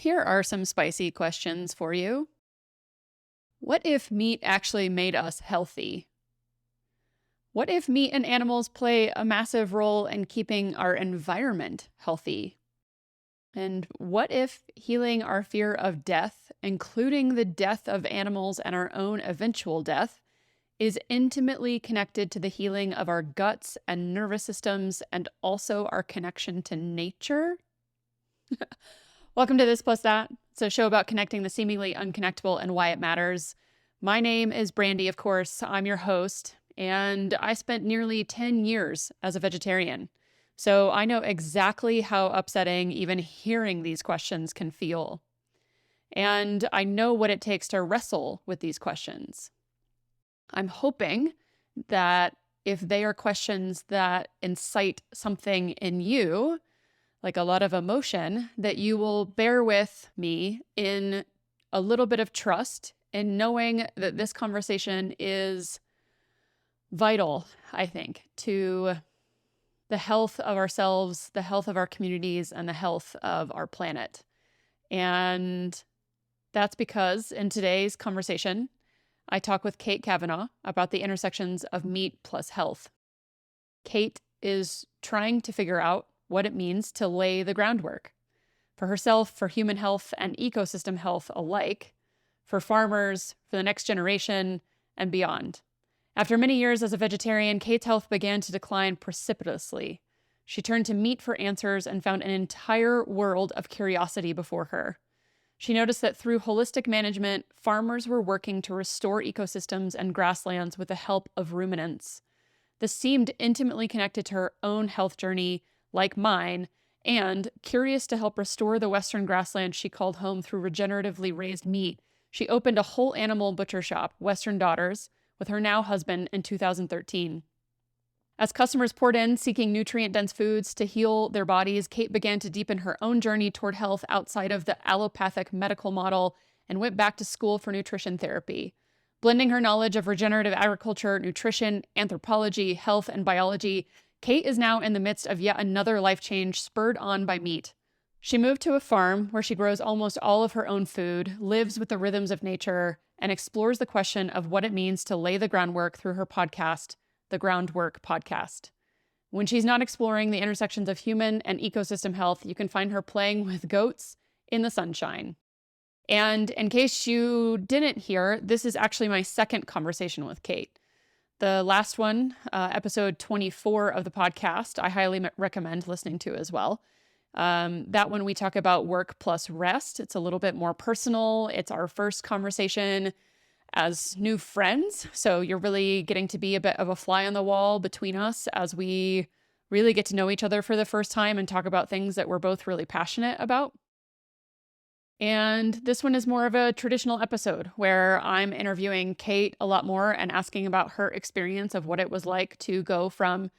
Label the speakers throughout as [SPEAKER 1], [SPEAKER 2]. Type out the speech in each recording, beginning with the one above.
[SPEAKER 1] Here are some spicy questions for you. What if meat actually made us healthy? What if meat and animals play a massive role in keeping our environment healthy? And what if healing our fear of death, including the death of animals and our own eventual death, is intimately connected to the healing of our guts and nervous systems and also our connection to nature? Welcome to This Plus That. It's a show about connecting the seemingly unconnectable and why it matters. My name is Brandy, of course. I'm your host, and I spent nearly 10 years as a vegetarian. So I know exactly how upsetting even hearing these questions can feel. And I know what it takes to wrestle with these questions. I'm hoping that if they are questions that incite something in you, like a lot of emotion, that you will bear with me in a little bit of trust in knowing that this conversation is vital, I think, to the health of ourselves, the health of our communities, and the health of our planet. And that's because in today's conversation, I talk with Kate Kavanaugh about the intersections of meat plus health. Kate is trying to figure out what it means to lay the groundwork for herself, for human health and ecosystem health alike, for farmers, for the next generation, and beyond. After many years as a vegetarian, Kate's health began to decline precipitously. She turned to meat for answers and found an entire world of curiosity before her. She noticed that through holistic management, farmers were working to restore ecosystems and grasslands with the help of ruminants. This seemed intimately connected to her own health journey, like mine, and curious to help restore the Western grassland she called home through regeneratively raised meat, she opened a whole animal butcher shop, Western Daughters, with her now husband in 2013. As customers poured in seeking nutrient-dense foods to heal their bodies, Kate began to deepen her own journey toward health outside of the allopathic medical model and went back to school for nutrition therapy. Blending her knowledge of regenerative agriculture, nutrition, anthropology, health, and biology, Kate is now in the midst of yet another life change spurred on by meat. She moved to a farm where she grows almost all of her own food, lives with the rhythms of nature, and explores the question of what it means to lay the groundwork through her podcast, the Groundwork Podcast. When she's not exploring the intersections of human and ecosystem health, you can find her playing with goats in the sunshine. And in case you didn't hear, this is actually my second conversation with Kate. The last one, episode 24 of the podcast, I highly recommend listening to as well. That one we talk about work plus rest. It's a little bit more personal. It's our first conversation as new friends. So you're really getting to be a bit of a fly on the wall between us as we really get to know each other for the first time and talk about things that we're both really passionate about. And this one is more of a traditional episode where I'm interviewing Kate a lot more and asking about her experience of what it was like to go from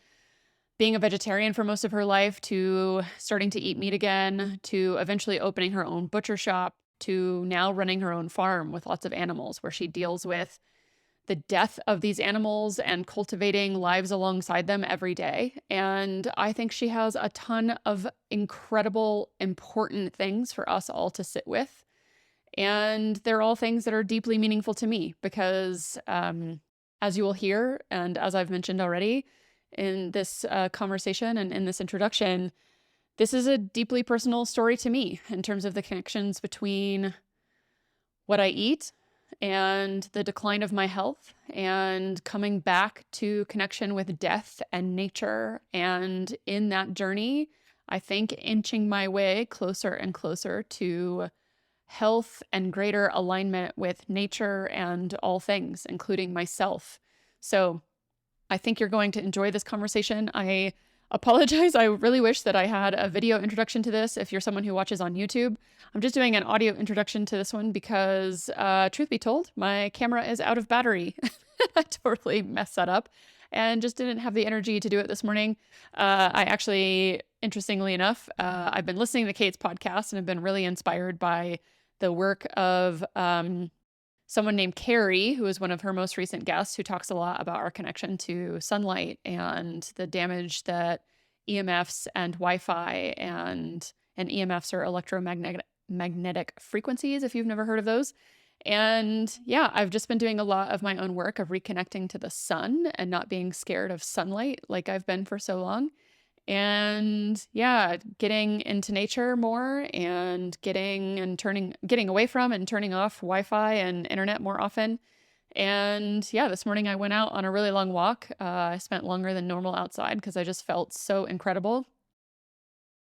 [SPEAKER 1] being a vegetarian for most of her life to starting to eat meat again, to eventually opening her own butcher shop, to now running her own farm with lots of animals where she deals with the death of these animals and cultivating lives alongside them every day. And I think she has a ton of incredible, important things for us all to sit with. And they're all things that are deeply meaningful to me because, as you will hear, and as I've mentioned already in this conversation and in this introduction, this is a deeply personal story to me in terms of the connections between what I eat and the decline of my health and coming back to connection with death and nature. And in that journey, I think inching my way closer and closer to health and greater alignment with nature and all things, including myself. So I think you're going to enjoy this conversation. I apologize. I really wish that I had a video introduction to this if you're someone who watches on YouTube. I'm just doing an audio introduction to this one because, truth be told, my camera is out of battery. I totally messed that up and just didn't have the energy to do it this morning. I actually, interestingly enough, I've been listening to Kate's podcast and have been really inspired by the work of someone named Carrie, who is one of her most recent guests, who talks a lot about our connection to sunlight and the damage that EMFs and Wi-Fi and EMFs are magnetic frequencies, if you've never heard of those. And yeah, I've just been doing a lot of my own work of reconnecting to the sun and not being scared of sunlight like I've been for so long. And yeah, getting into nature more and getting away from and turning off Wi-Fi and internet more often. And yeah, this morning I went out on a really long walk. I spent longer than normal outside because I just felt so incredible.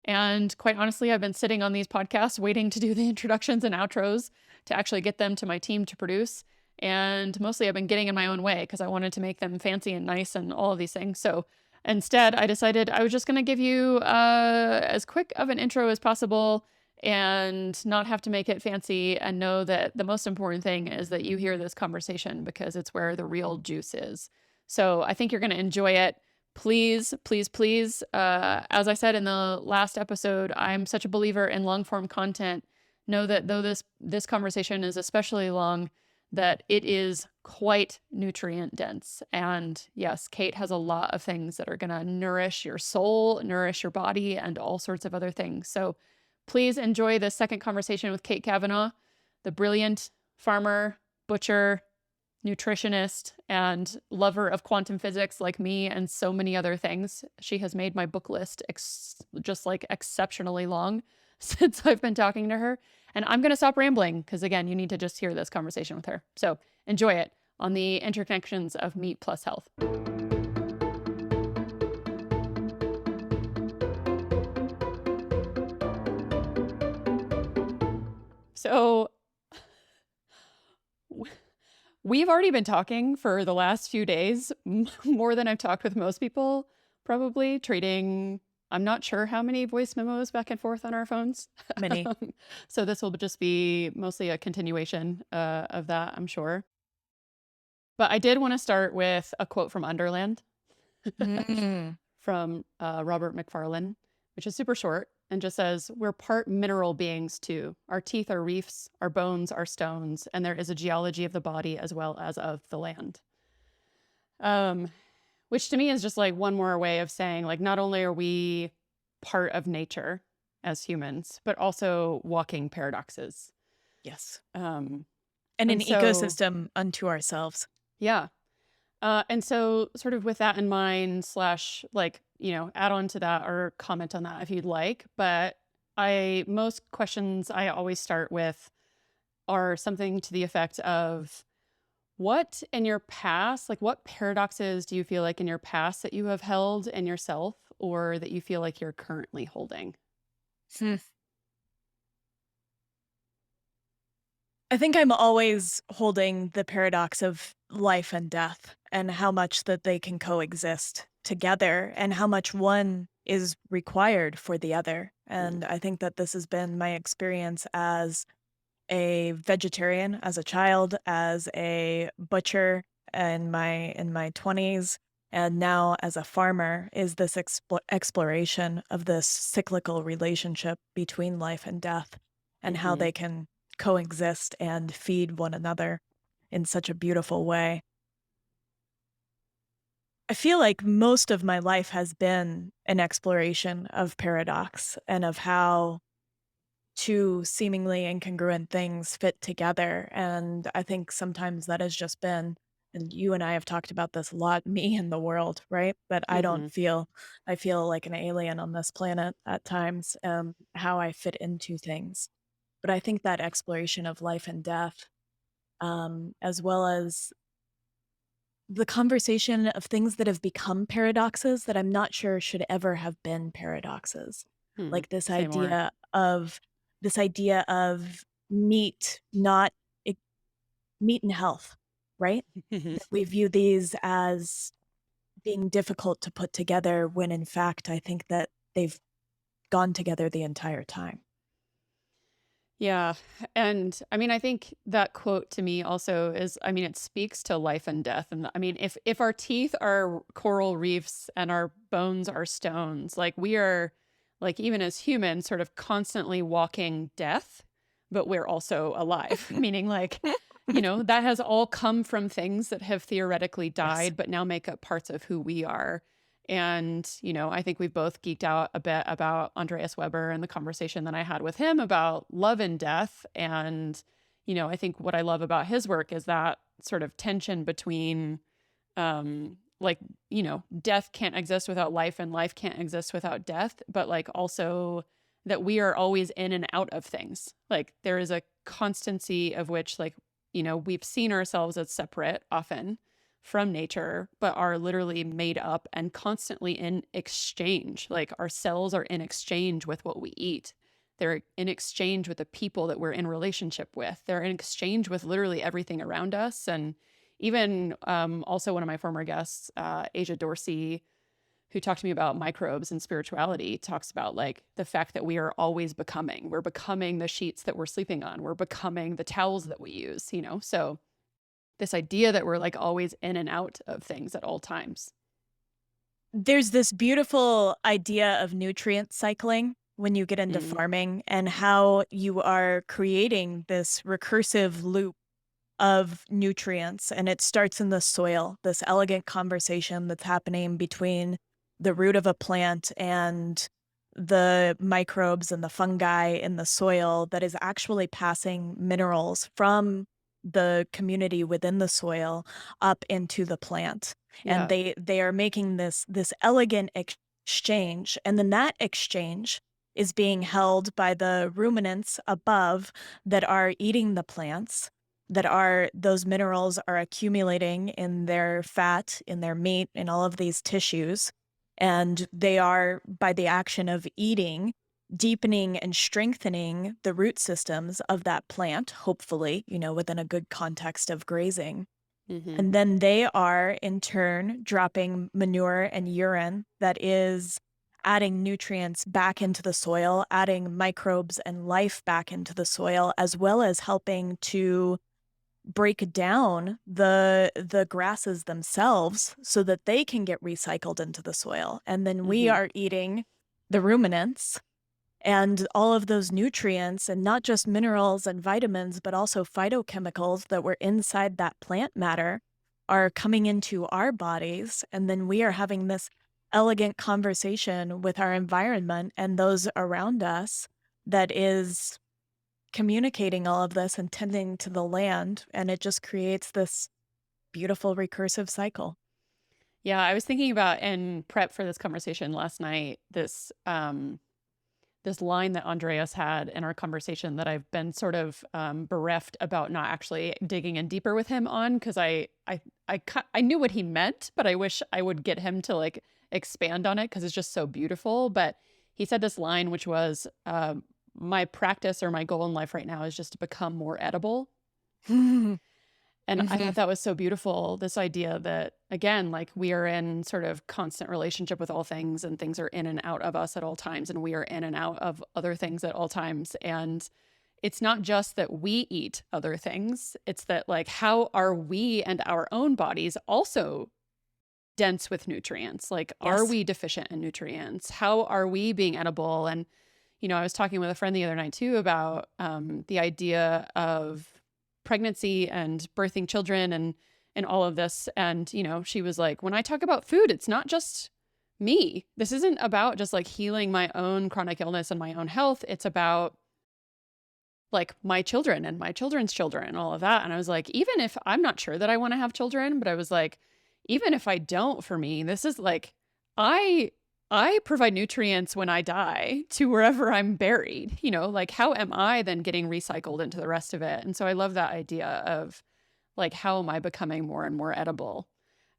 [SPEAKER 1] And quite honestly, I've been sitting on these podcasts waiting to do the introductions and outros to actually get them to my team to produce. And mostly I've been getting in my own way because I wanted to make them fancy and nice and all of these things. So instead, I decided I was just going to give you as quick of an intro as possible and not have to make it fancy, and know that the most important thing is that you hear this conversation because it's where the real juice is. So I think you're going to enjoy it. Please, please, please. As I said in the last episode, I'm such a believer in long form content. Know that though this conversation is especially long, that it is quite nutrient dense. And yes, Kate has a lot of things that are going to nourish your soul, nourish your body, and all sorts of other things. So please enjoy the second conversation with Kate Kavanaugh, the brilliant farmer, butcher, nutritionist, and lover of quantum physics like me and so many other things. She has made my book list just like exceptionally long since I've been talking to her. And I'm going to stop rambling because, again, you need to just hear this conversation with her. So enjoy it on the interconnections of meat plus health. So we've already been talking for the last few days, more than I've talked with most people, probably trading, I'm not sure how many voice memos back and forth on our phones.
[SPEAKER 2] Many.
[SPEAKER 1] So this will just be mostly a continuation of that, I'm sure. But I did want to start with a quote from Underland from Robert McFarlane, which is super short and just says, "We're part mineral beings too. Our teeth are reefs, our bones are stones, and there is a geology of the body as well as of the land." Which to me is just like one more way of saying, like, not only are we part of nature as humans, but also walking paradoxes.
[SPEAKER 2] Yes.
[SPEAKER 1] And
[SPEAKER 2] an
[SPEAKER 1] so,
[SPEAKER 2] ecosystem unto ourselves.
[SPEAKER 1] Yeah. And so sort of with that in mind, slash, like, add on to that or comment on that if you'd like. But most questions I always start with are something to the effect of, what in your past, like what paradoxes do you feel like in your past that you have held in yourself or that you feel like you're currently holding?
[SPEAKER 2] I think I'm always holding the paradox of life and death and how much that they can coexist together and how much one is required for the other. And I think that this has been my experience as a vegetarian, as a child, as a butcher in my 20s, and now as a farmer, is this exploration of this cyclical relationship between life and death and how they can coexist and feed one another in such a beautiful way. I feel like most of my life has been an exploration of paradox and of how two seemingly incongruent things fit together. And I think sometimes that has just been, and you and I have talked about this a lot, me and the world, right? But I feel like an alien on this planet at times, how I fit into things. But I think that exploration of life and death, as well as the conversation of things that have become paradoxes that I'm not sure should ever have been paradoxes. Like this
[SPEAKER 1] Say more.
[SPEAKER 2] idea of meat, not meat and health, right? That we view these as being difficult to put together when in fact I think that they've gone together the entire time.
[SPEAKER 1] Yeah. And I mean, I think that quote to me also is, I mean, it speaks to life and death. And I mean, if our teeth are coral reefs and our bones are stones, like we are, like even as humans, sort of constantly walking death, but we're also alive, meaning like, that has all come from things that have theoretically
[SPEAKER 2] Yes.
[SPEAKER 1] died, but now make up parts of who we are. And, I think we've both geeked out a bit about Andreas Weber and the conversation that I had with him about love and death. And, I think what I love about his work is that sort of tension between, like, death can't exist without life and life can't exist without death, but like also that we are always in and out of things. Like there is a constancy of which, like, we've seen ourselves as separate often from nature, but are literally made up and constantly in exchange. Like our cells are in exchange with what we eat. They're in exchange with the people that we're in relationship with. They're in exchange with literally everything around us. And even also one of my former guests, Asia Dorsey, who talked to me about microbes and spirituality, talks about like the fact that we are always becoming. We're becoming the sheets that we're sleeping on. We're becoming the towels that we use, So this idea that we're like always in and out of things at all times.
[SPEAKER 2] There's this beautiful idea of nutrient cycling when you get into
[SPEAKER 1] Mm,
[SPEAKER 2] farming and how you are creating this recursive loop of nutrients. And it starts in the soil, this elegant conversation that's happening between the root of a plant and the microbes and the fungi in the soil that is actually passing minerals from the community within the soil up into the plant. And
[SPEAKER 1] yeah.
[SPEAKER 2] they are making this elegant exchange. And then that exchange is being held by the ruminants above that are eating the plants, that are those minerals are accumulating in their fat, in their meat, in all of these tissues. And they are, by the action of eating, deepening and strengthening the root systems of that plant, hopefully, within a good context of grazing.
[SPEAKER 1] Hmm.
[SPEAKER 2] And then they are, in turn, dropping manure and urine that is adding nutrients back into the soil, adding microbes and life back into the soil, as well as helping to break down the grasses themselves so that they can get recycled into the soil. And then we
[SPEAKER 1] Hmm.
[SPEAKER 2] are eating the ruminants and all of those nutrients, and not just minerals and vitamins, but also phytochemicals that were inside that plant matter are coming into our bodies. And then we are having this elegant conversation with our environment and those around us that is communicating all of this and tending to the land. And it just creates this beautiful recursive cycle.
[SPEAKER 1] Yeah, I was thinking about in prep for this conversation last night, this line that Andreas had in our conversation that I've been sort of bereft about not actually digging in deeper with him on because I knew what he meant, but I wish I would get him to like expand on it because it's just so beautiful. But he said this line, which was, "My practice or my goal in life right now is just to become more edible."
[SPEAKER 2] Mhm.
[SPEAKER 1] And I thought that was so beautiful. This idea that, again, like we are in sort of constant relationship with all things and things are in and out of us at all times. And we are in and out of other things at all times. And it's not just that we eat other things, it's that, like, how are we and our own bodies also dense with nutrients? Like, are
[SPEAKER 2] Yes.
[SPEAKER 1] we deficient in nutrients? How are we being edible? And, I was talking with a friend the other night too about the idea of pregnancy and birthing children and all of this. And, she was like, when I talk about food, it's not just me. This isn't about just like healing my own chronic illness and my own health. It's about like my children and my children's children and all of that. And I was like, even if I'm not sure that I want to have children, but I was like, even if I don't, for me, this is like, I I provide nutrients when I die to wherever I'm buried, like how am I then getting recycled into the rest of it? And so I love that idea of like, how am I becoming more and more edible?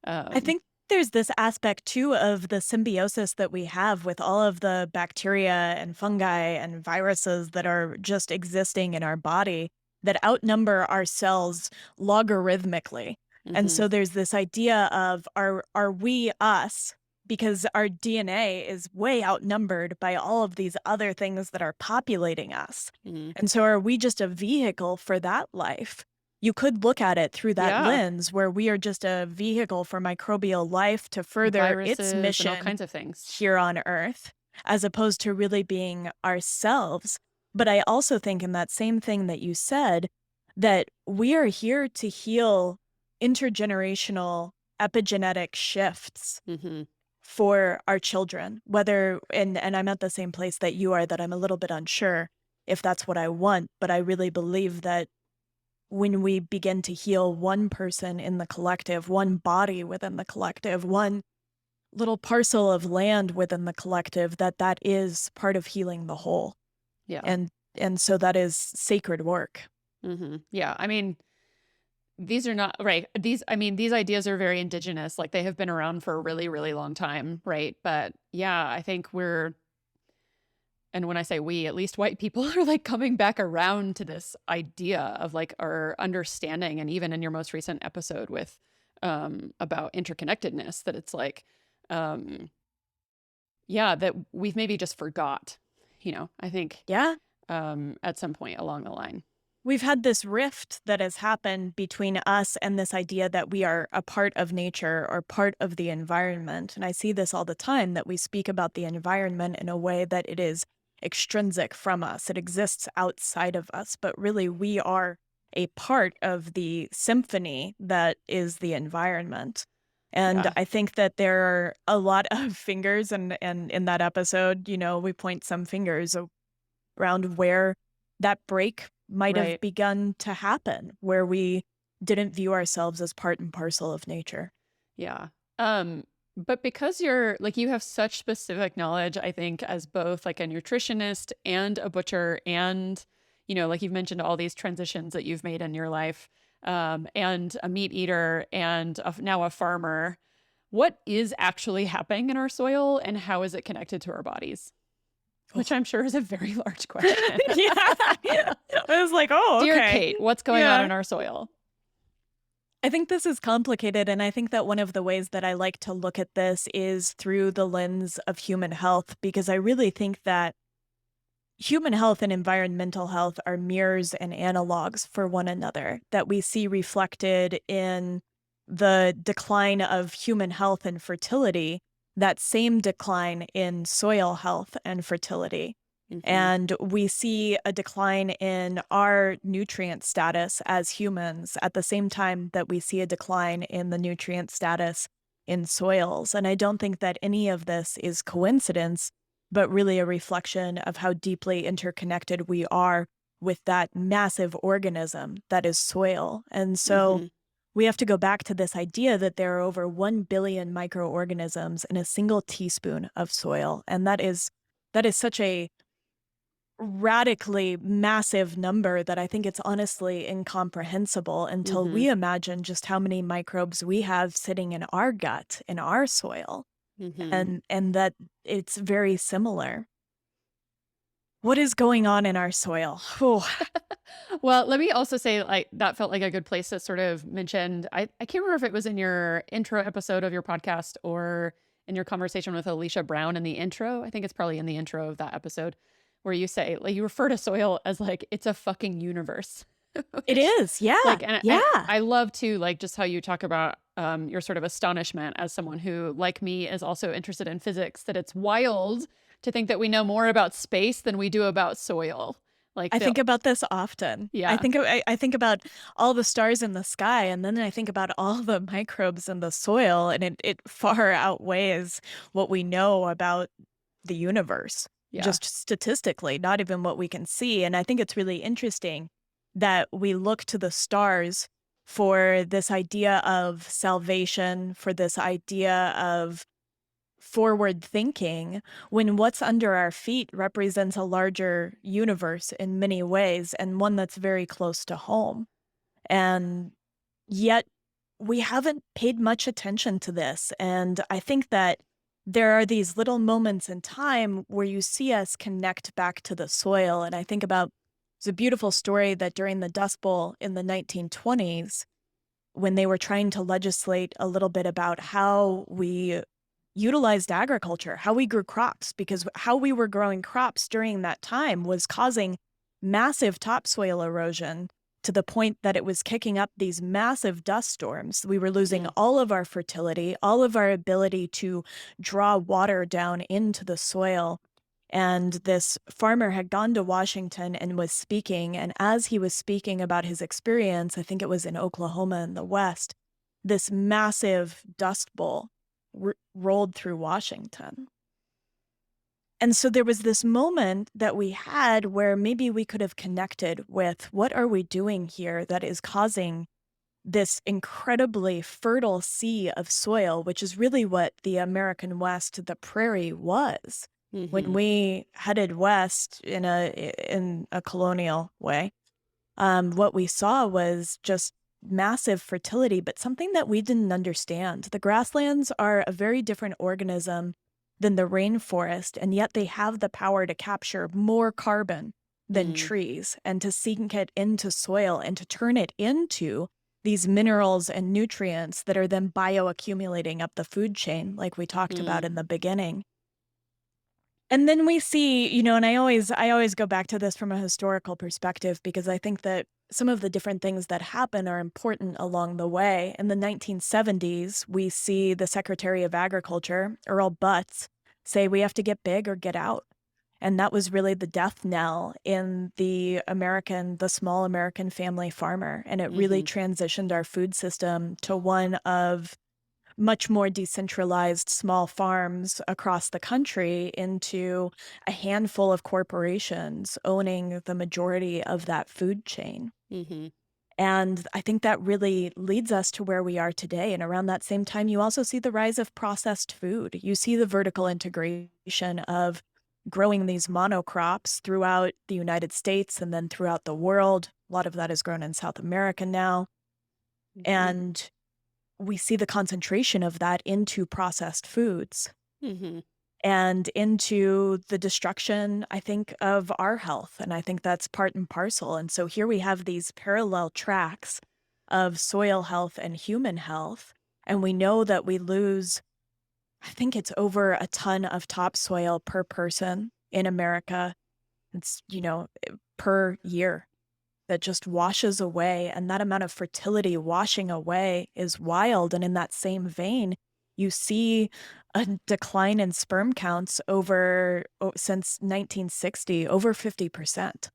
[SPEAKER 2] I
[SPEAKER 1] Um,
[SPEAKER 2] think there's this aspect too of the symbiosis that we have with all of the bacteria and fungi and viruses that are just existing in our body that outnumber our cells logarithmically. And
[SPEAKER 1] mhm,
[SPEAKER 2] so there's this idea of are we us, because our DNA is way outnumbered by all of these other things that are populating us.
[SPEAKER 1] mhm.
[SPEAKER 2] And so are we just a vehicle for that life? You could look at it through that
[SPEAKER 1] Yeah,
[SPEAKER 2] lens where we are just a vehicle for microbial life to further its
[SPEAKER 1] viruses and all
[SPEAKER 2] mission
[SPEAKER 1] kinds of things.
[SPEAKER 2] here on Earth, as opposed to really being ourselves. But I also think in that same thing that you said, that we are here to heal intergenerational epigenetic shifts
[SPEAKER 1] Hmm.
[SPEAKER 2] for our children, whether and I'm at the same place that you are, that I'm a little bit unsure if that's what I want, but I really believe that when we begin to heal one person in the collective, one body within the collective, one little parcel of land within the collective, that that is part of healing the whole.
[SPEAKER 1] Yeah.
[SPEAKER 2] And so that is sacred work.
[SPEAKER 1] Yeah. I mean, these are not right. These ideas are very indigenous. Like they have been around for a really, really long time. Right. But yeah, I think and when I say we, at least white people are like coming back around to this idea of like our understanding. And even in your most recent episode with about interconnectedness, that it's like, um, yeah, that we've maybe just forgot, I think
[SPEAKER 2] Yeah.
[SPEAKER 1] at some point along the line.
[SPEAKER 2] We've had this rift that has happened between us and this idea that we are a part of nature or part of the environment. And I see this all the time, that we speak about the environment in a way that it is extrinsic from us. It exists outside of us, but really we are a part of the symphony that is the environment. And
[SPEAKER 1] Yeah.
[SPEAKER 2] I think that there are a lot of fingers, and in that episode, we point some fingers around where that break might have
[SPEAKER 1] Right.
[SPEAKER 2] begun to happen, where we didn't view ourselves as part and parcel of nature.
[SPEAKER 1] Yeah. But because you have such specific knowledge, I think, as both like a nutritionist and a butcher, and, like you've mentioned all these transitions that you've made in your life, and a meat eater and now a farmer, what is actually happening in our soil and how is it connected to our bodies? Which I'm sure is a very large question.
[SPEAKER 2] Yeah. I was like, oh,
[SPEAKER 1] Dear
[SPEAKER 2] okay.
[SPEAKER 1] Kate, what's going on
[SPEAKER 2] Yeah.
[SPEAKER 1] in our soil?
[SPEAKER 2] I think this is complicated. And I think that one of the ways that I like to look at this is through the lens of human health, because I really think that human health and environmental health are mirrors and analogs for one another, that we see reflected in the decline of human health and fertility, that same decline in soil health and fertility.
[SPEAKER 1] Mm-hmm.
[SPEAKER 2] And we see a decline in our nutrient status as humans at the same time that we see a decline in the nutrient status in soils. And I don't think that any of this is coincidence, but really a reflection of how deeply interconnected we are with that massive organism that is soil. And so
[SPEAKER 1] Mm-hmm.
[SPEAKER 2] we have to go back to this idea that there are over 1 billion microorganisms in a single teaspoon of soil. And that is such a radically massive number that I think it's honestly incomprehensible until
[SPEAKER 1] Mm-hmm.
[SPEAKER 2] we imagine just how many microbes we have sitting in our gut, in our soil,
[SPEAKER 1] Mm-hmm.
[SPEAKER 2] and that it's very similar. What is going on in our soil? Whew.
[SPEAKER 1] Well, let me also say, like, that felt like a good place to sort of mention. I can't remember if it was in your intro episode of your podcast or in your conversation with Alicia Brown in the intro. I think it's probably in the intro of that episode where you say, like, you refer to soil as like it's a fucking universe.
[SPEAKER 2] It
[SPEAKER 1] Which,
[SPEAKER 2] is, yeah,
[SPEAKER 1] like, and
[SPEAKER 2] yeah.
[SPEAKER 1] I love to, like, just how you talk about your sort of astonishment as someone who, like me, is also interested in physics, that it's wild to think that we know more about space than we do about soil. Like
[SPEAKER 2] I
[SPEAKER 1] the
[SPEAKER 2] think about this often. I
[SPEAKER 1] Yeah.
[SPEAKER 2] think I think about all the stars in the sky, and then I think about all the microbes in the soil, and it far outweighs what we know about the universe,
[SPEAKER 1] Yeah.
[SPEAKER 2] just statistically, not even what we can see. And I think it's really interesting that we look to the stars for this idea of salvation, for this idea of forward thinking, when what's under our feet represents a larger universe in many ways, and one that's very close to home. And yet we haven't paid much attention to this. And I think that there are these little moments in time where you see us connect back to the soil. And I think about, it's a beautiful story that during the Dust Bowl in the 1920s, when they were trying to legislate a little bit about how we utilized agriculture, how we grew crops, because how we were growing crops during that time was causing massive topsoil erosion to the point that it was kicking up these massive dust storms. We were losing
[SPEAKER 1] Mm.
[SPEAKER 2] all of our fertility, all of our ability to draw water down into the soil. And this farmer had gone to Washington and was speaking. And as he was speaking about his experience, I think it was in Oklahoma in the West, this massive dust bowl rolled through Washington. And so there was this moment that we had where maybe we could have connected with what are we doing here that is causing this incredibly fertile sea of soil, which is really what the American West, the prairie was. When
[SPEAKER 1] Mm-hmm.
[SPEAKER 2] we headed west in a colonial way, what we saw was just massive fertility, but something that we didn't understand. The grasslands are a very different organism than the rainforest, and yet they have the power to capture more carbon than
[SPEAKER 1] Mm,
[SPEAKER 2] trees and to sink it into soil and to turn it into these minerals and nutrients that are then bioaccumulating up the food chain, like we talked about
[SPEAKER 1] mm,
[SPEAKER 2] in the beginning. And then we see, and I always go back to this from a historical perspective because I think that some of the different things that happen are important along the way. In the 1970s, we see the Secretary of Agriculture, Earl Butz, say we have to get big or get out. And that was really the death knell in the small American family farmer. And it really
[SPEAKER 1] mm-hmm.
[SPEAKER 2] transitioned our food system to one of much more decentralized small farms across the country into a handful of corporations owning the majority of that food chain.
[SPEAKER 1] Mm-hmm.
[SPEAKER 2] And I think that really leads us to where we are today. And around that same time, you also see the rise of processed food. You see the vertical integration of growing these monocrops throughout the United States and then throughout the world. A lot of that is grown in South America now.
[SPEAKER 1] Mm-hmm.
[SPEAKER 2] And we see the concentration of that into processed foods
[SPEAKER 1] Mm-hmm.
[SPEAKER 2] and into the destruction, I think, of our health. And I think that's part and parcel. And so here we have these parallel tracks of soil health and human health. And we know that we lose, I think it's over a ton of topsoil per person in America. It's, per year that just washes away. And that amount of fertility washing away is wild. And in that same vein, you see a decline in sperm counts since 1960, over 50%.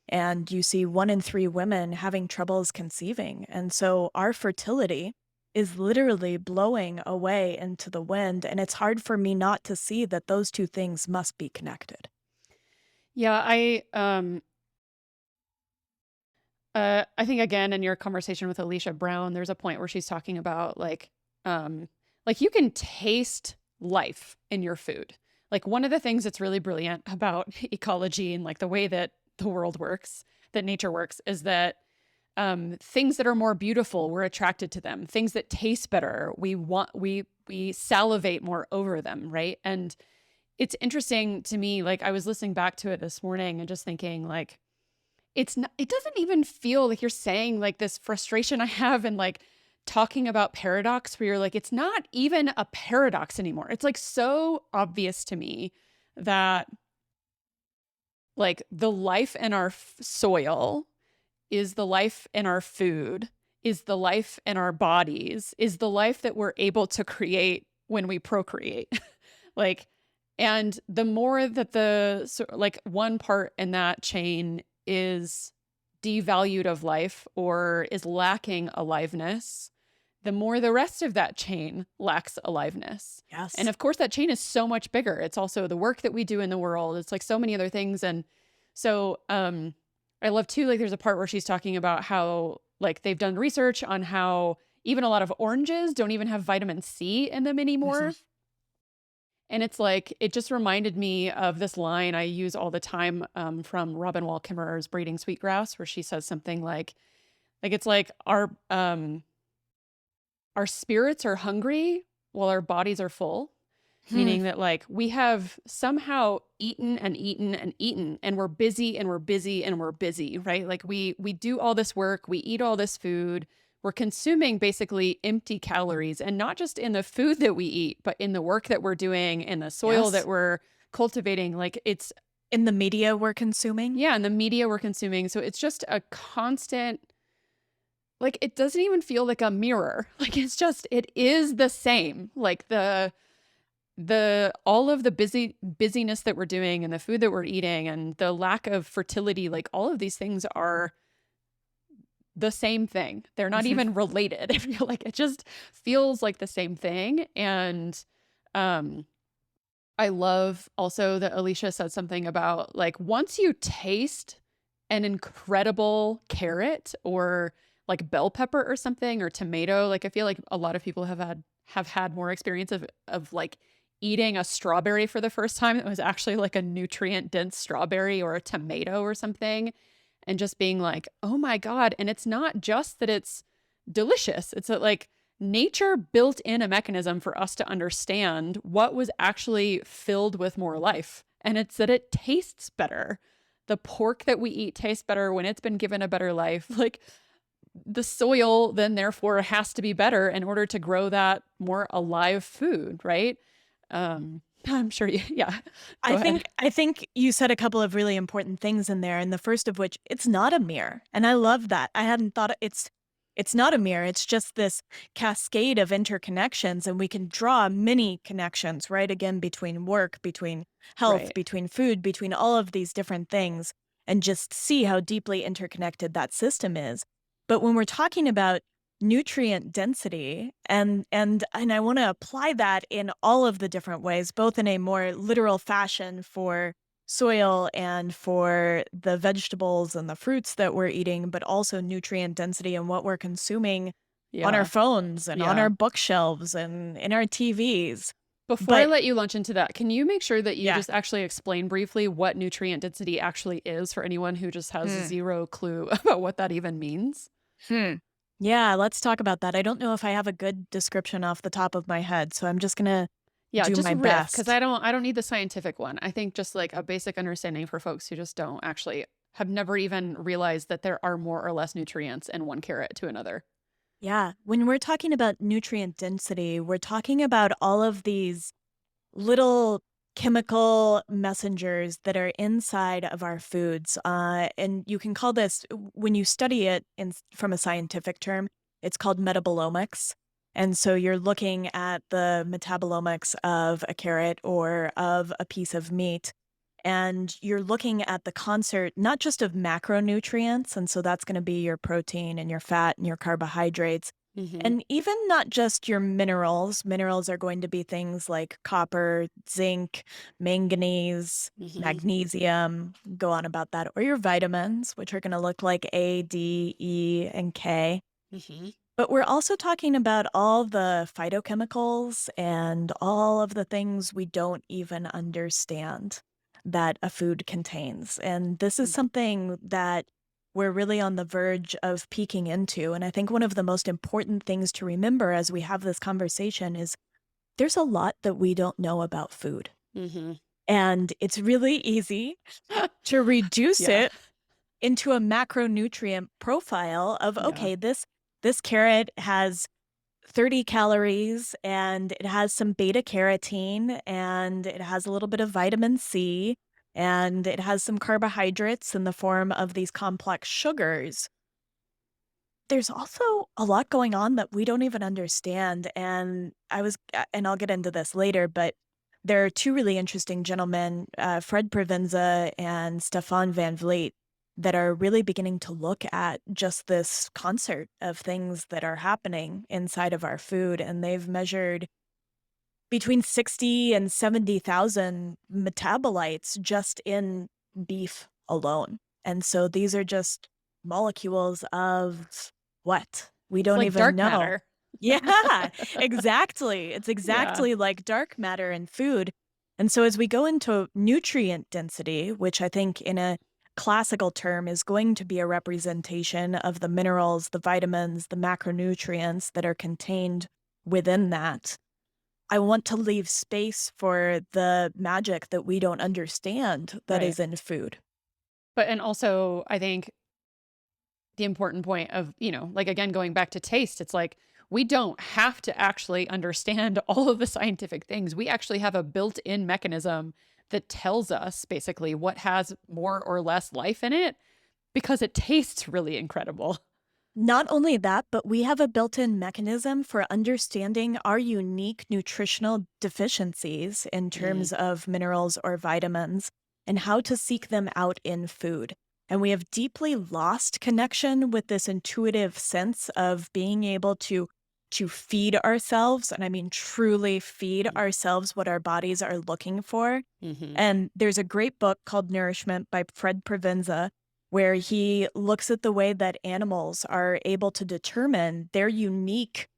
[SPEAKER 2] And you see 1 in 3 women having troubles conceiving. And so our fertility is literally blowing away into the wind. And it's hard for me not to see that those two things must be connected.
[SPEAKER 1] Yeah, I think again in your conversation with Alicia Brown, there's a point where she's talking about like you can taste life in your food. Like one of the things that's really brilliant about ecology and like the way that the world works, that nature works, is that things that are more beautiful, we're attracted to them. Things that taste better, we salivate more over them, right? And it's interesting to me, like I was listening back to it this morning and just thinking like it doesn't even feel like you're saying like this frustration I have and like talking about paradox where you're like it's not even a paradox anymore. It's like so obvious to me that like the life in our soil is the life in our food, is the life in our bodies, is the life that we're able to create when we procreate. Like, and the more that like one part in that chain is devalued of life or is lacking aliveness, the more the rest of that chain lacks aliveness. And
[SPEAKER 2] Yes.
[SPEAKER 1] of course, that chain is so much bigger. It's also the work that we do in the world. It's like so many other things. And so, I love too, like, there's a part where she's talking about how, like, they've done research on how even a lot of oranges don't even have vitamin C in them
[SPEAKER 2] Mhm.
[SPEAKER 1] anymore. And it's like, it just reminded me of this line I use all the time from Robin Wall Kimmerer's Breeding Sweetgrass, where she says something like it's like our spirits are hungry while our bodies are full,
[SPEAKER 2] Hmm.
[SPEAKER 1] meaning that like we have somehow eaten and eaten and eaten and we're busy and we're busy and we're busy, right? Like we do all this work, we eat all this food, we're consuming basically empty calories, and not just in the food that we eat, but in the work that we're doing, in the soil that
[SPEAKER 2] Yes.
[SPEAKER 1] we're cultivating. Like it's
[SPEAKER 2] In the media we're consuming?
[SPEAKER 1] yeah, and the media we're consuming. So it's just a constant, like it doesn't even feel like a mirror. Like it's just it is the same. Like the all of the busyness that we're doing and the food that we're eating and the lack of fertility, like all of these things are the same thing. They're not even related. I feel like it just feels like the same thing. And um, I love also that Alicia said something about like once you taste an incredible carrot or like bell pepper or something or tomato, like I feel like a lot of people have had more experience of like eating a strawberry for the first time that was actually like a nutrient dense strawberry or a tomato or something, and just being like, oh my God. And it's not just that it's delicious, it's that like nature built in a mechanism for us to understand what was actually filled with more life. And it's that it tastes better. The pork that we eat tastes better when it's been given a better life. Like the soil then therefore has to be better in order to grow that more alive food, right? I'm sure you, yeah. Go ahead.
[SPEAKER 2] I think you said a couple of really important things in there, and the first of which, it's not a mirror. And I love that. I hadn't thought it's not a mirror. It's just this cascade of interconnections, and we can draw many connections, right? Again, between work, between health,
[SPEAKER 1] Right.
[SPEAKER 2] between food, between all of these different things, and just see how deeply interconnected that system is. But when we're talking about nutrient density and I want to apply that in all of the different ways, both in a more literal fashion for soil and for the vegetables and the fruits that we're eating, but also nutrient density and what we're consuming on our
[SPEAKER 1] Yeah.
[SPEAKER 2] phones and on our
[SPEAKER 1] Yeah.
[SPEAKER 2] bookshelves and in our TVs.
[SPEAKER 1] Before I
[SPEAKER 2] But
[SPEAKER 1] let you launch into that, can you make sure that you
[SPEAKER 2] yeah.
[SPEAKER 1] just actually explain briefly what nutrient density actually is for anyone who just has
[SPEAKER 2] Hmm.
[SPEAKER 1] zero clue about what that even means?
[SPEAKER 2] Hmm. Yeah, let's talk about that. I don't know if I have a good description off the top of my head, so I'm just gonna
[SPEAKER 1] Yeah,
[SPEAKER 2] do
[SPEAKER 1] just
[SPEAKER 2] my
[SPEAKER 1] riff because
[SPEAKER 2] best.
[SPEAKER 1] I don't need the scientific one. I think just like a basic understanding for folks who just don't actually have never even realized that there are more or less nutrients in one carrot to another.
[SPEAKER 2] Yeah, when we're talking about nutrient density, we're talking about all of these little chemical messengers that are inside of our foods. And you can call this, when you study it from a scientific term, it's called metabolomics. And so you're looking at the metabolomics of a carrot or of a piece of meat. And you're looking at the concert, not just of macronutrients. And so that's going to be your protein and your fat and your carbohydrates,
[SPEAKER 1] Hmm.
[SPEAKER 2] and even not just your minerals. Minerals are going to be things like copper, zinc, manganese,
[SPEAKER 1] Hmm.
[SPEAKER 2] magnesium, go on about that, or your vitamins, which are going to look like A, D, E, and K.
[SPEAKER 1] Hmm.
[SPEAKER 2] But we're also talking about all the phytochemicals and all of the things we don't even understand that a food contains. And this is something that we're really on the verge of peeking into. And I think one of the most important things to remember as we have this conversation is there's a lot that we don't know about food.
[SPEAKER 1] Hmm.
[SPEAKER 2] And it's really easy to reduce
[SPEAKER 1] Yeah.
[SPEAKER 2] it into a macronutrient profile of,
[SPEAKER 1] Yeah.
[SPEAKER 2] okay, this carrot has 30 calories and it has some beta carotene and it has a little bit of vitamin C and it has some carbohydrates in the form of these complex sugars. There's also a lot going on that we don't even understand. And and I'll get into this later, but there are two really interesting gentlemen, Fred Provenza and Stefan Van Vliet, that are really beginning to look at just this concert of things that are happening inside of our food. And they've measured between 60 and 70,000 metabolites just in beef alone. And so these are just molecules of what? We
[SPEAKER 1] It's
[SPEAKER 2] don't
[SPEAKER 1] like
[SPEAKER 2] even
[SPEAKER 1] dark
[SPEAKER 2] know.
[SPEAKER 1] matter.
[SPEAKER 2] Yeah, exactly. It's
[SPEAKER 1] Yeah.
[SPEAKER 2] exactly like dark matter in food. And so as we go into nutrient density, which I think in a classical term is going to be a representation of the minerals, the vitamins, the macronutrients that are contained within that, I want to leave space for the magic that we don't understand that
[SPEAKER 1] Right.
[SPEAKER 2] is in food.
[SPEAKER 1] But and also I think the important point of, like again, going back to taste, it's like we don't have to actually understand all of the scientific things. We actually have a built in mechanism that tells us basically what has more or less life in it because it tastes really incredible.
[SPEAKER 2] Not only that, but we have a built-in mechanism for understanding our unique nutritional deficiencies in
[SPEAKER 1] Mm,
[SPEAKER 2] terms of minerals or vitamins and how to seek them out in food. And we have deeply lost connection with this intuitive sense of being able to feed ourselves, and I mean truly feed ourselves what our bodies are looking for.
[SPEAKER 1] Mm-hmm.
[SPEAKER 2] And there's a great book called Nourishment by Fred Provenza, where he looks at the way that animals are able to determine their unique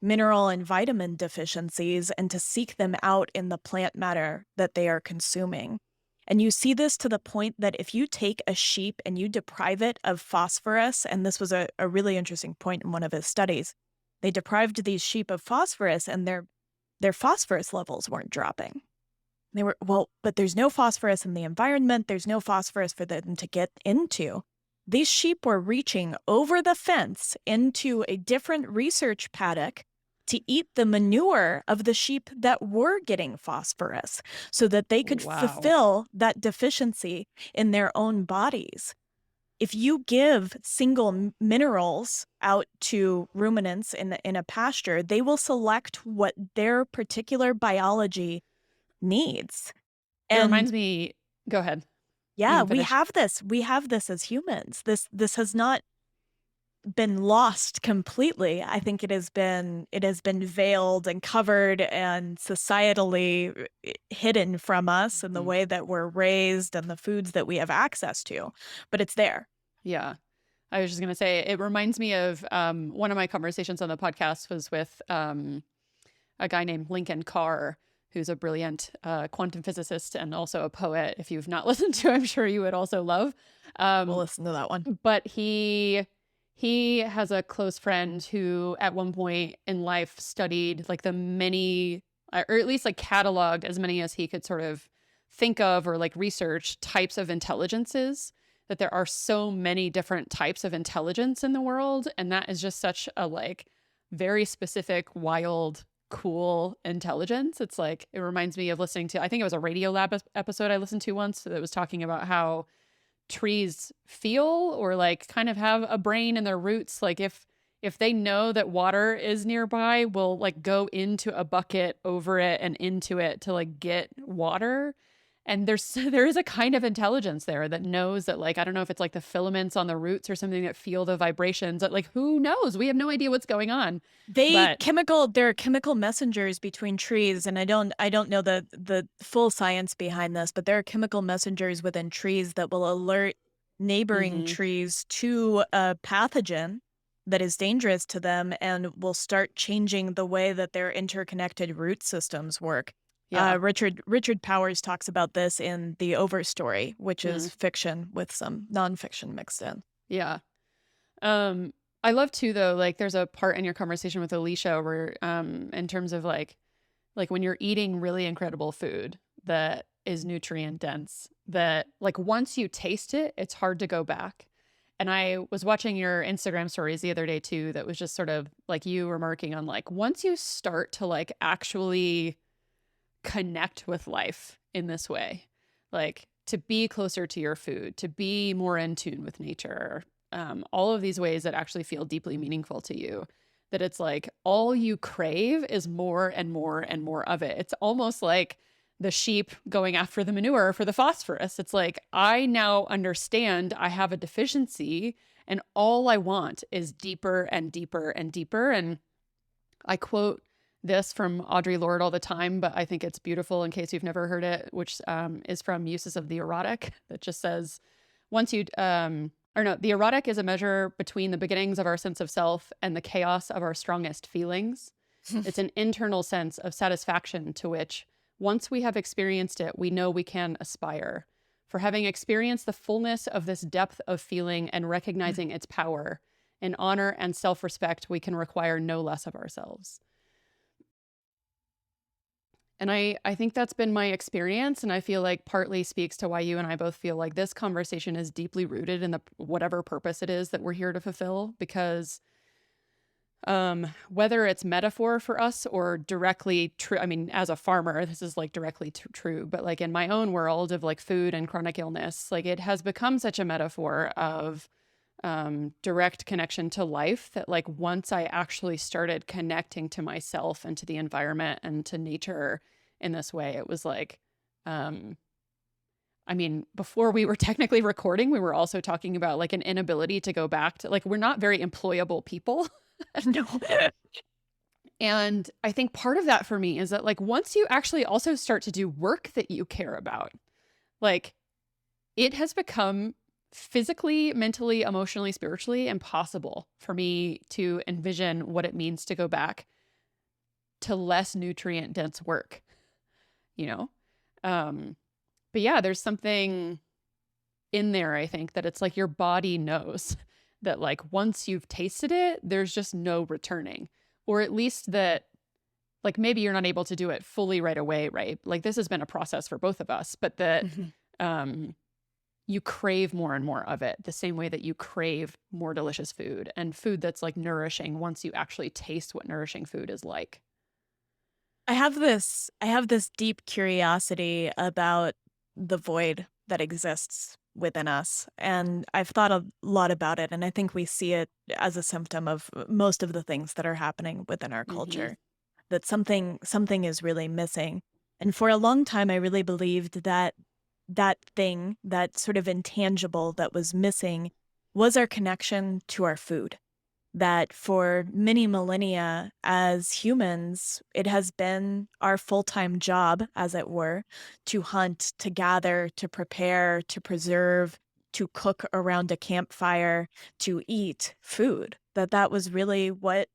[SPEAKER 2] mineral and vitamin deficiencies and to seek them out in the plant matter that they are consuming. And you see this to the point that if you take a sheep and you deprive it of phosphorus, and this was a really interesting point in one of his studies, they deprived these sheep of phosphorus and their phosphorus levels weren't dropping. They were, well, but there's no phosphorus in the environment. There's no phosphorus for them to get into. These sheep were reaching over the fence into a different research paddock to eat the manure of the sheep that were getting phosphorus so that they could
[SPEAKER 1] Wow.
[SPEAKER 2] fulfill that deficiency in their own bodies. If you give single minerals out to ruminants in a pasture, they will select what their particular biology needs.
[SPEAKER 1] It
[SPEAKER 2] And
[SPEAKER 1] reminds me, go ahead. You
[SPEAKER 2] yeah,
[SPEAKER 1] can
[SPEAKER 2] we
[SPEAKER 1] finish.
[SPEAKER 2] have this. We have this as humans. This has not been lost completely. I think it has been veiled and covered and societally hidden from us in the
[SPEAKER 1] Mhm.
[SPEAKER 2] way that we're raised and the foods that we have access to. But it's there.
[SPEAKER 1] Yeah. I was just going to say, it reminds me of one of my conversations on the podcast was with a guy named Lincoln Carr, who's a brilliant quantum physicist and also a poet. If you've not listened to, I'm sure you would also love.
[SPEAKER 2] We'll
[SPEAKER 1] Um,
[SPEAKER 2] listen to that one.
[SPEAKER 1] but he has a close friend who at one point in life studied like the many, or at least like cataloged as many as he could sort of think of or like research types of intelligences, that there are so many different types of intelligence in the world. And that is just such a like very specific, wild, cool intelligence. It's like, it reminds me of listening to, I think it was a Radio Lab episode I listened to once that was talking about how trees feel or like kind of have a brain in their roots. Like if they know that water is nearby, will like go into a bucket over it and into it to like get water. And there is a kind of intelligence there that knows that, like, I don't know if it's like the filaments on the roots or something that feel the vibrations, that like, who knows, we have no idea what's going on. But
[SPEAKER 2] There are chemical messengers between trees, and I don't know the full science behind this, but there are chemical messengers within trees that will alert neighboring
[SPEAKER 1] mm-hmm,
[SPEAKER 2] trees to a pathogen that is dangerous to them and will start changing the way that their interconnected root systems work.
[SPEAKER 1] yeah,
[SPEAKER 2] Richard Powers talks about this in The Overstory, which
[SPEAKER 1] mm,
[SPEAKER 2] is fiction with some nonfiction mixed in.
[SPEAKER 1] yeah. Um, I love too though, like there's a part in your conversation with Alicia where in terms of like when you're eating really incredible food that is nutrient dense, that like once you taste it, it's hard to go back. And I was watching your Instagram stories the other day too, that was just sort of like you remarking on like once you start to like actually connect with life in this way, like to be closer to your food, to be more in tune with nature, all of these ways that actually feel deeply meaningful to you, that it's like all you crave is more and more and more of it. It's almost like the sheep going after the manure for the phosphorus. It's like, I now understand I have a deficiency and all I want is deeper and deeper and deeper. And I quote this from Audre Lorde all the time, but I think it's beautiful in case you've never heard it, which is from Uses of the Erotic, that just says, once you, or no, the erotic is a measure between the beginnings of our sense of self and the chaos of our strongest feelings. It's an internal sense of satisfaction to which, once we have experienced it, we know we can aspire. For having experienced the fullness of this depth of feeling and recognizing its power, in honor and self-respect, we can require no less of ourselves. And I think that's been my experience. And I feel like partly speaks to why you and I both feel like this conversation is deeply rooted in the whatever purpose it is that we're here to fulfill. Because whether it's metaphor for us or directly true, I mean, as a farmer, this is like directly true, but like in my own world of like food and chronic illness, like it has become such a metaphor of direct connection to life that like once I actually started connecting to myself and to the environment and to nature in this way, it was like I mean, before we were technically recording, we were also talking about like an inability to go back to, like, we're not very employable people.
[SPEAKER 2] No.
[SPEAKER 1] And I think part of that for me is that, like, once you actually also start to do work that you care about, like, it has become physically, mentally, emotionally, spiritually impossible for me to envision what it means to go back to less nutrient dense work, you know? Um, but yeah, there's something in there, I think, that it's like your body knows that, like, once you've tasted it, there's just no returning. Or at least that, like, maybe you're not able to do it fully right away, right? Like, this has been a process for both of us, but that
[SPEAKER 2] Mhm.
[SPEAKER 1] um, you crave more and more of it, the same way that you crave more delicious food and food that's like nourishing once you actually taste what nourishing food is like.
[SPEAKER 2] I have this deep curiosity about the void that exists within us, and I've thought a lot about it, and I think we see it as a symptom of most of the things that are happening within our
[SPEAKER 1] Mm-hmm.
[SPEAKER 2] culture, that something is really missing. And for a long time I really believed that that thing, that sort of intangible that was missing, was our connection to our food. That for many millennia as humans, it has been our full time job, as it were, to hunt, to gather, to prepare, to preserve, to cook around a campfire, to eat food. That was really what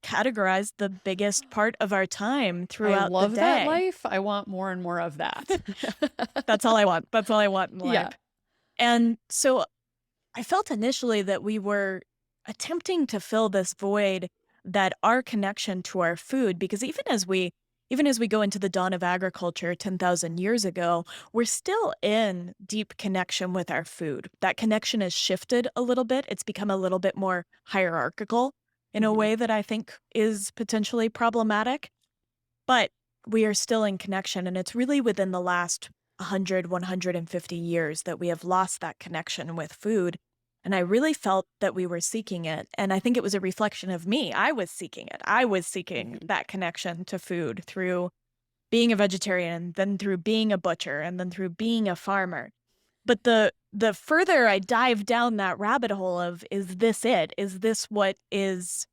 [SPEAKER 2] categorized the biggest part of our time
[SPEAKER 1] I
[SPEAKER 2] throughout the
[SPEAKER 1] love that
[SPEAKER 2] day.
[SPEAKER 1] life. I want more and more of that.
[SPEAKER 2] That's all I want. That's all I want in life.
[SPEAKER 1] Yeah.
[SPEAKER 2] And so I felt initially that we were attempting to fill this void, that our connection to our food, because even as we go into the dawn of agriculture 10,000 years ago, we're still in deep connection with our food. That connection has shifted a little bit. It's become a little bit more hierarchical in a
[SPEAKER 1] Mm-hmm.
[SPEAKER 2] way that I think is potentially problematic. But we are still in connection, and it's really within the last 100, 150 years that we have lost that connection with food. And I really felt that we were seeking it. And I think it was a reflection of me. I was seeking it. I was seeking
[SPEAKER 1] Mm-hmm.
[SPEAKER 2] that connection to food through being a vegetarian, then through being a butcher, and then through being a farmer. But the further I dive down that rabbit hole of, is this it? Is this what is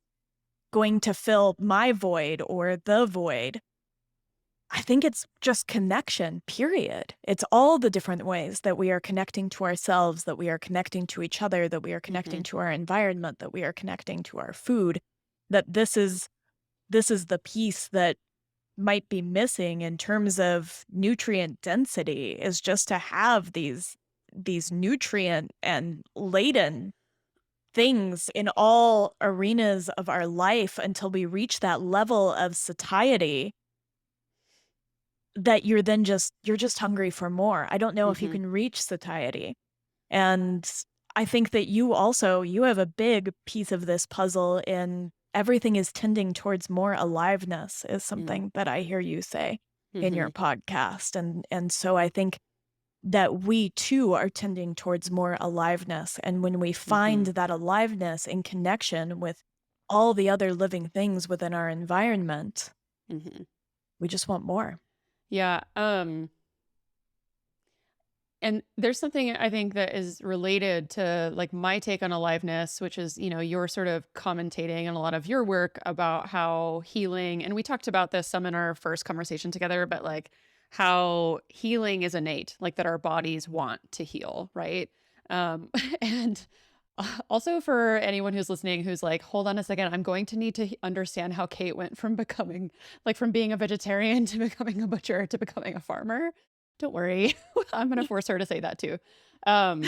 [SPEAKER 2] going to fill my void or the void? I think it's just connection, period. It's all the different ways that we are connecting to ourselves, that we are connecting to each other, that we are
[SPEAKER 1] Mm-hmm.
[SPEAKER 2] connecting to our environment, that we are connecting to our food, that this is the piece that might be missing in terms of nutrient density, is just to have these nutrient and laden things in all arenas of our life until we reach that level of satiety, that you're just hungry for more. I don't know if you
[SPEAKER 1] Mm-hmm.
[SPEAKER 2] can reach satiety. And I think that you have a big piece of this puzzle in everything is tending towards more aliveness, is something that I hear you say in
[SPEAKER 1] Mm-hmm.
[SPEAKER 2] your podcast. And so I think that we too are tending towards more aliveness. And when we
[SPEAKER 1] Mm-hmm.
[SPEAKER 2] find that aliveness in connection with all the other living things within our environment,
[SPEAKER 1] Mm-hmm.
[SPEAKER 2] we just want more.
[SPEAKER 1] Yeah. And there's something I think that is related to, like, my take on aliveness, which is, you're sort of commentating on a lot of your work about how healing, and we talked about this some in our first conversation together, but like how healing is innate, like that our bodies want to heal, right? And also for anyone who's listening who's like, hold on a second, I'm going to need to understand how Kate went from becoming, like, from being a vegetarian to becoming a butcher to becoming a farmer. Don't worry. I'm going to force her to say that too. Um,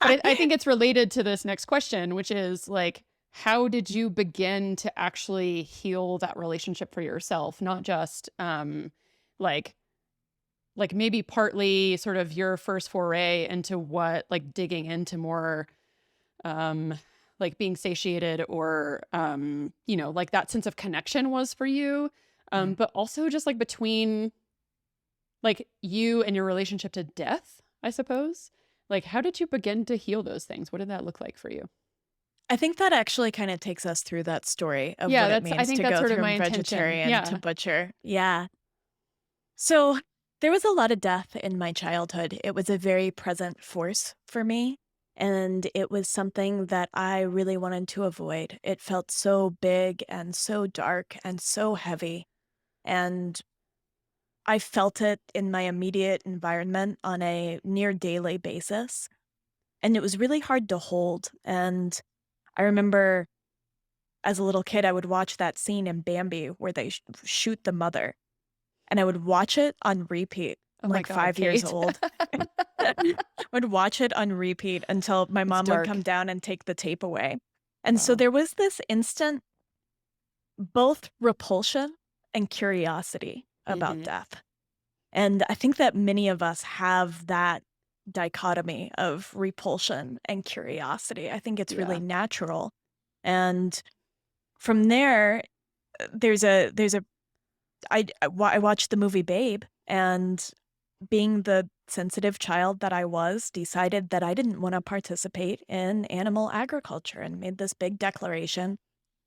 [SPEAKER 1] but I think it's related to this next question, which is like, how did you begin to actually heal that relationship for yourself? Not just like maybe partly sort of your first foray into what, like, digging into more um like being satiated, or like that sense of connection was for you,
[SPEAKER 2] Mhm.
[SPEAKER 1] but also just like between like you and your relationship to death, I suppose. Like, how did you begin to heal those things? What did that look like for you?
[SPEAKER 2] I think that actually kind of takes us through that story of
[SPEAKER 1] Yeah,
[SPEAKER 2] what it
[SPEAKER 1] I
[SPEAKER 2] means
[SPEAKER 1] think
[SPEAKER 2] to
[SPEAKER 1] that's
[SPEAKER 2] go
[SPEAKER 1] sort of my
[SPEAKER 2] from
[SPEAKER 1] intention.
[SPEAKER 2] vegetarian to
[SPEAKER 1] Yeah.
[SPEAKER 2] butcher. Yeah. So There was a lot of death in my childhood. It was a very present force for me, and it was something that I really wanted to avoid. It felt so big and so dark and so heavy, and I felt it in my immediate environment on a near daily basis, and it was really hard to hold, and I remember as a little kid, I would watch that scene in Bambi where they shoot the mother, and I would watch it on repeat.
[SPEAKER 1] Oh
[SPEAKER 2] I'm
[SPEAKER 1] my
[SPEAKER 2] like
[SPEAKER 1] God,
[SPEAKER 2] 5 years
[SPEAKER 1] Kate.
[SPEAKER 2] old. Would watch it on repeat until my
[SPEAKER 1] It's
[SPEAKER 2] mom would come
[SPEAKER 1] dark.
[SPEAKER 2] down and take the tape away. And so
[SPEAKER 1] Wow.
[SPEAKER 2] there was this instant both repulsion and curiosity about
[SPEAKER 1] Hmm.
[SPEAKER 2] death. And I think that many of us have that dichotomy of repulsion and curiosity. I think it's really
[SPEAKER 1] Yeah.
[SPEAKER 2] natural. And from there, there's a I watched the movie Babe, and being the sensitive child that I was, decided that I didn't wanna participate in animal agriculture and made this big declaration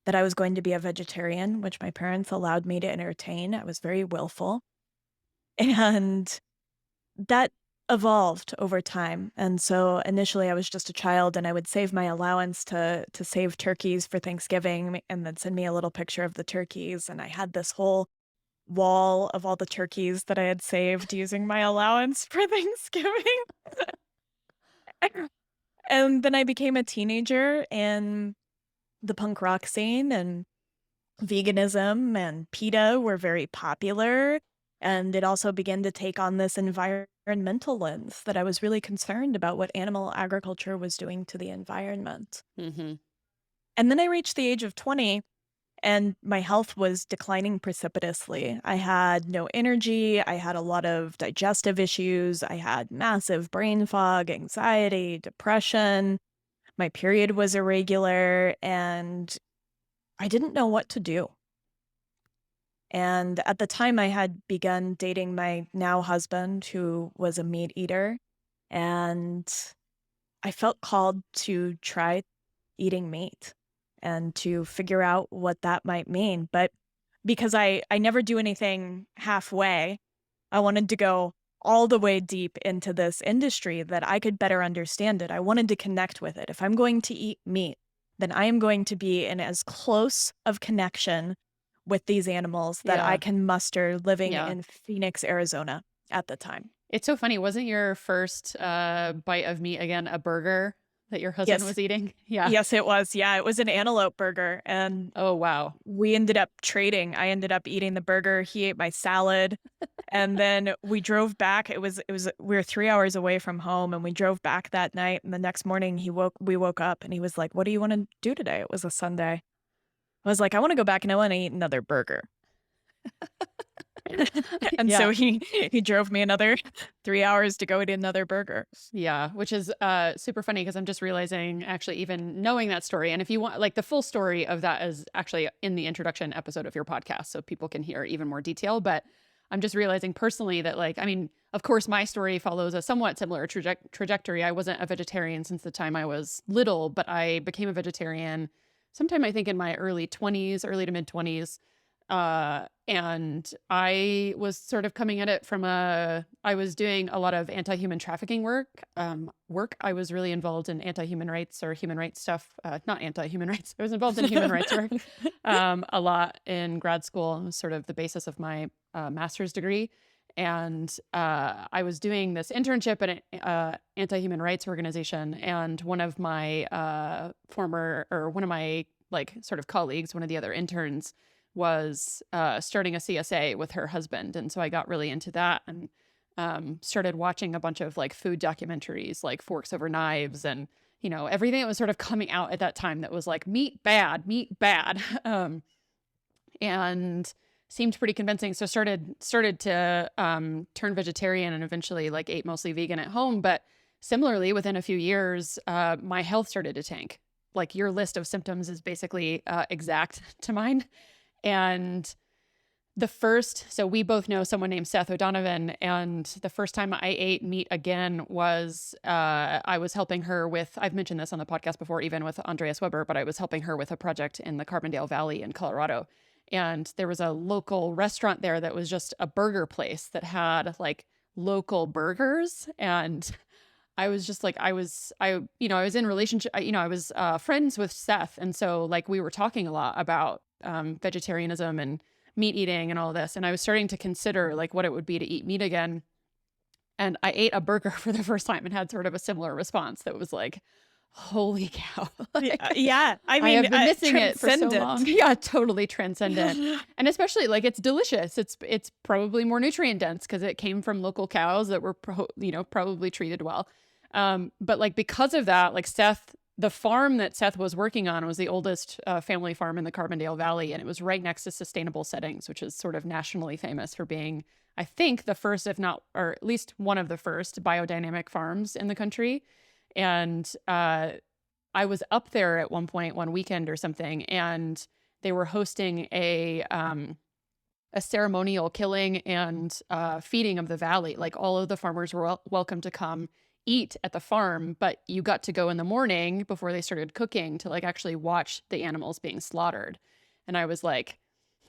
[SPEAKER 2] that I was going to be a vegetarian, which my parents allowed me to entertain. I was very willful, and that evolved over time, and so initially I was just a child and I would save my allowance to save turkeys for Thanksgiving and then send me a little picture of the turkeys, and I had this whole wall of all the turkeys that I had saved using my allowance for Thanksgiving. And then I became a teenager in the punk rock scene, and veganism and PETA were very popular. And it also began to take on this environmental lens that I was really concerned about what animal agriculture was doing to the environment.
[SPEAKER 1] Hmm.
[SPEAKER 2] And then I reached the age of 20 and my health was declining precipitously. I had no energy. I had a lot of digestive issues. I had massive brain fog, anxiety, depression. My period was irregular, and I didn't know what to do. And at the time, I had begun dating my now husband, who was a meat eater. And I felt called to try eating meat and to figure out what that might mean. But because I never do anything halfway, I wanted to go all the way deep into this industry that I could better understand it. I wanted to connect with it. If I'm going to eat meat, then I am going to be in as close of connection with these animals that I
[SPEAKER 1] Yeah.
[SPEAKER 2] can muster living
[SPEAKER 1] Yeah.
[SPEAKER 2] in Phoenix, Arizona at the time.
[SPEAKER 1] It's so funny. Wasn't your first bite of meat again a burger that your husband
[SPEAKER 2] Yes.
[SPEAKER 1] was eating? Yeah.
[SPEAKER 2] Yes, it was. Yeah, it was an antelope burger, and
[SPEAKER 1] Oh, wow.
[SPEAKER 2] we ended up trading. I ended up eating the burger, he ate my salad, and then we drove back. It was we were 3 hours away from home, and we drove back that night, and the next morning, we woke up, and he was like, "What do you wanna do today?" It was a Sunday. I was like, "I wanna go back and I wanna eat another burger." And so
[SPEAKER 1] Yeah.
[SPEAKER 2] he drove me another 3 hours to go eat another burger.
[SPEAKER 1] Yeah, which is super funny because I'm just realizing actually even knowing that story, and if you want like the full story of that is actually in the introduction episode of your podcast so people can hear even more detail, but I'm just realizing personally that like I mean, of course my story follows a somewhat similar trajectory. I wasn't a vegetarian since the time I was little, but I became a vegetarian sometime I think in my early 20s, early to mid 20s. And I was sort of coming at it from I was doing a lot of anti-human trafficking work. I was really involved in anti-human rights or human rights stuff, not anti-human rights. I was involved in human rights work, a lot in grad school. It was sort of the basis of my master's degree. And I was doing this internship at an anti-human rights organization. And one of my one of my like sort of colleagues, one of the other interns, was starting a CSA with her husband. And so I got really into that and started watching a bunch of like food documentaries like Forks Over Knives and, you know, everything that was sort of coming out at that time that was like meat bad, meat bad. And seemed pretty convincing. So started to turn vegetarian and eventually like ate mostly vegan at home. But similarly, within a few years, my health started to tank. Like your list of symptoms is basically exact to mine. And so we both know someone named Seth O'Donovan. And the first time I ate meat again was I was helping her with, I've mentioned this on the podcast before, even with Andreas Weber, but I was helping her with a project in the Carbondale Valley in Colorado. And there was a local restaurant there that was just a burger place that had like local burgers. And I was just like, I was in relationship, I was friends with Seth. And so like we were talking a lot about vegetarianism and meat eating and all this. And I was starting to consider like what it would be to eat meat again. And I ate a burger for the first time and had sort of a similar response that was like, holy cow. Like,
[SPEAKER 2] Yeah. I
[SPEAKER 1] I
[SPEAKER 2] mean,
[SPEAKER 1] have been missing it for so long.
[SPEAKER 2] transcendent.
[SPEAKER 1] Yeah, totally transcendent. And especially like it's delicious. It's probably more nutrient dense because it came from local cows that were probably treated well. But like because of that, like the farm that Seth was working on was the oldest family farm in the Carbondale Valley, and it was right next to Sustainable Settings, which is sort of nationally famous for being, I think, the first, if not, or at least one of the first biodynamic farms in the country. And I was up there at one point, one weekend or something, and they were hosting a ceremonial killing and feeding of the valley. Like all of the farmers were welcome to come eat at the farm, but you got to go in the morning before they started cooking to like actually watch the animals being slaughtered. And I was like,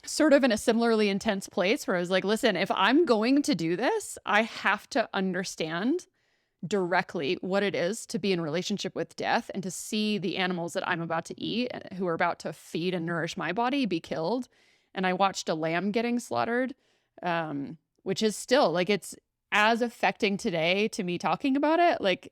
[SPEAKER 1] sort of in a similarly intense place where I was like, listen, if I'm going to do this, I have to understand directly what it is to be in relationship with death and to see the animals that I'm about to eat, who are about to feed and nourish my body, be killed. And I watched a lamb getting slaughtered, which is still like, it's as affecting today to me talking about it, like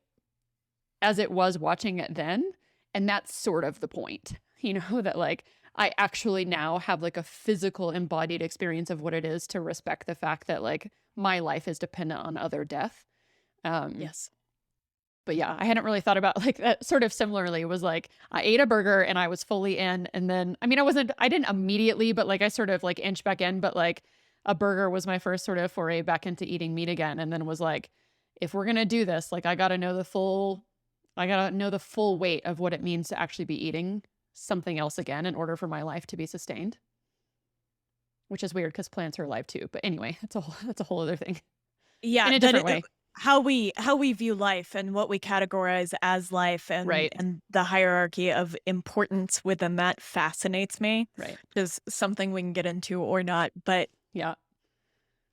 [SPEAKER 1] as it was watching it then. And that's sort of the point, that like I actually now have like a physical embodied experience of what it is to respect the fact that like my life is dependent on other death.
[SPEAKER 2] Yes.
[SPEAKER 1] But yeah, I hadn't really thought about like that. Sort of similarly was like I ate a burger and I was fully in. And then, I mean, I didn't immediately, but like I sort of like inched back in, but like a burger was my first sort of foray back into eating meat again. And then was like, if we're going to do this, like I got to know the full weight of what it means to actually be eating something else again in order for my life to be sustained. Which is weird because plants are alive too. But anyway, that's a whole other thing
[SPEAKER 2] Yeah,
[SPEAKER 1] in a
[SPEAKER 2] that
[SPEAKER 1] different way.
[SPEAKER 2] how we view life and what we categorize as life
[SPEAKER 1] Right.
[SPEAKER 2] and the hierarchy of importance within that fascinates me.
[SPEAKER 1] Right.
[SPEAKER 2] Is something we can get into or not, but
[SPEAKER 1] Yeah.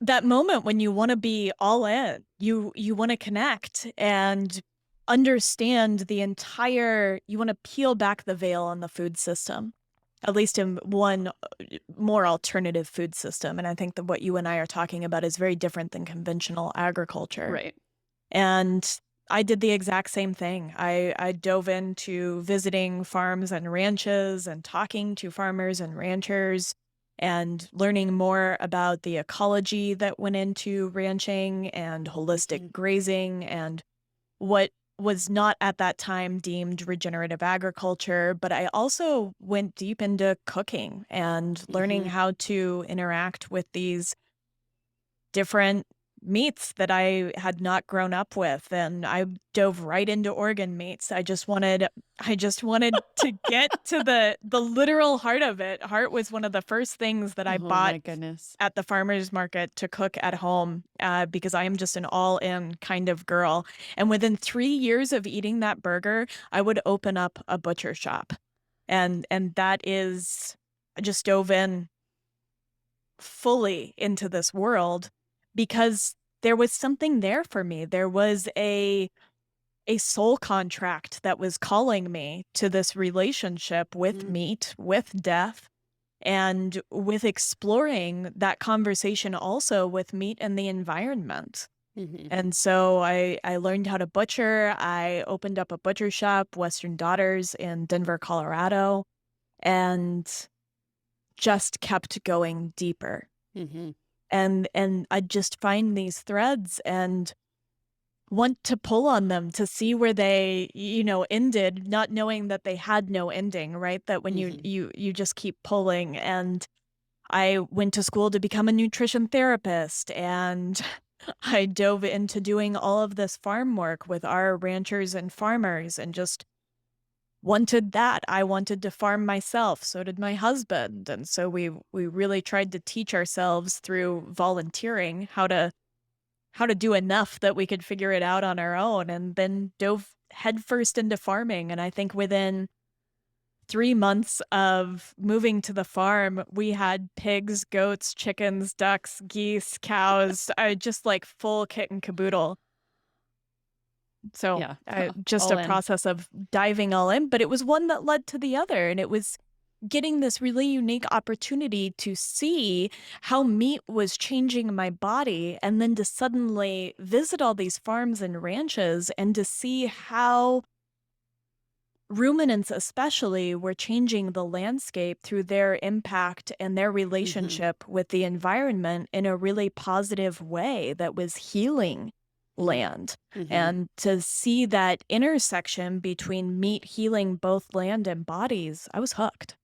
[SPEAKER 2] that moment when you want to be all in, you want to connect and understand you want to peel back the veil on the food system, at least in one more alternative food system. And I think that what you and I are talking about is very different than conventional agriculture.
[SPEAKER 1] Right.
[SPEAKER 2] And I did the exact same thing. I dove into visiting farms and ranches and talking to farmers and ranchers and learning more about the ecology that went into ranching and holistic grazing and what was not at that time deemed regenerative agriculture. But I also went deep into cooking and learning how to interact with these different meats that I had not grown up with, and I dove right into organ meats. I just wanted to get to the literal heart of it. Heart was one of the first things that I
[SPEAKER 1] Oh
[SPEAKER 2] bought
[SPEAKER 1] my goodness.
[SPEAKER 2] at the farmer's market to cook at home, because I am just an all-in kind of girl. And within 3 years of eating that burger, I would open up a butcher shop. And that is I just dove in fully into this world because there was something there for me. There was a soul contract that was calling me to this relationship with meat, with death, and with exploring that conversation also with meat and the environment. And so I learned how to butcher. I opened up a butcher shop, Western Daughters, in Denver, Colorado, and just kept going deeper. And I just find these threads and want to pull on them to see where they, ended, not knowing that they had no ending, right? That when you just keep pulling. And I went to school to become a nutrition therapist, and I dove into doing all of this farm work with our ranchers and farmers and just wanted that. I wanted to farm myself. So did my husband. And so we really tried to teach ourselves through volunteering how to do enough that we could figure it out on our own, and then dove headfirst into farming. And I think within 3 months of moving to the farm, we had pigs, goats, chickens, ducks, geese, cows, just like full kit and caboodle. So,
[SPEAKER 1] Yeah.
[SPEAKER 2] just
[SPEAKER 1] All
[SPEAKER 2] a
[SPEAKER 1] in.
[SPEAKER 2] process of diving all in, but it was one that led to the other, and it was getting this really unique opportunity to see how meat was changing my body, and then to suddenly visit all these farms and ranches and to see how ruminants especially were changing the landscape through their impact and their
[SPEAKER 1] Hmm.
[SPEAKER 2] relationship with the environment in a really positive way that was healing
[SPEAKER 1] Hmm.
[SPEAKER 2] land.
[SPEAKER 1] Hmm.
[SPEAKER 2] And to see that intersection between meat healing both land and bodies, I was hooked.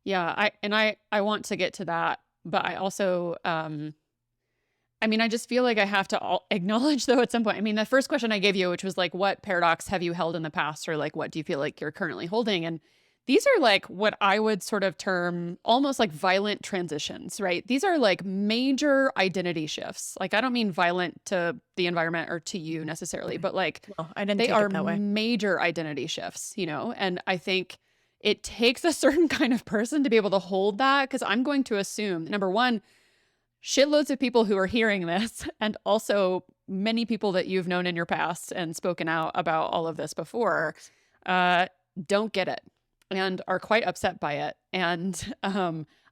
[SPEAKER 1] Yeah, I want to get to that, but I also I mean, I just feel like I have to acknowledge though at some point. I mean, the first question I gave you, which was like, what paradox have you held in the past, or like, what do you feel like you're currently holding? And these are like what I would sort of term almost like violent transitions, right? These are like major identity shifts. Like, I don't mean violent to the environment or to you necessarily,
[SPEAKER 2] Okay.
[SPEAKER 1] but like
[SPEAKER 2] Well, I didn't
[SPEAKER 1] they
[SPEAKER 2] take
[SPEAKER 1] are
[SPEAKER 2] it that way.
[SPEAKER 1] major identity shifts, you know? And I think it takes a certain kind of person to be able to hold that because I'm going to assume, number one, shitloads of people who are hearing this, and also many people that you've known in your past and spoken out about all of this before, uh, don't get it and are quite upset by it. And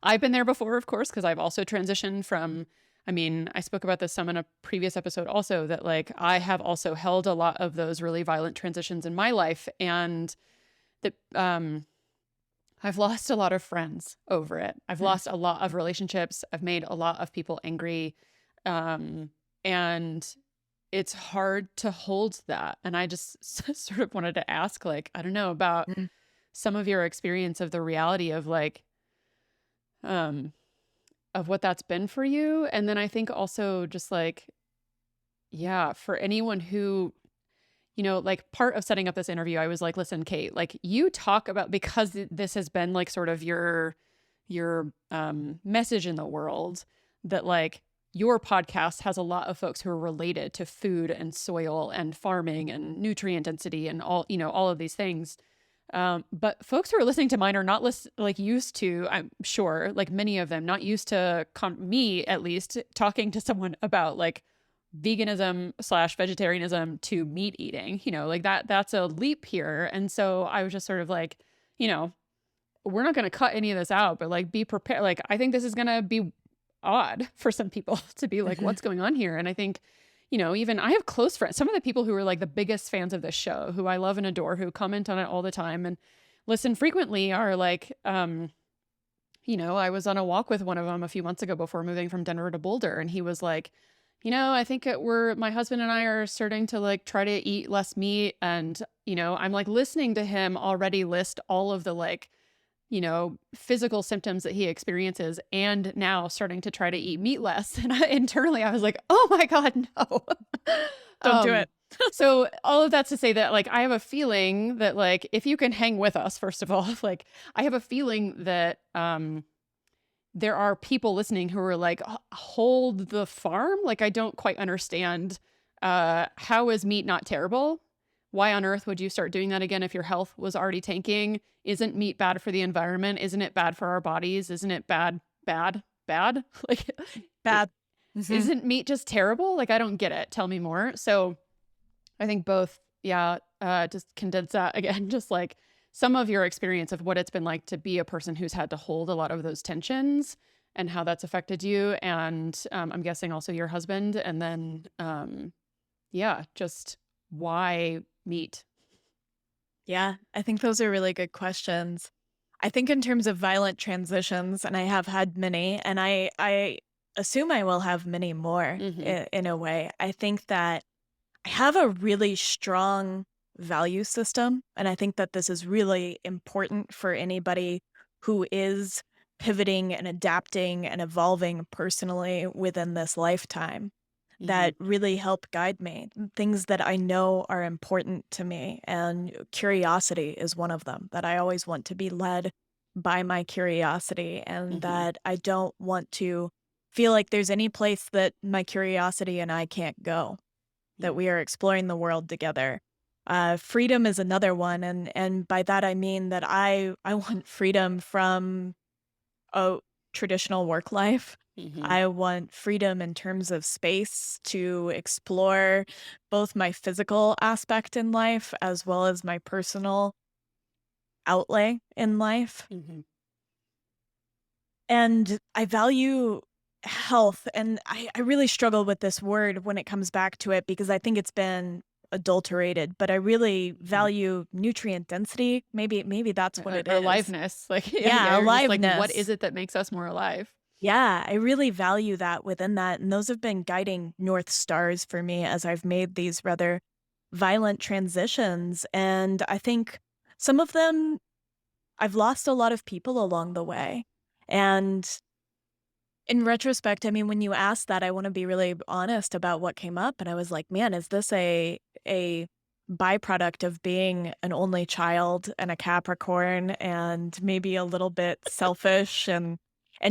[SPEAKER 1] I've been there before, of course, because I've also transitioned from. I mean, I spoke about this some in a previous episode also that like I have also held a lot of those really violent transitions in my life and that I've lost a lot of friends over it. I've
[SPEAKER 2] Mm,
[SPEAKER 1] lost a lot of relationships. I've made a lot of people angry. Um, and it's hard to hold that. And I just sort of wanted to ask, like, I don't know about
[SPEAKER 2] mm.
[SPEAKER 1] some of your experience of the reality of like, um, of what that's been for you. And then I think also just like, yeah, for anyone who like part of setting up this interview, I was like, listen, Kate, like you talk about because this has been like sort of your message in the world that like your podcast has a lot of folks who are related to food and soil and farming and nutrient density and all of these things. But folks who are listening to mine are not like used to, I'm sure, like many of them, not used to me at least talking to someone about like veganism slash vegetarianism to meat eating, like that's a leap here. And so I was just sort of like, you know, we're not going to cut any of this out, but like be prepared. Like, I think this is going to be odd for some people to be like,
[SPEAKER 2] Mhm.
[SPEAKER 1] what's going on here? And I think, even I have close friends, some of the people who are like the biggest fans of this show, who I love and adore, who comment on it all the time and listen frequently are like, I was on a walk with one of them a few months ago before moving from Denver to Boulder. And he was like, I think my husband and I are starting to like try to eat less meat. And, I'm like listening to him already list all of the like, physical symptoms that he experiences and now starting to try to eat meat less. And internally I was like, oh my God, no.
[SPEAKER 2] Don't do
[SPEAKER 1] um,
[SPEAKER 2] it.
[SPEAKER 1] so all of that's to say that like, I have a feeling that like, if you can hang with us, first of all, like I have a feeling that, there are people listening who are like, hold the farm. Like, I don't quite understand. How is meat not terrible? Why on earth would you start doing that again if your health was already tanking? Isn't meat bad for the environment? Isn't it bad for our bodies? Isn't it bad, bad, bad? Like,
[SPEAKER 2] Bad. Mhm.
[SPEAKER 1] isn't meat just terrible? Like, I don't get it. Tell me more. So, I think both, yeah, just condense that again, just like some of your experience of what it's been like to be a person who's had to hold a lot of those tensions and how that's affected you. And I'm guessing also your husband. And then, yeah, just why meat?
[SPEAKER 2] Yeah, I think those are really good questions. I think in terms of violent transitions, and I have had many, and I assume I will have many more
[SPEAKER 1] Hmm.
[SPEAKER 2] in a way. I think that I have a really strong value system, and I think that this is really important for anybody who is pivoting and adapting and evolving personally within this lifetime
[SPEAKER 1] Hmm.
[SPEAKER 2] that really help guide me, things that I know are important to me. And curiosity is one of them, that I always want to be led by my curiosity and
[SPEAKER 1] Hmm.
[SPEAKER 2] that I don't want to feel like there's any place that my curiosity and I can't go, that
[SPEAKER 1] Yeah.
[SPEAKER 2] we are exploring the world together. Freedom is another one, and by that I mean that I want freedom from a traditional work life.
[SPEAKER 1] Hmm.
[SPEAKER 2] I want freedom in terms of space to explore both my physical aspect in life as well as my personal outlay in life.
[SPEAKER 1] Hmm.
[SPEAKER 2] And I value health, and I really struggle with this word when it comes back to it because I think it's been adulterated, but I really
[SPEAKER 1] Hmm.
[SPEAKER 2] value nutrient density. Maybe that's what it
[SPEAKER 1] Or
[SPEAKER 2] is.
[SPEAKER 1] aliveness. Like, yeah,
[SPEAKER 2] Yeah,
[SPEAKER 1] you're just like, what is
[SPEAKER 2] aliveness.
[SPEAKER 1] it that makes us more alive?
[SPEAKER 2] Yeah, I really value that within that, and those have been guiding north stars for me as I've made these rather violent transitions, and I think some of them I've lost a lot of people along the way, and in retrospect, I mean, when you asked that, I wanna be really honest about what came up, and I was like, "Man, is this a byproduct of being an only child and a Capricorn and maybe a little bit selfish and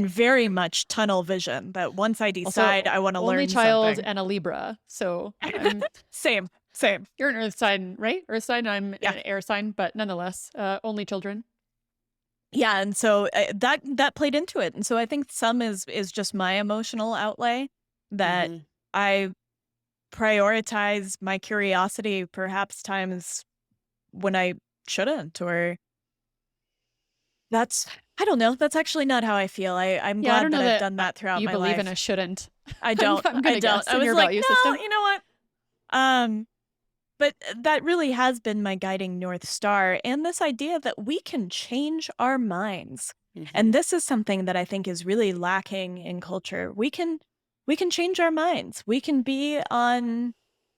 [SPEAKER 2] very much tunnel vision that once I
[SPEAKER 1] Also,
[SPEAKER 2] decide I wanna
[SPEAKER 1] only
[SPEAKER 2] learn
[SPEAKER 1] child
[SPEAKER 2] something."
[SPEAKER 1] and a Libra. So I'm
[SPEAKER 2] Same, same.
[SPEAKER 1] you're an Earth sign, right? Earth sign. I'm
[SPEAKER 2] Yeah.
[SPEAKER 1] an air sign, but nonetheless, only children.
[SPEAKER 2] Yeah, and so, that played into it, and so I think some is just my emotional outlay that
[SPEAKER 1] Hmm.
[SPEAKER 2] I prioritize my curiosity perhaps times when I shouldn't, or that's I don't know, that's actually not how I feel. I'm
[SPEAKER 1] Yeah, I don't
[SPEAKER 2] glad
[SPEAKER 1] know
[SPEAKER 2] that I've
[SPEAKER 1] that
[SPEAKER 2] done that throughout
[SPEAKER 1] you
[SPEAKER 2] my
[SPEAKER 1] believe in a
[SPEAKER 2] life.
[SPEAKER 1] shouldn't.
[SPEAKER 2] I
[SPEAKER 1] I'm,
[SPEAKER 2] don't,
[SPEAKER 1] I'm
[SPEAKER 2] I
[SPEAKER 1] gonna
[SPEAKER 2] don't.
[SPEAKER 1] guess
[SPEAKER 2] I
[SPEAKER 1] in
[SPEAKER 2] was
[SPEAKER 1] your
[SPEAKER 2] like,
[SPEAKER 1] value
[SPEAKER 2] "No,
[SPEAKER 1] system.
[SPEAKER 2] you know what?" Um, but that really has been my guiding North Star, and this idea that we can change our minds.
[SPEAKER 1] Hmm.
[SPEAKER 2] And this is something that I think is really lacking in culture. We can change our minds. We can be on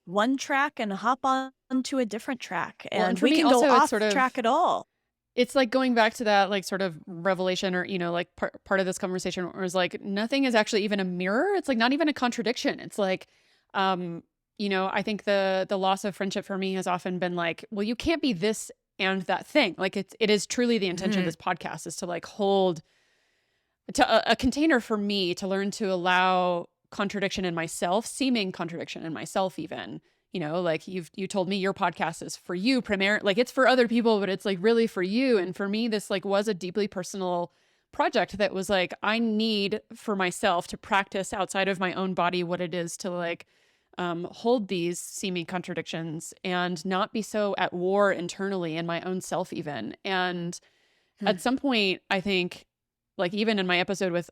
[SPEAKER 2] one track and hop on to a different track,
[SPEAKER 1] Well, and
[SPEAKER 2] and
[SPEAKER 1] for
[SPEAKER 2] we
[SPEAKER 1] me,
[SPEAKER 2] can go
[SPEAKER 1] also, it's sort
[SPEAKER 2] off
[SPEAKER 1] of
[SPEAKER 2] track at all.
[SPEAKER 1] it's like going back to that like sort of revelation or like part of this conversation where it's like nothing is actually even a mirror. It's like not even a contradiction. It's like um I think the loss of friendship for me has often been like, well, you can't be this and that thing. Like it is truly the intention of
[SPEAKER 2] Mhm.
[SPEAKER 1] this podcast is to like hold to a container for me to learn to allow contradiction in myself, seeming contradiction in myself even. Like you told me your podcast is for you primarily, like it's for other people, but it's like really for you. And for me, this like was a deeply personal project that was like, I need for myself to practice outside of my own body what it is to like hold these seeming contradictions and not be so at war internally in my own self even. And
[SPEAKER 2] Hmm.
[SPEAKER 1] at some point, I think, like even in my episode with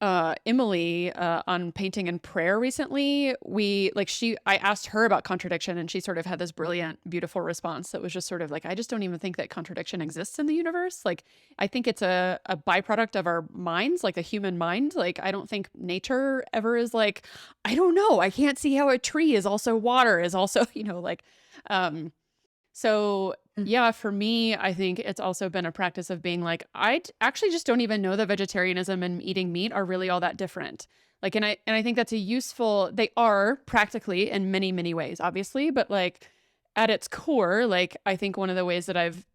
[SPEAKER 1] Emily on painting and prayer recently, I asked her about contradiction and she sort of had this brilliant, beautiful response that was just sort of like, I just don't even think that contradiction exists in the universe. Like, I think it's a byproduct of our minds, like the human mind. Like, I don't think nature ever is like, I don't know. I can't see how a tree is also water, is also, um, so,
[SPEAKER 2] Hmm.
[SPEAKER 1] yeah, for me, I think it's also been a practice of being like, actually just don't even know that vegetarianism and eating meat are really all that different. Like, and I think that's a useful, they are practically in many, many ways, obviously, but like at its core, like, I think one of the ways that I've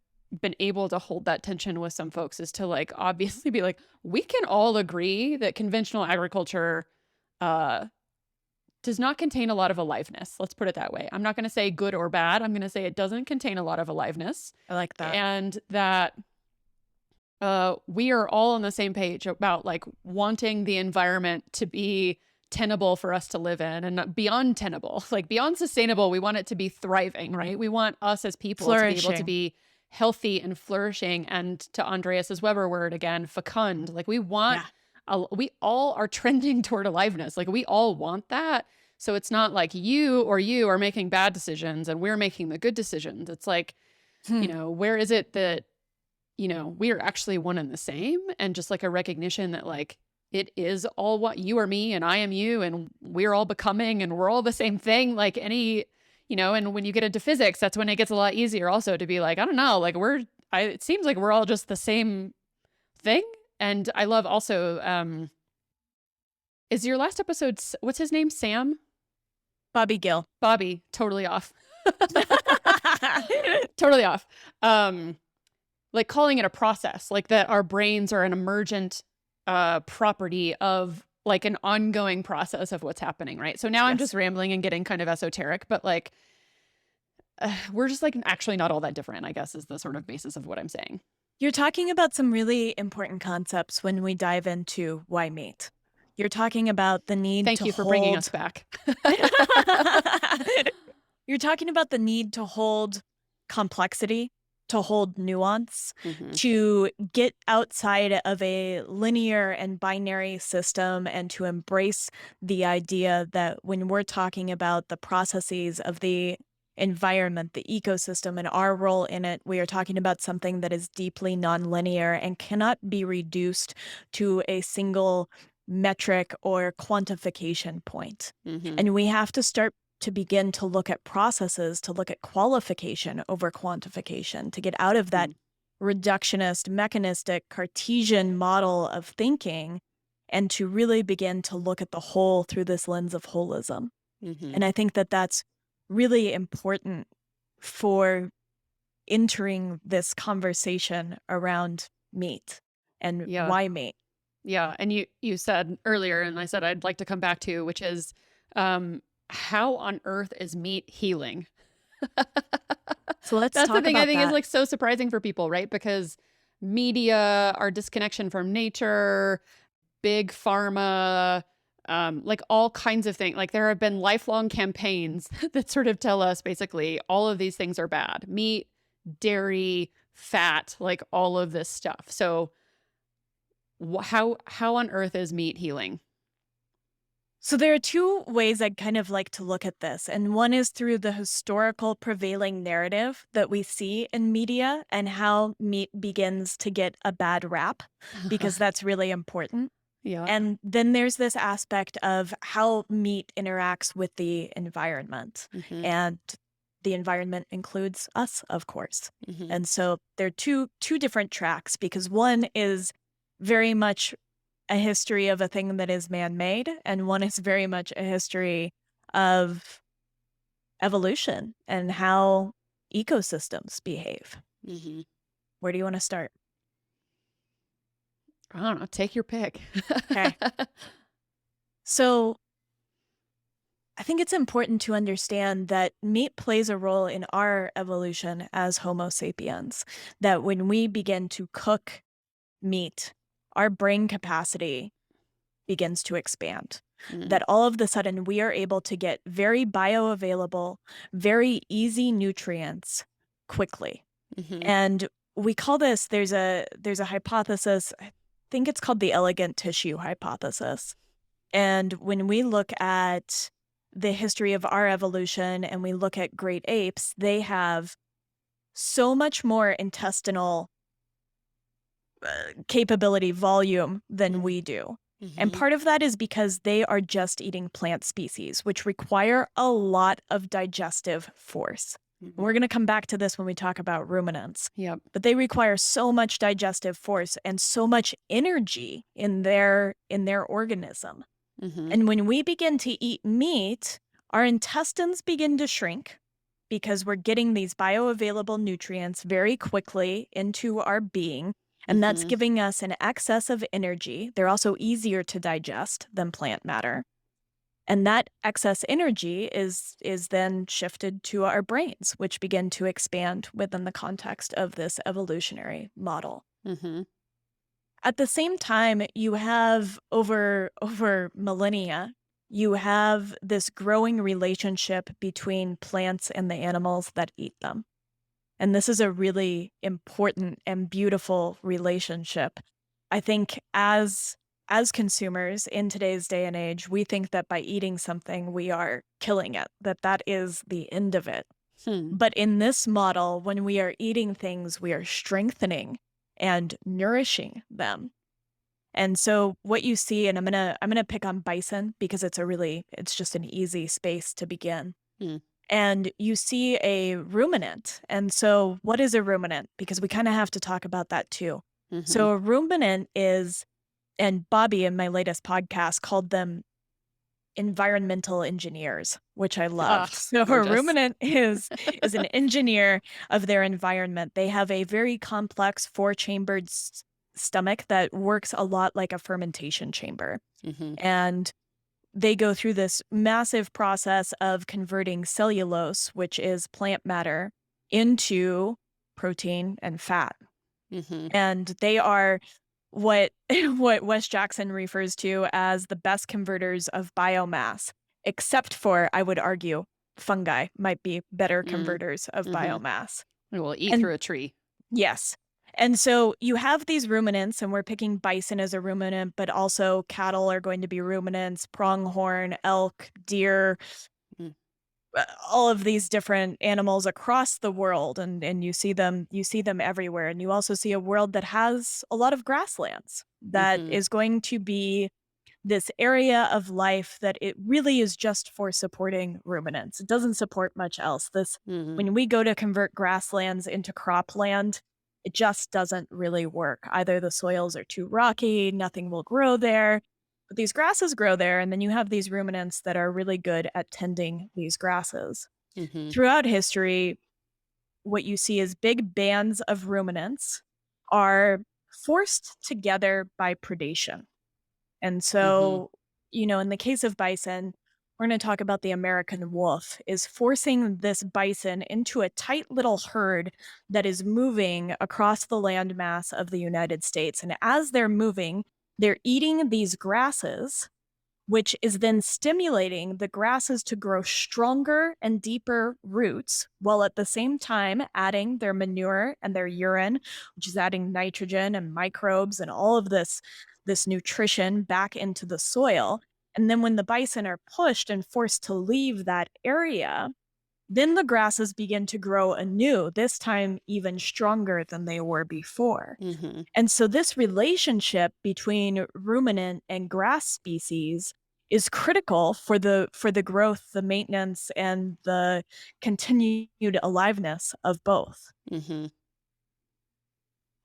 [SPEAKER 1] been able to hold that tension with some folks is to like obviously be like, we can all agree that conventional agriculture uh does not contain a lot of aliveness. Let's put it that way. I'm not going to say good or bad. I'm going to say it doesn't contain a lot of aliveness,
[SPEAKER 2] I like that.
[SPEAKER 1] and that we are all on the same page about like wanting the environment to be tenable for us to live in and beyond tenable, like beyond sustainable. We want it to be thriving, right? We want us as people to be able to
[SPEAKER 2] Flourishing.
[SPEAKER 1] be healthy and flourishing. And to Andreas's Weber word again, fecund. Like
[SPEAKER 2] Yeah.
[SPEAKER 1] we all are trending toward aliveness. Like we all want that. So it's not like you are making bad decisions and we're making the good decisions. It's like,
[SPEAKER 2] Hmm.
[SPEAKER 1] where is it that we are actually one and the same, and just like a recognition that like it is all what you are me and I am you and we're all becoming and we're all the same thing. Like and when you get into physics, that's when it gets a lot easier also to be like, I don't know, like it seems like we're all just the same thing. And I love also, is your last episode, what's his name? Sam?
[SPEAKER 2] Bobby Gill.
[SPEAKER 1] Bobby, totally off. Totally off. Um, like calling it a process, like that our brains are an emergent property of like an ongoing process of what's happening, right? So now I'm just
[SPEAKER 2] Yes.
[SPEAKER 1] rambling and getting kind of esoteric, but like we're just like actually not all that different, I guess, is the sort of basis of what I'm saying.
[SPEAKER 2] You're talking about some really important concepts when we dive into why meat. You're talking about the need
[SPEAKER 1] Thank
[SPEAKER 2] to
[SPEAKER 1] you for bringing us
[SPEAKER 2] hold.
[SPEAKER 1] back.
[SPEAKER 2] You're talking about the need to hold complexity, to hold nuance,
[SPEAKER 1] Hmm.
[SPEAKER 2] to get outside of a linear and binary system, and to embrace the idea that when we're talking about the processes of the environment, the ecosystem, and our role in it, we are talking about something that is deeply nonlinear and cannot be reduced to a single metric or quantification point.
[SPEAKER 1] Hmm.
[SPEAKER 2] And we have to start to begin to look at processes, to look at qualification over quantification, to get out of that reductionist, mechanistic, Cartesian model of thinking, and to really begin to look at the whole through this lens of holism.
[SPEAKER 1] Hmm.
[SPEAKER 2] And I think that that's really important for entering this conversation around meat and
[SPEAKER 1] Yeah.
[SPEAKER 2] why meat.
[SPEAKER 1] Yeah. And you said earlier, and I said I'd like to come back to, which is um, how on earth is meat healing?
[SPEAKER 2] So let's
[SPEAKER 1] That's the
[SPEAKER 2] talk
[SPEAKER 1] thing I
[SPEAKER 2] about
[SPEAKER 1] think is
[SPEAKER 2] that.
[SPEAKER 1] like so surprising for people, right? Because media, our disconnection from nature, big pharma, like all kinds of things. Like there have been lifelong campaigns that sort of tell us basically all of these things are bad: meat, dairy, fat, like all of this stuff. So how on earth is meat healing?
[SPEAKER 2] So there are two ways I'd kind of like to look at this. And one is through the historical prevailing narrative that we see in media and how meat begins to get a bad rap, because that's really important.
[SPEAKER 1] Yeah.
[SPEAKER 2] And then there's this aspect of how meat interacts with the environment.
[SPEAKER 1] Hmm.
[SPEAKER 2] And the environment includes us, of course.
[SPEAKER 1] Hmm.
[SPEAKER 2] And so they're two different tracks, because one is very much a history of a thing that is man-made, and one is very much a history of evolution and how ecosystems behave.
[SPEAKER 1] Hmm.
[SPEAKER 2] Where do you want to start?
[SPEAKER 1] I don't know. Take your pick.
[SPEAKER 2] Okay. So I think it's important to understand that meat plays a role in our evolution as Homo sapiens, that when we begin to cook meat, our brain capacity begins to expand.
[SPEAKER 1] Mm.
[SPEAKER 2] That all of the sudden we are able to get very bioavailable, very easy nutrients quickly.
[SPEAKER 1] Hmm.
[SPEAKER 2] And we call this, there's a hypothesis, I think it's called the elegant tissue hypothesis. And when we look at the history of our evolution and we look at great apes, they have so much more intestinal capability volume than we do. And
[SPEAKER 1] Hmm.
[SPEAKER 2] part of that is because they are just eating plant species, which require a lot of digestive force.
[SPEAKER 1] Hmm.
[SPEAKER 2] We're going to come back to this when we talk about ruminants,
[SPEAKER 1] Yep.
[SPEAKER 2] but they require so much digestive force and so much energy in their organism.
[SPEAKER 1] Hmm.
[SPEAKER 2] And when we begin to eat meat, our intestines begin to shrink because we're getting these bioavailable nutrients very quickly into our being. And that's
[SPEAKER 1] Hmm.
[SPEAKER 2] giving us an excess of energy. They're also easier to digest than plant matter. And that excess energy is then shifted to our brains, which begin to expand within the context of this evolutionary model.
[SPEAKER 1] Hmm.
[SPEAKER 2] At the same time, you have over millennia, you have this growing relationship between plants and the animals that eat them. And this is a really important and beautiful relationship. I think as consumers in today's day and age, we think that by eating something, we are killing it, that that is the end of it.
[SPEAKER 1] Hmm.
[SPEAKER 2] But in this model, when we are eating things, we are strengthening and nourishing them. And so what you see, and I'm gonna pick on bison because it's just an easy space to begin.
[SPEAKER 1] Hmm.
[SPEAKER 2] And you see a ruminant. And so what is a ruminant? Because we kind of have to talk about that too.
[SPEAKER 1] Hmm.
[SPEAKER 2] So a ruminant is, and Bobby in my latest podcast called them environmental engineers, which I
[SPEAKER 1] Ah,
[SPEAKER 2] loved. So a
[SPEAKER 1] gorgeous.
[SPEAKER 2] ruminant is an engineer of their environment. They have a very complex four-chambered stomach that works a lot like a fermentation chamber.
[SPEAKER 1] Hmm.
[SPEAKER 2] And they go through this massive process of converting cellulose, which is plant matter, into protein and fat.
[SPEAKER 1] Mhm.
[SPEAKER 2] And they are what what Wes Jackson refers to as the best converters of biomass, except for, I would argue, fungi might be better
[SPEAKER 1] Mm.
[SPEAKER 2] converters of
[SPEAKER 1] Mhm.
[SPEAKER 2] biomass.
[SPEAKER 1] It will eat
[SPEAKER 2] And
[SPEAKER 1] through a tree.
[SPEAKER 2] yes. And so you have these ruminants, and we're picking bison as a ruminant, but also cattle are going to be ruminants, pronghorn, elk, deer,
[SPEAKER 1] Mm.
[SPEAKER 2] all of these different animals across the world, and you see them everywhere. And you also see a world that has a lot of grasslands that
[SPEAKER 1] Mhm.
[SPEAKER 2] is going to be this area of life that it really is just for supporting ruminants. It doesn't support much else. This
[SPEAKER 1] Mhm.
[SPEAKER 2] When we go to convert grasslands into cropland, it just doesn't really work. Either the soils are too rocky, nothing will grow there, but these grasses grow there, and then you have these ruminants that are really good at tending these grasses.
[SPEAKER 1] Mhm.
[SPEAKER 2] Throughout history, what you see is big bands of ruminants are forced together by predation. And
[SPEAKER 1] Mhm.
[SPEAKER 2] so, in the case of bison, we're going to talk about the American wolf is forcing this bison into a tight little herd that is moving across the landmass of the United States. And as they're moving, they're eating these grasses, which is then stimulating the grasses to grow stronger and deeper roots, while at the same time adding their manure and their urine, which is adding nitrogen and microbes and all of this nutrition back into the soil. And then when the bison are pushed and forced to leave that area, then the grasses begin to grow anew, this time even stronger than they were before.
[SPEAKER 1] Mhm.
[SPEAKER 2] And so this relationship between ruminant and grass species is critical for the growth, the maintenance, and the continued aliveness of both.
[SPEAKER 1] Mhm.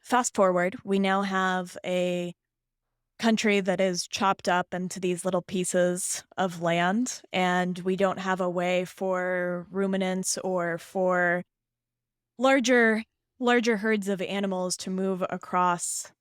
[SPEAKER 2] Fast forward, we now have a country that is chopped up into these little pieces of land, and we don't have a way for ruminants or for larger larger herds of animals to move across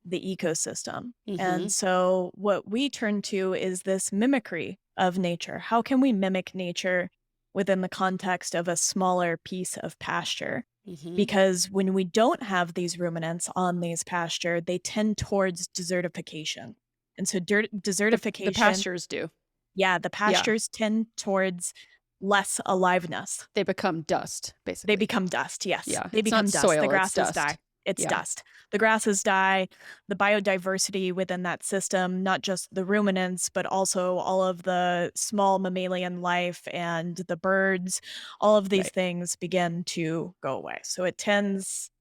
[SPEAKER 2] the ecosystem. And
[SPEAKER 1] Mhm.
[SPEAKER 2] so what we turn to is this mimicry of nature. How can we mimic nature within the context of a smaller piece of pasture?
[SPEAKER 1] Mhm.
[SPEAKER 2] Because when we don't have these ruminants on these pasture, they tend towards desertification. And so
[SPEAKER 1] The
[SPEAKER 2] desertification,
[SPEAKER 1] pastures do.
[SPEAKER 2] yeah, the
[SPEAKER 1] Yeah.
[SPEAKER 2] pastures tend towards less aliveness.
[SPEAKER 1] They become dust,
[SPEAKER 2] They
[SPEAKER 1] basically.
[SPEAKER 2] become dust, yes.
[SPEAKER 1] Yeah.
[SPEAKER 2] They
[SPEAKER 1] It's not
[SPEAKER 2] become dust. The
[SPEAKER 1] soil, it's
[SPEAKER 2] grasses die.
[SPEAKER 1] dust.
[SPEAKER 2] It's
[SPEAKER 1] Yeah.
[SPEAKER 2] dust. The grasses die. The biodiversity within that system, not just the ruminants, but also all of the small mammalian life and the birds, all of these
[SPEAKER 1] Right.
[SPEAKER 2] things begin to go away. So it tends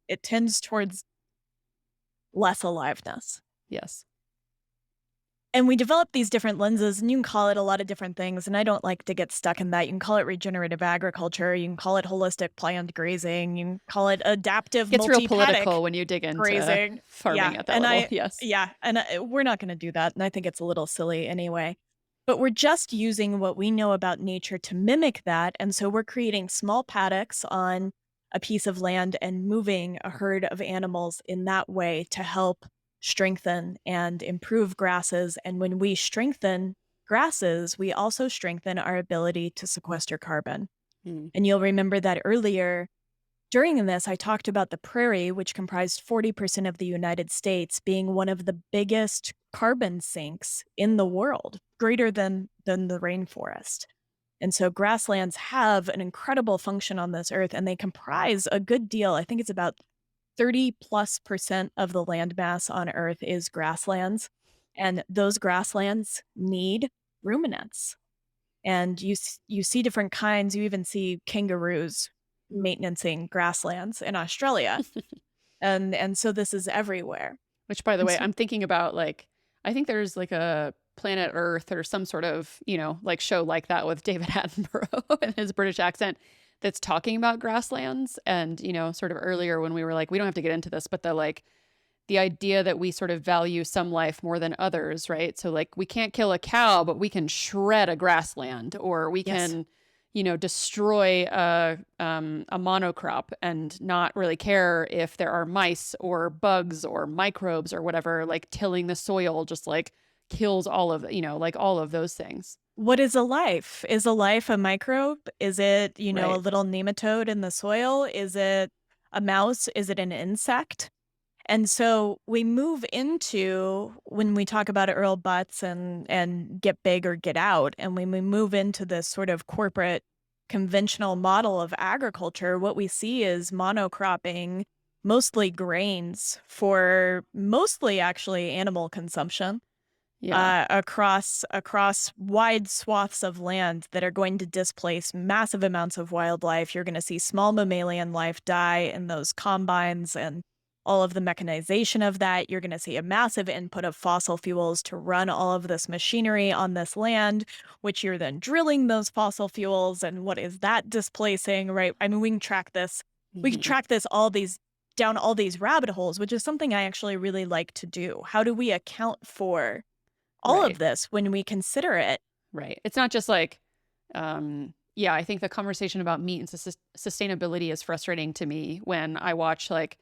[SPEAKER 2] towards less aliveness.
[SPEAKER 1] Yes.
[SPEAKER 2] And we develop these different lenses, and you can call it a lot of different things, and I don't like to get stuck in that. You can call it regenerative agriculture, you can call it holistic planned grazing, you can call it adaptive
[SPEAKER 1] Gets real
[SPEAKER 2] multi-paddock
[SPEAKER 1] political when you dig into
[SPEAKER 2] grazing.
[SPEAKER 1] farming at that level. Yes.
[SPEAKER 2] We're not gonna do that, and I think it's a little silly anyway. But we're just using what we know about nature to mimic that, and so we're creating small paddocks on a piece of land and moving a herd of animals in that way to help strengthen and improve grasses. And when we strengthen grasses, we also strengthen our ability to sequester carbon.
[SPEAKER 1] Mm.
[SPEAKER 2] And you'll remember that earlier during this, I talked about the prairie, which comprised 40% of the United States, being one of the biggest carbon sinks in the world, greater than the rainforest. And so grasslands have an incredible function on this earth, and they comprise a good deal. I think it's about 30+% of the land mass on earth is grasslands. And those grasslands need ruminants. And you see different kinds. You even see kangaroos maintenancing grasslands in Australia, and so this is everywhere.
[SPEAKER 1] Which, by the
[SPEAKER 2] And
[SPEAKER 1] way,
[SPEAKER 2] so
[SPEAKER 1] I'm thinking about like, I think there's like a Planet Earth or some sort of, like show like that with David Attenborough and his British accent that's talking about grasslands. And, sort of earlier when we were like, we don't have to get into this, but the idea that we sort of value some life more than others, right? So like we can't kill a cow, but we can shred a grassland, or we
[SPEAKER 2] yes,
[SPEAKER 1] can, destroy a monocrop and not really care if there are mice or bugs or microbes or whatever, like tilling the soil, just like kills all of, like all of those things.
[SPEAKER 2] What is a life? Is a life a microbe? Is it, a
[SPEAKER 1] Right.
[SPEAKER 2] little nematode in the soil? Is it a mouse? Is it an insect? And so we move into when we talk about Earl Butts and get big or get out, and when we move into this sort of corporate conventional model of agriculture, what we see is monocropping, mostly grains for mostly actually animal consumption
[SPEAKER 1] Yeah.
[SPEAKER 2] across wide swaths of land that are going to displace massive amounts of wildlife. You're going to see small mammalian life die in those combines and all of the mechanization of that. You're going to see a massive input of fossil fuels to run all of this machinery on this land, which you're then drilling those fossil fuels. And what is that displacing, right? I mean, we can track this. We can
[SPEAKER 1] Hmm.
[SPEAKER 2] track this all these down all these rabbit holes, which is something I actually really like to do. How do we account for all of
[SPEAKER 1] Right.
[SPEAKER 2] this when we consider it?
[SPEAKER 1] Right. It's not just like, yeah, I think the conversation about meat and sustainability is frustrating to me when I watch, like,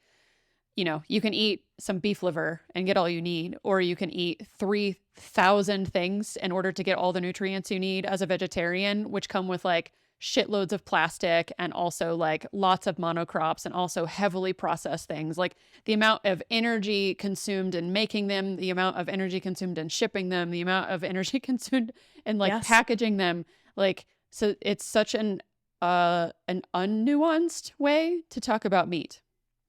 [SPEAKER 1] you can eat some beef liver and get all you need, or you can eat 3,000 things in order to get all the nutrients you need as a vegetarian, which come with like shitloads of plastic and also like lots of monocrops and also heavily processed things. Like the amount of energy consumed in making them, the amount of energy consumed in shipping them, the amount of energy consumed in like
[SPEAKER 2] Yes,
[SPEAKER 1] packaging them. Like, so it's such an unnuanced way to talk about meat.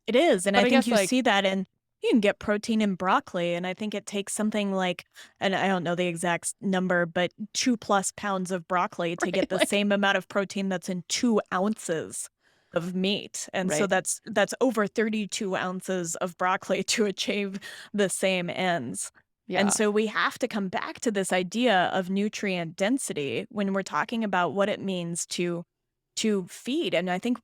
[SPEAKER 2] it is. And
[SPEAKER 1] But
[SPEAKER 2] I
[SPEAKER 1] I
[SPEAKER 2] think
[SPEAKER 1] guess
[SPEAKER 2] you
[SPEAKER 1] like
[SPEAKER 2] see that in you can get protein in broccoli. And I think it takes something like, and I don't know the exact number, but 2+ pounds of broccoli to get
[SPEAKER 1] right,
[SPEAKER 2] the
[SPEAKER 1] like
[SPEAKER 2] same amount of protein that's in 2 ounces of meat. And so
[SPEAKER 1] right.
[SPEAKER 2] that's over 32 ounces of broccoli to achieve the same ends. And
[SPEAKER 1] Yeah.
[SPEAKER 2] so we have to come back to this idea of nutrient density when we're talking about what it means to feed. And I think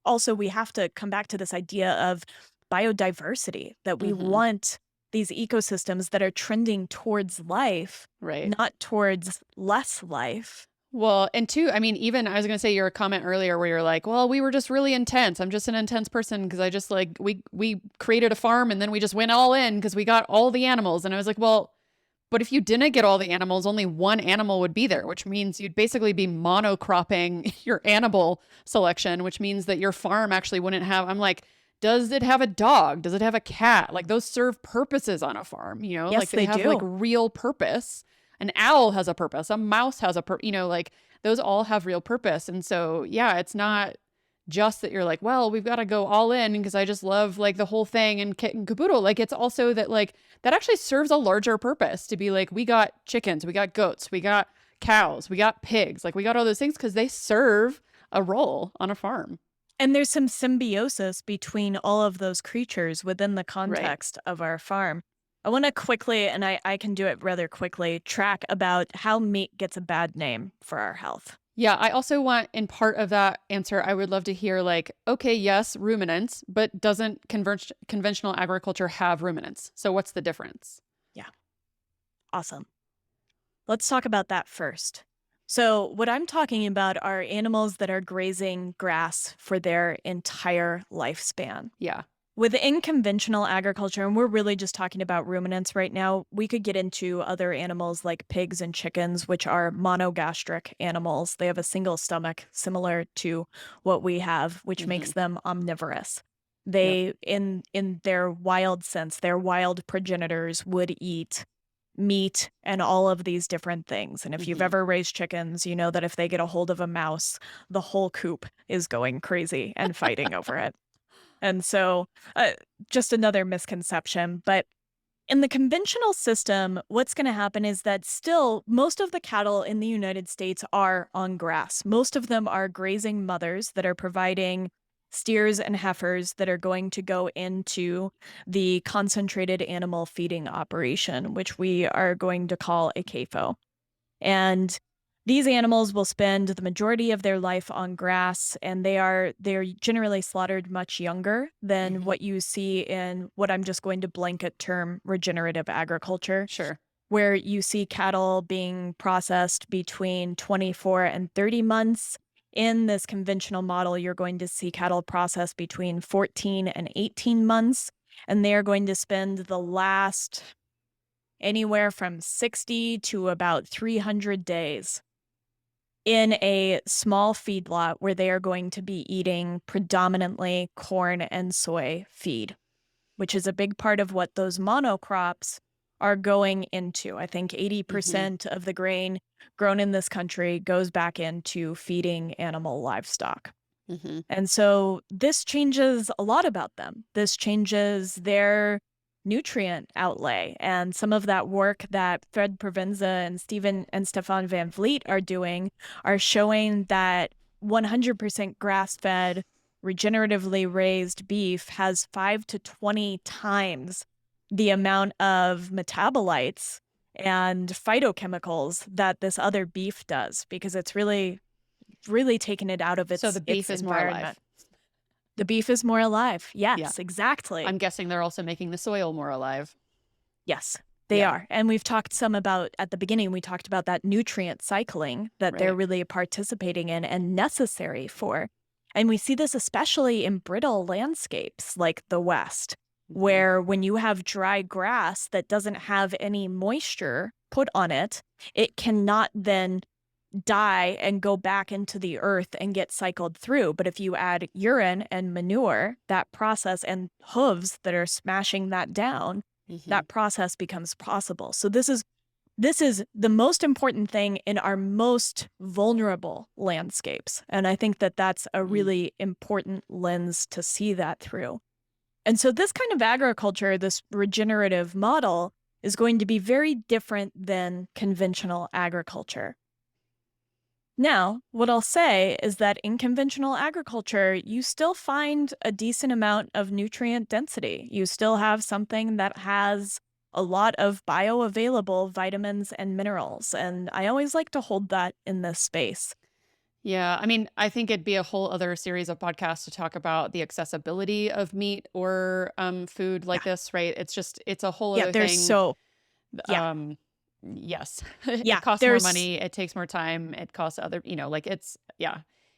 [SPEAKER 2] also we have to come back to this idea of biodiversity, that we
[SPEAKER 1] Hmm.
[SPEAKER 2] want these ecosystems that are trending towards life,
[SPEAKER 1] Right.
[SPEAKER 2] not towards less life.
[SPEAKER 1] Well, and two, I mean, even I was going to say your comment earlier where you're like, well, we were just really intense. I'm just an intense person because I just like, we created a farm and then we just went all in because we got all the animals. And I was like, well, but if you didn't get all the animals, only one animal would be there, which means you'd basically be monocropping your animal selection, which means that your farm actually wouldn't have. I'm like, does it have a dog? Does it have a cat? Like those serve purposes on a farm, like
[SPEAKER 2] Yes,
[SPEAKER 1] they
[SPEAKER 2] they
[SPEAKER 1] have like
[SPEAKER 2] do.
[SPEAKER 1] real purpose. An owl has a purpose, a mouse has a like those all have real purpose. And so, yeah, it's not just that you're like, well, we've got to go all in because I just love like the whole thing and kit and caboodle. Like it's also that like that actually serves a larger purpose to be like, we got chickens, we got goats, we got cows, we got pigs, like we got all those things because they serve a role on a farm.
[SPEAKER 2] And there's some symbiosis between all of those creatures within the
[SPEAKER 1] Right.
[SPEAKER 2] context of our farm. I want to quickly, and I can do it rather quickly, track about how meat gets a bad name for our health.
[SPEAKER 1] Yeah, I also want in part of that answer, I would love to hear like, okay, yes, ruminants, but doesn't conventional agriculture have ruminants? So what's the difference?
[SPEAKER 2] Yeah, awesome. Let's talk about that first. So, what I'm talking about are animals that are grazing grass for their entire lifespan.
[SPEAKER 1] Yeah.
[SPEAKER 2] Within conventional agriculture, and we're really just talking about ruminants right now, we could get into other animals like pigs and chickens, which are monogastric animals. They have a single stomach, similar to what we have, which
[SPEAKER 1] Mm-hmm.
[SPEAKER 2] makes them omnivorous.
[SPEAKER 1] Yep.
[SPEAKER 2] They, in their wild sense, their wild progenitors would eat meat and all of these different things. And if you've
[SPEAKER 1] Mm-hmm.
[SPEAKER 2] ever raised chickens, you know that if they get a hold of a mouse, the whole coop is going crazy and fighting over it. And so, uh, just another misconception. But in the conventional system, what's going to happen is that still most of the cattle in the United States are on grass. Most of them are grazing mothers that are providing steers and heifers that are going to go into the concentrated animal feeding operation, which we are going to call a CAFO. And these animals will spend the majority of their life on grass, and they're generally slaughtered much younger than
[SPEAKER 1] Mm-hmm.
[SPEAKER 2] what you see in what I'm just going to blanket term regenerative agriculture,
[SPEAKER 1] Sure.
[SPEAKER 2] where you see cattle being processed between 24 and 30 months. In this conventional model, you're going to see cattle processed between 14 and 18 months, and they are going to spend the last anywhere from 60 to about 300 days in a small feedlot where they are going to be eating predominantly corn and soy feed, which is a big part of what those monocrops are going into. I think
[SPEAKER 1] Mm-hmm.
[SPEAKER 2] 80% of the grain grown in this country goes back into feeding animal livestock.
[SPEAKER 1] Mm-hmm.
[SPEAKER 2] And so this changes a lot about them. This changes their nutrient outlay. And some of that work that Fred Provenza and Stefan Van Vliet are doing are showing that 100% grass-fed, regeneratively raised beef has 5 to 20 times the amount of metabolites and phytochemicals that this other beef does because it's really taken it out of
[SPEAKER 1] So the
[SPEAKER 2] its
[SPEAKER 1] beef is more
[SPEAKER 2] environment.
[SPEAKER 1] alive.
[SPEAKER 2] The beef is more alive.
[SPEAKER 1] Yeah.
[SPEAKER 2] Yes, exactly.
[SPEAKER 1] I'm guessing they're also making the soil more alive.
[SPEAKER 2] Yes, they
[SPEAKER 1] Yeah.
[SPEAKER 2] are. And we've talked some about at the beginning, we talked about that nutrient cycling that they're
[SPEAKER 1] Right.
[SPEAKER 2] really participating in and necessary for. And we see this especially in brittle landscapes like the West,
[SPEAKER 1] Mm-hmm.
[SPEAKER 2] where when you have dry grass that doesn't have any moisture put on it, it cannot then die and go back into the earth and get cycled through. But if you add urine and manure, that process and hooves that are smashing that down,
[SPEAKER 1] Mm-hmm.
[SPEAKER 2] that process becomes possible. So this is the most important thing in our most vulnerable landscapes. And I think that that's a
[SPEAKER 1] Mm.
[SPEAKER 2] really important lens to see that through. And so this kind of agriculture, this regenerative model, is going to be very different than conventional agriculture. Now, what I'll say is that in conventional agriculture, you still find a decent amount of nutrient density. You still have something that has a lot of bioavailable vitamins and minerals. And I always like to hold that in this space.
[SPEAKER 1] Yeah, I mean, I think it'd be a whole other series of podcasts to talk about the accessibility of meat or food like
[SPEAKER 2] Yeah.
[SPEAKER 1] this, right? It's a whole
[SPEAKER 2] Yeah.
[SPEAKER 1] other thing.
[SPEAKER 2] Yeah.
[SPEAKER 1] Um, yes,
[SPEAKER 2] Yeah.
[SPEAKER 1] it costs more money, it takes more time, it costs other, like yeah, it's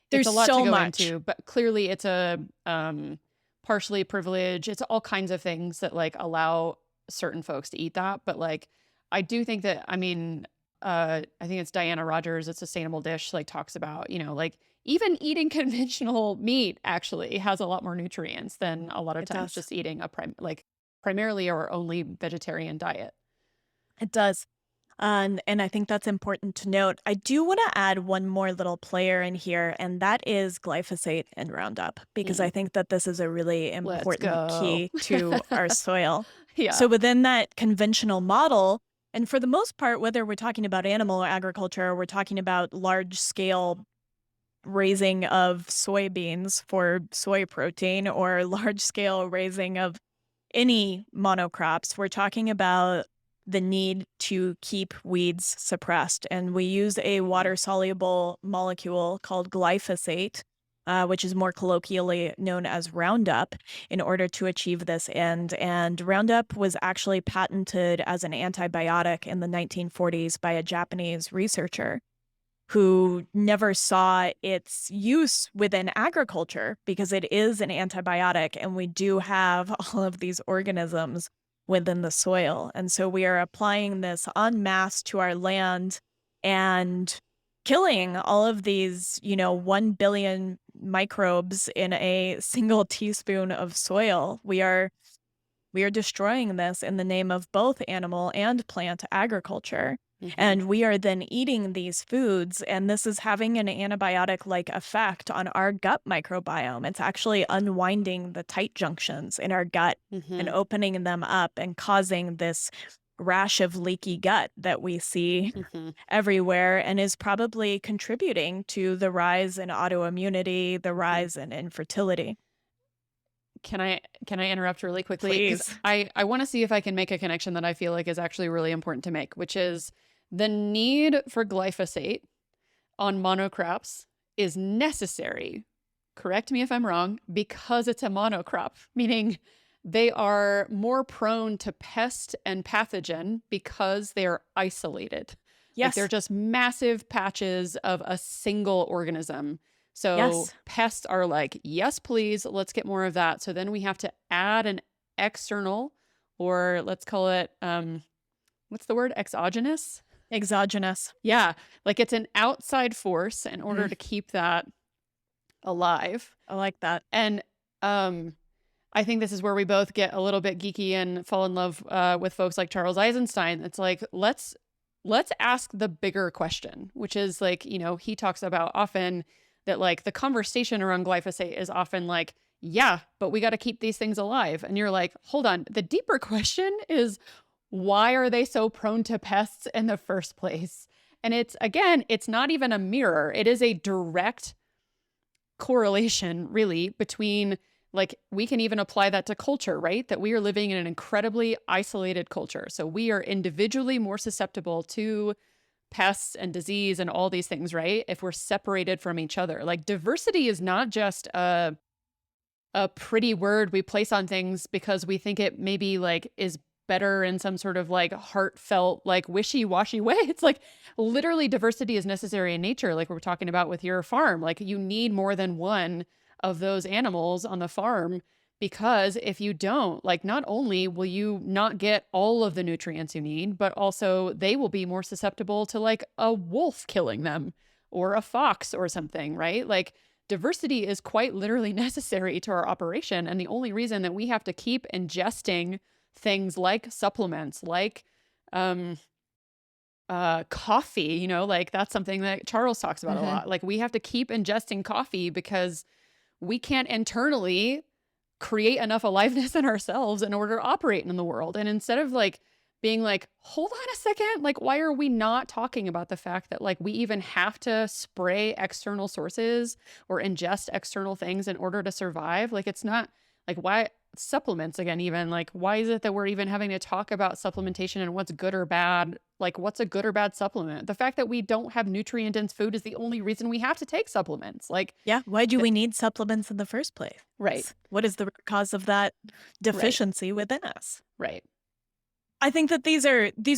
[SPEAKER 2] There's
[SPEAKER 1] a lot to
[SPEAKER 2] so
[SPEAKER 1] go
[SPEAKER 2] much.
[SPEAKER 1] into, but clearly it's a partially privilege. It's all kinds of things that like allow certain folks to eat that, but like I do think that I mean I think it's Diana Rogers at Sustainable Dish like talks about, like even eating conventional meat actually has a lot more nutrients than a lot of
[SPEAKER 2] It
[SPEAKER 1] times
[SPEAKER 2] does.
[SPEAKER 1] just eating a primarily or only vegetarian diet.
[SPEAKER 2] It does. And I think that's important to note. I do want to add one more little player in here, and that is glyphosate and Roundup, because I
[SPEAKER 1] Mm,
[SPEAKER 2] think that this is a really
[SPEAKER 1] let's
[SPEAKER 2] important
[SPEAKER 1] go.
[SPEAKER 2] key to our soil.
[SPEAKER 1] Yeah.
[SPEAKER 2] So within that conventional model, and for the most part, whether we're talking about animal agriculture or we're talking about large scale raising of soybeans for soy protein or large scale raising of any monocrops, we're talking about the need to keep weeds suppressed. And we use a
[SPEAKER 1] Mhm.
[SPEAKER 2] water soluble molecule called glyphosate, which is more colloquially known as Roundup, in order to achieve this end. And Roundup was actually patented as an antibiotic in the 1940s by a Japanese researcher who never saw its use within agriculture because it is an antibiotic and we do have all of these organisms within the soil. And so we are applying this en masse to our land and killing all of these, 1 billion microbes in a single teaspoon of soil. We are destroying this in the name of both animal and plant agriculture.
[SPEAKER 1] Mhm.
[SPEAKER 2] And we are then eating these foods, and this is having an antibiotic like effect on our gut microbiome. It's actually unwinding the tight junctions in our gut and
[SPEAKER 1] Mhm.
[SPEAKER 2] opening them up and causing this rash of leaky gut that we see
[SPEAKER 1] Mhm.
[SPEAKER 2] everywhere and is probably contributing to the rise in autoimmunity, the
[SPEAKER 1] Mhm.
[SPEAKER 2] rise in infertility.
[SPEAKER 1] Can I interrupt really quickly cuz
[SPEAKER 2] Please.
[SPEAKER 1] I want to see if I can make a connection that I feel like is actually really important to make, which is the need for glyphosate on monocrops is necessary. Correct me if I'm wrong, because it's a monocrop, meaning they are more prone to pest and pathogen because they are isolated. Like they're
[SPEAKER 2] Yes.
[SPEAKER 1] just massive patches of a single organism. So
[SPEAKER 2] Yes.
[SPEAKER 1] pests are like, yes, please, let's get more of that. So then we have to add an external, or let's call it what's the word? Exogenous?
[SPEAKER 2] Exogenous.
[SPEAKER 1] Yeah. Like it's an outside force in order
[SPEAKER 2] Mm,
[SPEAKER 1] to keep that alive.
[SPEAKER 2] I like that.
[SPEAKER 1] And I think this is where we both get a little bit geeky and fall in love with folks like Charles Eisenstein. It's like, let's ask the bigger question, which is like, he talks about often that like the conversation around glyphosate is often like, yeah, but we got to keep these things alive. And you're like, hold on. The deeper question is, why are they so prone to pests in the first place? And it's not even a mirror. It is a direct correlation, really, between like we can even apply that to culture, right? That we are living in an incredibly isolated culture. So we are individually more susceptible to pests and disease and all these things, right? If we're separated from each other. Like diversity is not just a pretty word we place on things because we think it maybe like is better in some sort of like heartfelt, like wishy-washy way. It's like literally diversity is necessary in nature. Like we're talking about with your farm, like you need more than one of those animals on the farm because if you don't, like not only will you not get all of the nutrients you need, but also they will be more susceptible to like a wolf killing them or a fox or something, right? Like diversity is quite literally necessary to our operation. And the only reason that we have to keep ingesting things like supplements, like coffee, like that's something that Charles talks about a
[SPEAKER 2] Hmm.
[SPEAKER 1] lot. Like we have to keep ingesting coffee because we can't internally create enough aliveness in ourselves in order to operate in the world. And instead of like being like, hold on a second, like, why are we not talking about the fact that like we even have to spray external sources or ingest external things in order to survive? Like, it's not like why supplements again, even like, why is it that we're even having to talk about supplementation and what's good or bad? Like, what's a good or bad supplement? The fact that we don't have nutrient dense food is the only reason we have to take supplements. Like,
[SPEAKER 2] Yeah. Why do we need supplements in the first place?
[SPEAKER 1] right,
[SPEAKER 2] What is the root cause of that
[SPEAKER 1] right,
[SPEAKER 2] deficiency within us?
[SPEAKER 1] right.
[SPEAKER 2] I think that these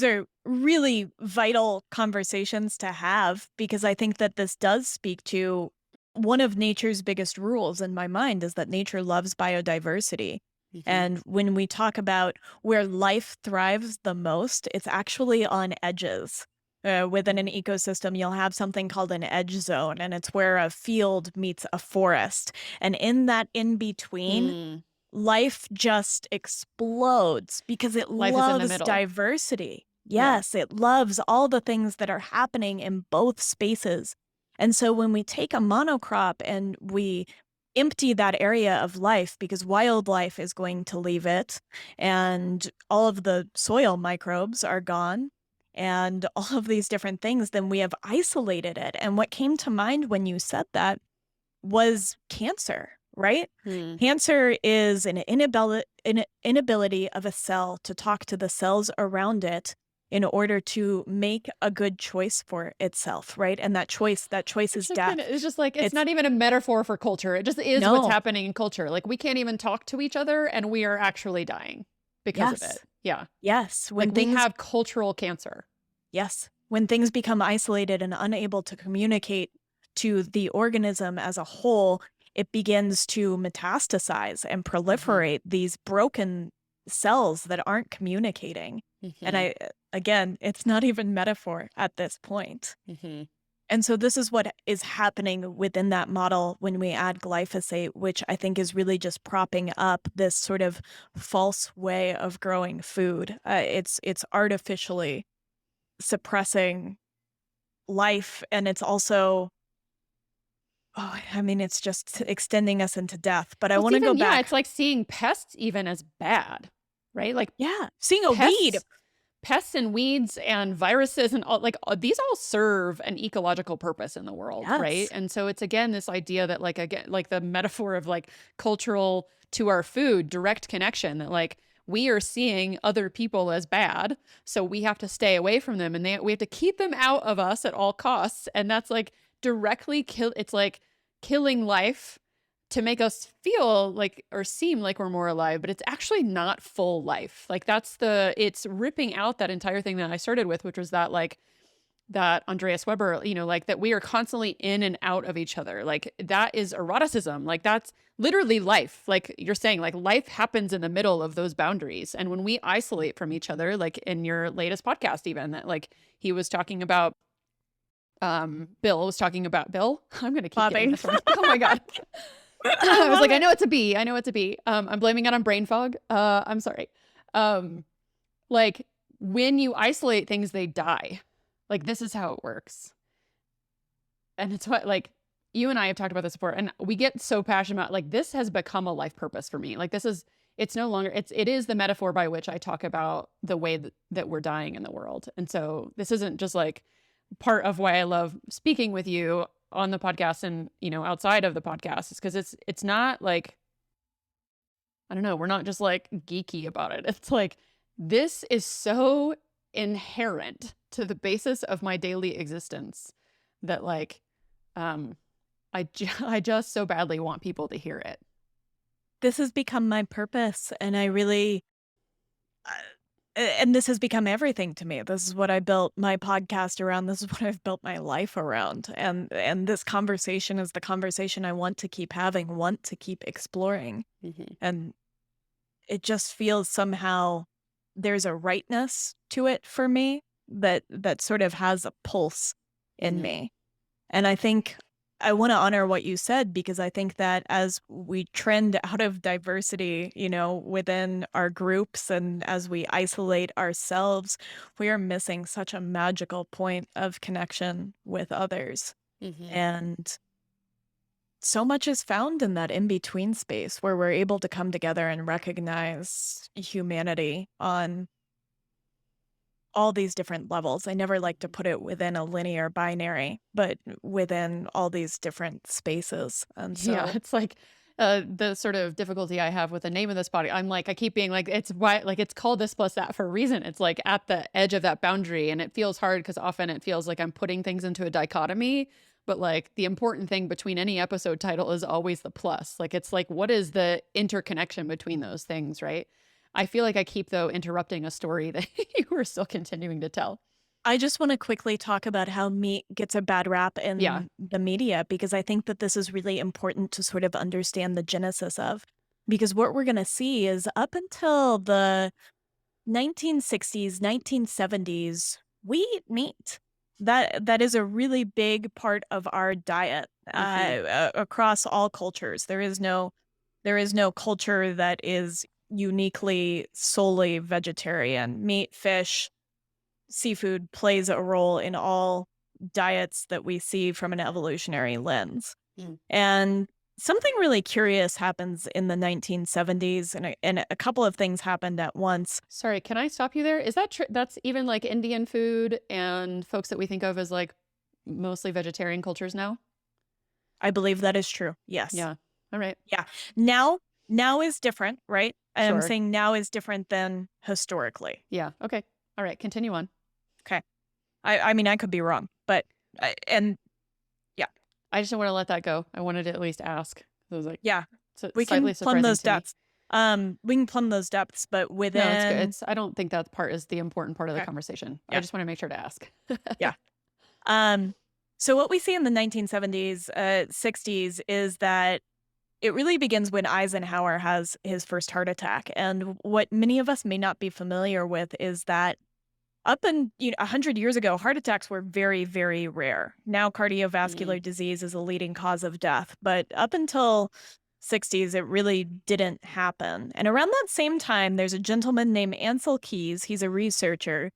[SPEAKER 2] are really vital conversations to have because I think that this does speak to one of nature's biggest rules in my mind is that nature loves biodiversity.
[SPEAKER 1] Mm-hmm.
[SPEAKER 2] And when we talk about where life thrives the most, it's actually on edges. Within an ecosystem, you'll have something called an edge zone, and it's where a field meets a forest. And in that in between,
[SPEAKER 1] Mm.
[SPEAKER 2] life just explodes because it
[SPEAKER 1] Life is in the
[SPEAKER 2] loves
[SPEAKER 1] middle.
[SPEAKER 2] diversity.
[SPEAKER 1] Yeah.
[SPEAKER 2] Yes, it loves all the things that are happening in both spaces. And so when we take a monocrop and we empty that area of life because wildlife is going to leave it and all of the soil microbes are gone and all of these different things, then we have isolated it. And what came to mind when you said that was cancer, right?
[SPEAKER 1] Mm.
[SPEAKER 2] Cancer is an inability of a cell to talk to the cells around it in order to make a good choice for itself, right? And that choice is death.
[SPEAKER 1] It's just like, it's
[SPEAKER 2] It's
[SPEAKER 1] not even a metaphor for culture. It just is what's
[SPEAKER 2] no,
[SPEAKER 1] happening in culture. Like we can't even talk to each other and we are actually dying because of
[SPEAKER 2] yes,
[SPEAKER 1] it. Yeah.
[SPEAKER 2] yes.
[SPEAKER 1] Like we have cultural cancer.
[SPEAKER 2] When things become isolated and unable to communicate to the organism as a whole, it begins to metastasize and
[SPEAKER 1] Mm-hmm.
[SPEAKER 2] proliferate these broken cells that aren't communicating. And
[SPEAKER 1] Mm-hmm.
[SPEAKER 2] again, it's not even metaphor at this point.
[SPEAKER 1] Mm-hmm.
[SPEAKER 2] And so this is what is happening within that model when we add glyphosate, which I think is really just propping up this sort of false way of growing food. It's artificially suppressing life, and it's also I mean, it's just extending us into death, but I
[SPEAKER 1] Well, it's
[SPEAKER 2] wanna go
[SPEAKER 1] even, yeah, it's
[SPEAKER 2] back.
[SPEAKER 1] like seeing pests even as bad, right? Like
[SPEAKER 2] Yeah, seeing a weed.
[SPEAKER 1] pests pests and weeds and viruses and all like these all serve an ecological purpose in the world, right?
[SPEAKER 2] Yes.
[SPEAKER 1] And so it's again this idea that like again like the metaphor of like cultural to our food direct connection that like we are seeing other people as bad, so we have to stay away from them and we have to keep them out of us at all costs, and that's like directly kill it's like killing life to make us feel like or seem like we're more alive, but it's actually not full life. Like it's ripping out that entire thing that I started with, which was that like that Andreas Weber, like that we are constantly in and out of each other. Like that is eroticism. Like that's literally life. Like you're saying, like life happens in the middle of those boundaries. And when we isolate from each other, like in your latest podcast, even that like he was talking about, Bill was talking about Bill. I'm going to keep getting
[SPEAKER 2] Bobby.
[SPEAKER 1] this wrong. Oh my God.
[SPEAKER 2] I
[SPEAKER 1] I was
[SPEAKER 2] love
[SPEAKER 1] like, I
[SPEAKER 2] it.
[SPEAKER 1] know it's a B. I know it's a B. I'm blaming it on brain fog. I'm sorry. Um, like when you isolate things, they die. Like this is how it works. And it's what like you and I have talked about this before, and we get so passionate about like this has become a life purpose for me. Like this is it's no longer it is the metaphor by which I talk about the way that we're dying in the world. And so this isn't just like part of why I love speaking with you on the podcast and outside of the podcast is because it's not like I don't know, we're not just like geeky about it. It's like this is so inherent to the basis of my daily existence that like um I just so badly want people to hear it.
[SPEAKER 2] This has become my purpose, and I really uh, and this has become everything to me. This is what I built my podcast around. This is what I've built my life around. And this conversation is the conversation I want to keep having, want to keep exploring.
[SPEAKER 1] Mm-hmm.
[SPEAKER 2] And it just feels somehow there's a rightness to it for me that sort of has a pulse in
[SPEAKER 1] Mm-hmm.
[SPEAKER 2] me. And I think I want to honor what you said, because I think that as we trend out of diversity, within our groups, and as we isolate ourselves, we are missing such a magical point of connection with others.
[SPEAKER 1] Mm-hmm.
[SPEAKER 2] And so much is found in that in-between space where we're able to come together and recognize humanity on all these different levels. I never like to put it within a linear binary, but within all these different spaces. And
[SPEAKER 1] Yeah,
[SPEAKER 2] so
[SPEAKER 1] it's like the sort of difficulty I have with the name of this body. I'm like, I keep being like, it's why, like, it's called this plus that for a reason. It's like at the edge of that boundary. And it feels hard because often it feels like I'm putting things into a dichotomy. But like the important thing between any episode title is always the plus. Like, it's like, what is the interconnection between those things, right? I feel like I keep, though, interrupting a story that you were still continuing to tell.
[SPEAKER 2] I just want to quickly talk about how meat gets a bad rap
[SPEAKER 1] Yeah.
[SPEAKER 2] in the media, because I think that this is really important to sort of understand the genesis of. Because what we're going to see is up until the 1960s, 1970s, we eat meat. That is a really big part of our diet
[SPEAKER 1] Mm-hmm.
[SPEAKER 2] across all cultures. There is no culture that is uniquely solely vegetarian. Meat, fish, seafood plays a role in all diets that we see from an evolutionary lens. And something really curious happens in the 1970s, and a couple of things happened at once.
[SPEAKER 1] Sorry, can I stop you there? Is that true? That's even like Indian food and folks that we think of as like mostly vegetarian cultures now?
[SPEAKER 2] I believe that is true. Yes.
[SPEAKER 1] Yeah. All right.
[SPEAKER 2] Yeah. Now is different, right? And I'm
[SPEAKER 1] Sure.
[SPEAKER 2] saying now is different than historically.
[SPEAKER 1] Yeah. Okay. All right. Continue on.
[SPEAKER 2] Okay. I mean, I could be wrong, but and yeah,
[SPEAKER 1] I just don't want to let that go. I wanted to at least ask. It was like
[SPEAKER 2] yeah, we
[SPEAKER 1] slightly
[SPEAKER 2] can plumb
[SPEAKER 1] surprising
[SPEAKER 2] those
[SPEAKER 1] to me.
[SPEAKER 2] depths. We can plumb those depths, but
[SPEAKER 1] No, it's good.
[SPEAKER 2] within
[SPEAKER 1] I don't think that part is the important part of the
[SPEAKER 2] okay,
[SPEAKER 1] conversation. I
[SPEAKER 2] yeah,
[SPEAKER 1] just want to make sure to ask.
[SPEAKER 2] yeah. Um, so what we see in the 1970s, 60s is that it really begins when Eisenhower has his first heart attack. And what many of us may not be familiar with is that up in 100 years ago, heart attacks were very, very rare. Now
[SPEAKER 1] Mm,
[SPEAKER 2] cardiovascular disease is a leading cause of death, but up until 60s, it really didn't happen. And around that same time, there's a gentleman named Ansel Keys. He's a researcher,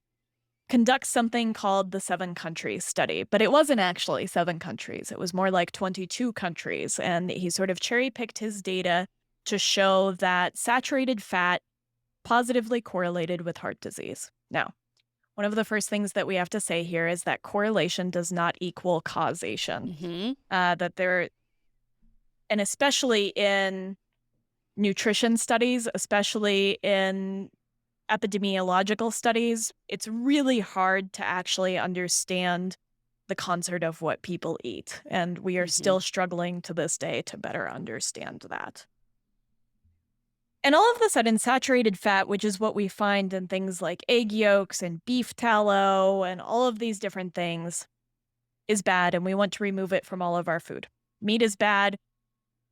[SPEAKER 2] conducts something called the 7 countries study, but it wasn't actually 7 countries. It was more like 22 countries. And he sort of cherry picked his data to show that saturated fat positively correlated with heart disease. Now, one of the first things that we have to say here is that correlation does not equal causation.
[SPEAKER 1] hmm
[SPEAKER 2] That there, and especially in nutrition studies, especially in epidemiological studies, it's really hard to actually understand the concert of what people eat. And we are
[SPEAKER 1] hmm
[SPEAKER 2] still struggling to this day to better understand that. And all of a sudden, saturated fat, which is what we find in things like egg yolks and beef tallow and all of these different things, is bad, and we want to remove it from all of our food. Meat is bad.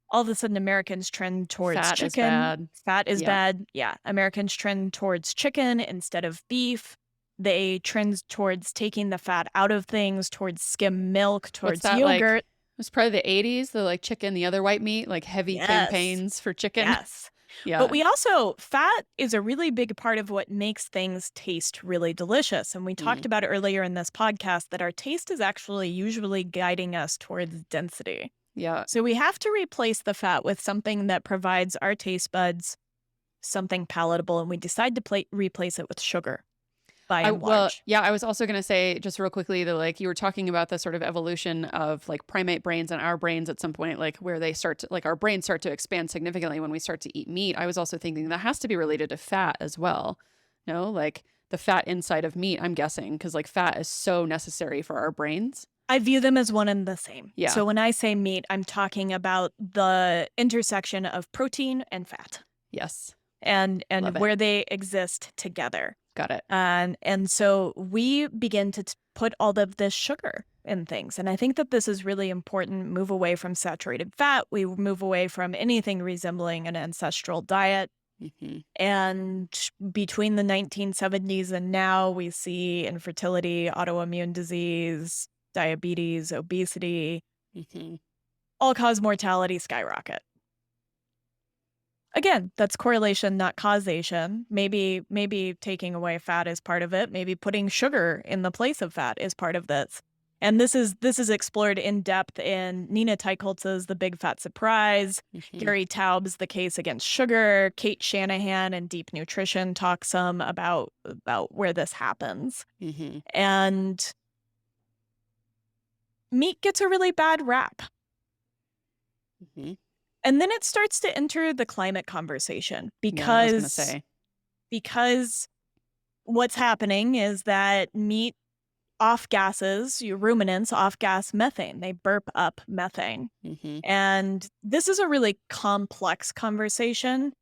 [SPEAKER 2] All of a sudden, Americans trend towards
[SPEAKER 1] Fat is
[SPEAKER 2] chicken.
[SPEAKER 1] bad.
[SPEAKER 2] Fat is
[SPEAKER 1] Yep.
[SPEAKER 2] bad. Yeah. Americans trend towards chicken instead of beef. They trend towards taking the fat out of things, towards skim milk,
[SPEAKER 1] What's
[SPEAKER 2] towards
[SPEAKER 1] that like?
[SPEAKER 2] yogurt.
[SPEAKER 1] It was probably the 80s, the like chicken, the other white meat, like heavy
[SPEAKER 2] Yes.
[SPEAKER 1] campaigns for chicken.
[SPEAKER 2] Yes. But
[SPEAKER 1] Yeah.
[SPEAKER 2] we also, fat is a really big part of what makes things taste really delicious. And we
[SPEAKER 1] Mm.
[SPEAKER 2] talked about earlier in this podcast that our taste is actually usually guiding us towards density.
[SPEAKER 1] Yeah.
[SPEAKER 2] So we have to replace the fat with something that provides our taste buds something palatable, and we decide to replace it with sugar by and
[SPEAKER 1] Well,
[SPEAKER 2] large.
[SPEAKER 1] yeah, I was also going to say just real quickly that like you were talking about the sort of evolution of like primate brains and our brains at some point, like where they start to, like our brains start to expand significantly when we start to eat meat. I was also thinking that has to be related to fat as well. No, like the fat inside of meat, I'm guessing, because like fat is so necessary for our brains.
[SPEAKER 2] I view them as one and the same.
[SPEAKER 1] Yeah.
[SPEAKER 2] So when I say meat, I'm talking about the intersection of protein and fat
[SPEAKER 1] Yes.
[SPEAKER 2] and
[SPEAKER 1] Love it.
[SPEAKER 2] where they exist together.
[SPEAKER 1] Got it.
[SPEAKER 2] And so we begin to put all of this sugar in things. And I think that this is really important. Move away from saturated fat. We move away from anything resembling an ancestral diet.
[SPEAKER 1] Hmm.
[SPEAKER 2] And between the 1970s and now, we see infertility, autoimmune disease, diabetes, obesity,
[SPEAKER 1] Hmm.
[SPEAKER 2] all cause mortality skyrocket. Again, that's correlation, not causation. Maybe taking away fat is part of it. Maybe putting sugar in the place of fat is part of this. And this is explored in depth in Nina Teicholz's The Big Fat Surprise,
[SPEAKER 1] Hmm.
[SPEAKER 2] Gary Taub's The Case Against Sugar, Kate Shanahan in Deep Nutrition talk some about where this happens.
[SPEAKER 1] Hmm.
[SPEAKER 2] And meat gets a really bad rap.
[SPEAKER 1] Hmm.
[SPEAKER 2] And then it starts to enter the climate conversation
[SPEAKER 1] Yeah, I was gonna
[SPEAKER 2] because
[SPEAKER 1] say.
[SPEAKER 2] because what's happening is that meat off gases, your ruminants off gas methane. They burp up methane.
[SPEAKER 1] Hmm.
[SPEAKER 2] And this is a really complex conversation,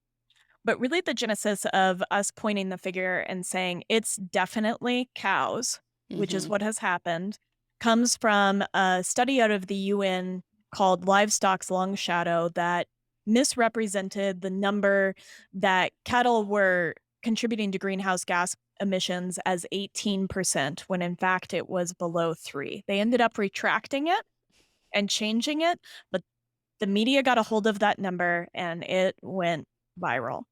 [SPEAKER 2] but really the genesis of us pointing the finger and saying it's definitely cows, which is
[SPEAKER 1] Hmm.
[SPEAKER 2] what has happened, comes from a study out of the UN called Livestock's Long Shadow that misrepresented the number that cattle were contributing to greenhouse gas emissions as 18% when in fact it was below 3. They ended up retracting it and changing it, but the media got a hold of that number and it went viral.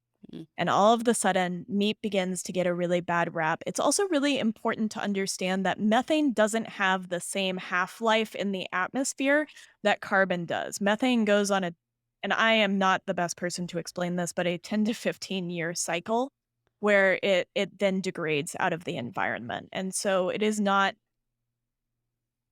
[SPEAKER 2] And all of the sudden, meat begins to get a really bad rap. It's also really important to understand that methane doesn't have the same half life in the atmosphere that carbon does. Methane goes on and I am not the best person to explain this, but a 10 to 15-year cycle where it then degrades out of the environment. And so it is not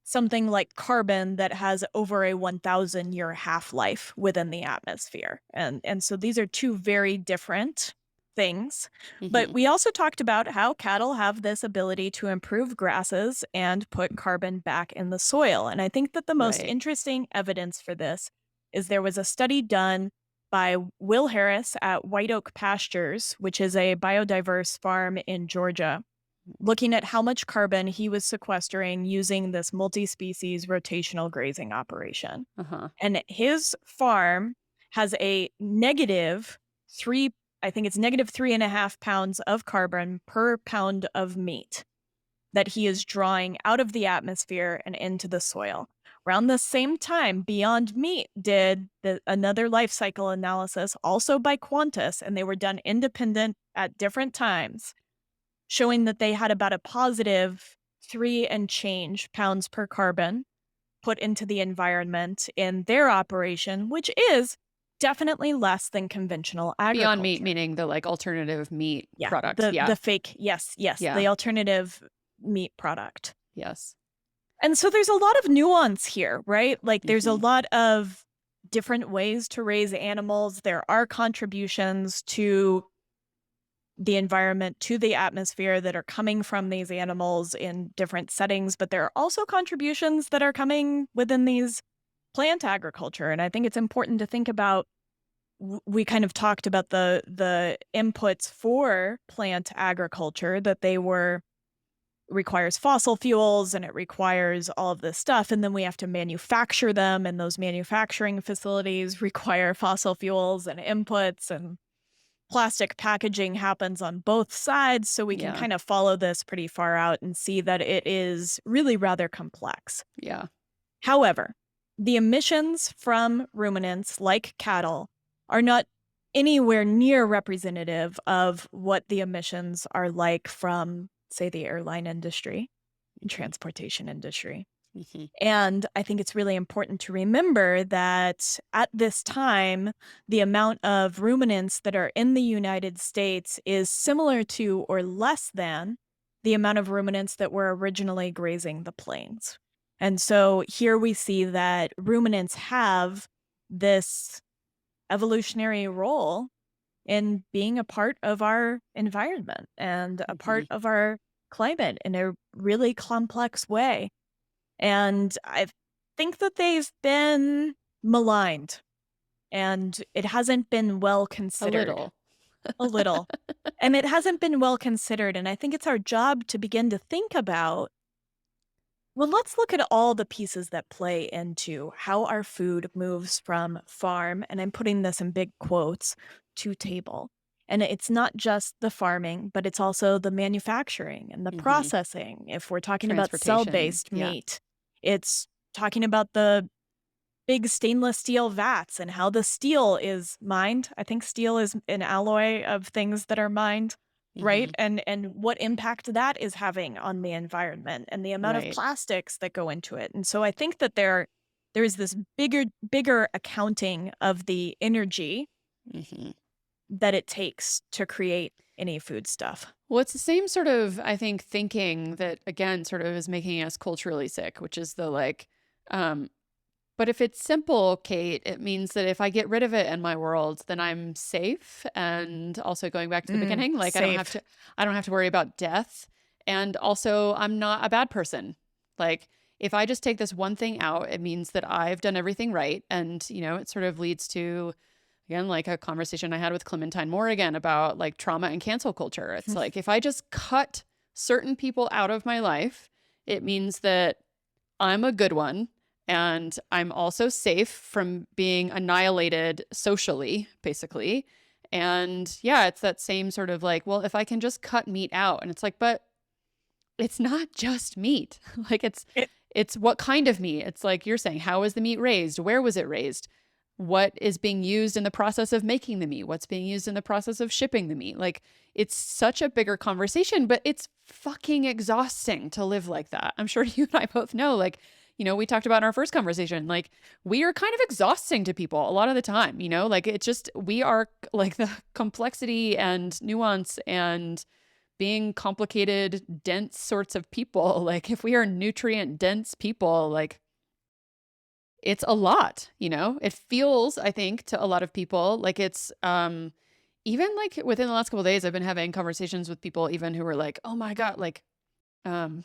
[SPEAKER 2] something like carbon that has over a 1,000-year half-life within the atmosphere. And so these are two very different things. But
[SPEAKER 1] Hmm.
[SPEAKER 2] we also talked about how cattle have this ability to improve grasses and put carbon back in the soil. And I think that the most
[SPEAKER 1] Right.
[SPEAKER 2] interesting evidence for this is there was a study done by Will Harris at White Oak Pastures, which is a biodiverse farm in Georgia, looking at how much carbon he was sequestering using this multi-species rotational grazing operation.
[SPEAKER 1] Uh-huh.
[SPEAKER 2] And his farm has a negative 3, I think it's negative 3.5 pounds of carbon per pound of meat that he is drawing out of the atmosphere and into the soil. Around the same time, Beyond Meat did another life cycle analysis, also by Qantas, and they were done independent at different times, showing that they had about a positive 3 and change pounds per carbon put into the environment in their operation, which is definitely less than conventional
[SPEAKER 1] Beyond Meat,
[SPEAKER 2] agriculture.
[SPEAKER 1] meaning the like alternative meat
[SPEAKER 2] Yeah,
[SPEAKER 1] product.
[SPEAKER 2] the
[SPEAKER 1] Yeah.
[SPEAKER 2] the fake, yes,
[SPEAKER 1] Yeah.
[SPEAKER 2] the alternative meat product.
[SPEAKER 1] Yes.
[SPEAKER 2] And so there's a lot of nuance here, right? Like there's a
[SPEAKER 1] Hmm.
[SPEAKER 2] lot of different ways to raise animals. There are contributions to the environment, to the atmosphere that are coming from these animals in different settings, but there are also contributions that are coming within these plant agriculture. And I think it's important to think about we kind of talked about the inputs for plant agriculture, that they were requires fossil fuels and it requires all of this stuff, and then we have to manufacture them, and those manufacturing facilities require fossil fuels and inputs, and plastic packaging happens on both sides, so we can
[SPEAKER 1] Yeah.
[SPEAKER 2] kind of follow this pretty far out and see that it is really rather complex.
[SPEAKER 1] Yeah.
[SPEAKER 2] However, the emissions from ruminants like cattle are not anywhere near representative of what the emissions are like from, say, the airline industry and
[SPEAKER 1] Mhm.
[SPEAKER 2] transportation industry.
[SPEAKER 1] Mhm.
[SPEAKER 2] And I think it's really important to remember that at this time, the amount of ruminants that are in the United States is similar to or less than the amount of ruminants that were originally grazing the plains. And so here we see that ruminants have this evolutionary role in being a part of our environment and a part
[SPEAKER 1] Mhm.
[SPEAKER 2] of our climate in a really complex way. And I think that they've been maligned, and it hasn't been well
[SPEAKER 1] A
[SPEAKER 2] considered.
[SPEAKER 1] little.
[SPEAKER 2] A little. And it hasn't been well considered, and I think it's our job to begin to think about, well, let's look at all the pieces that play into how our food moves from farm, and I'm putting this in big quotes, to table. And it's not just the farming, but it's also the manufacturing and the
[SPEAKER 1] Mhm.
[SPEAKER 2] processing. If we're talking about
[SPEAKER 1] Transportation.
[SPEAKER 2] cell-based
[SPEAKER 1] Yeah.
[SPEAKER 2] meat, it's talking about the big stainless steel vats and how the steel is mined. I think steel is an alloy of things that are mined, right?
[SPEAKER 1] Mhm.
[SPEAKER 2] And what impact that is having on the environment and the amount of
[SPEAKER 1] Right.
[SPEAKER 2] plastics that go into it. And so I think that there is this bigger accounting of the energy
[SPEAKER 1] Mhm.
[SPEAKER 2] that it takes to create any food stuff.
[SPEAKER 1] Well, it's the same sort of, I think, thinking that again sort of is making us culturally sick, which is the like, um, but if it's simple, Kate, it means that if I get rid of it in my world, then I'm safe. And also going back to the beginning, like
[SPEAKER 2] Safe.
[SPEAKER 1] I don't have to worry about death. And also I'm not a bad person. Like if I just take this one thing out, it means that I've done everything right. And, it sort of leads to, again, like a conversation I had with Clementine Moore again about like trauma and cancel culture. It's like if I just cut certain people out of my life, it means that I'm a good one. And I'm also safe from being annihilated socially, basically. And yeah, it's that same sort of like, well, if I can just cut meat out. And it's like, but it's not just meat. Like
[SPEAKER 2] It,
[SPEAKER 1] it's what kind of meat? It's like you're saying, how was the meat raised? Where was it raised? What is being used in the process of making the meat? What's being used in the process of shipping the meat? Like it's such a bigger conversation, but it's fucking exhausting to live like that. I'm sure you and I both know, like, we talked about in our first conversation, like we are kind of exhausting to people a lot of the time, like it's just, we are like the complexity and nuance and being complicated, dense sorts of people. Like if we are nutrient dense people, like it's a lot, It feels, I think, to a lot of people like it's even like within the last couple of days I've been having conversations with people even who were like, "Oh my god, like um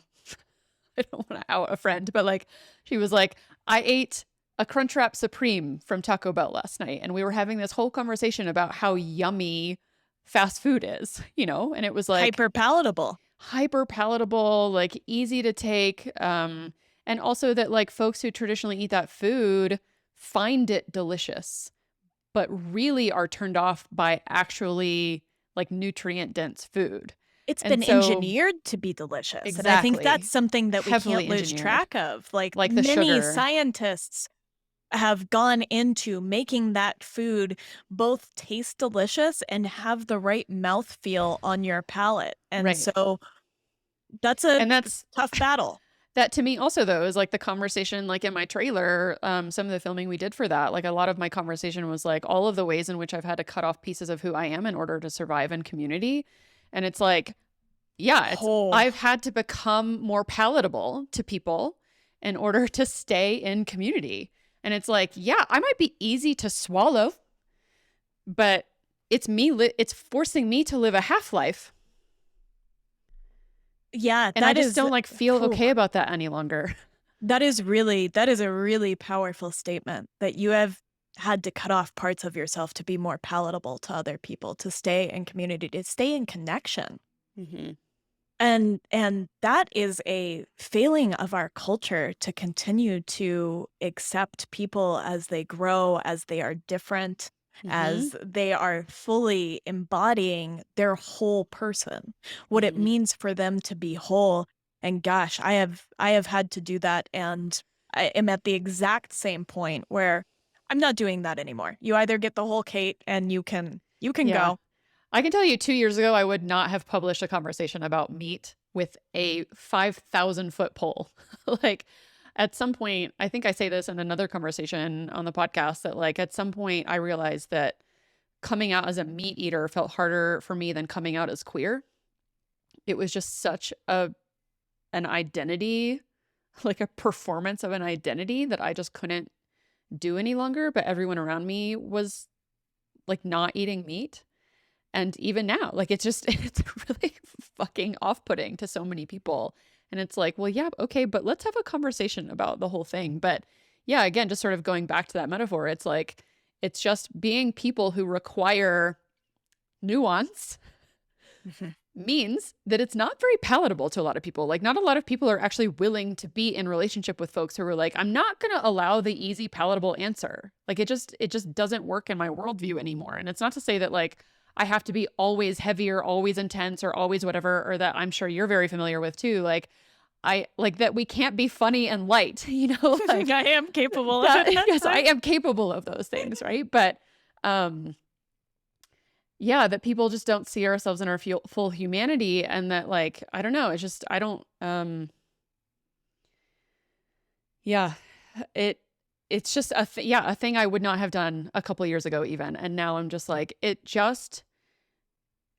[SPEAKER 1] I don't want to out a friend, but like she was like, "I ate a Crunchwrap Supreme from Taco Bell last night." And we were having this whole conversation about how yummy fast food is, And it was like
[SPEAKER 2] hyper palatable.
[SPEAKER 1] hyper palatable, like easy to take. And also that like folks who traditionally eat that food find it delicious, but really are turned off by actually like nutrient dense food.
[SPEAKER 2] It's
[SPEAKER 1] And
[SPEAKER 2] been
[SPEAKER 1] so,
[SPEAKER 2] engineered to be delicious, and I think that's
[SPEAKER 1] exactly,
[SPEAKER 2] something that we can't
[SPEAKER 1] heavily
[SPEAKER 2] lose
[SPEAKER 1] engineered,
[SPEAKER 2] track of. Like,
[SPEAKER 1] like the
[SPEAKER 2] many
[SPEAKER 1] sugar.
[SPEAKER 2] scientists have gone into making that food both taste delicious and have the right mouthfeel on your palate, and
[SPEAKER 1] Right.
[SPEAKER 2] so that's a
[SPEAKER 1] And that's
[SPEAKER 2] tough battle.
[SPEAKER 1] that to me also though is like the conversation like in my trailer, some of the filming we did for that, like a lot of my conversation was like all of the ways in which I've had to cut off pieces of who I am in order to survive in community. And it's like, yeah, it's
[SPEAKER 2] Oh,
[SPEAKER 1] I've had to become more palatable to people in order to stay in community. And it's like, yeah, I might be easy to swallow, but it's forcing me to live a half-life.
[SPEAKER 2] yeah,
[SPEAKER 1] And I
[SPEAKER 2] that
[SPEAKER 1] just
[SPEAKER 2] is
[SPEAKER 1] don't like feel
[SPEAKER 2] phew.
[SPEAKER 1] okay about that any longer.
[SPEAKER 2] That is a really powerful statement that you have had to cut off parts of yourself to be more palatable to other people, to stay in community, to stay in connection.
[SPEAKER 1] Hmm.
[SPEAKER 2] And that is a failing of our culture to continue to accept people as they grow, as they are different,
[SPEAKER 1] Hmm.
[SPEAKER 2] as they are fully embodying their whole person, what it
[SPEAKER 1] Hmm.
[SPEAKER 2] means for them to be whole. And gosh, I have had to do that, and I am at the exact same point where I'm not doing that anymore. You either get the whole Kate and you can
[SPEAKER 1] Yeah.
[SPEAKER 2] go.
[SPEAKER 1] I can tell you 2 years ago, I would not have published a conversation about meat with a 5,000-foot pole. Like, at some point, I think I say this in another conversation on the podcast that, like, at some point, I realized that coming out as a meat eater felt harder for me than coming out as queer. It was just such an identity, like a performance of an identity that I just couldn't do any longer. But everyone around me was like not eating meat. And even now, like it's just it's really fucking off-putting to so many people. And it's like, well, yeah, okay, but let's have a conversation about the whole thing. But yeah, again, just sort of going back to that metaphor, it's like it's just being people who require nuance
[SPEAKER 2] Mhm.
[SPEAKER 1] means that it's not very palatable to a lot of people. Like, not a lot of people are actually willing to be in relationship with folks who are like, I'm not going to allow the easy, palatable answer. Like, it just doesn't work in my worldview anymore. And it's not to say that like I have to be always heavier, always intense, or always whatever, or that I'm sure you're very familiar with too. Like, I like that we can't be funny and light, like
[SPEAKER 2] I am capable of it
[SPEAKER 1] that.
[SPEAKER 2] at
[SPEAKER 1] Yes, I
[SPEAKER 2] times.
[SPEAKER 1] am capable of those things, right? But um yeah, that people just don't see ourselves in our full humanity, and that like I don't know, it's just I don't yeah, it it's just a thing I would not have done a couple years ago even, and now I'm just like it just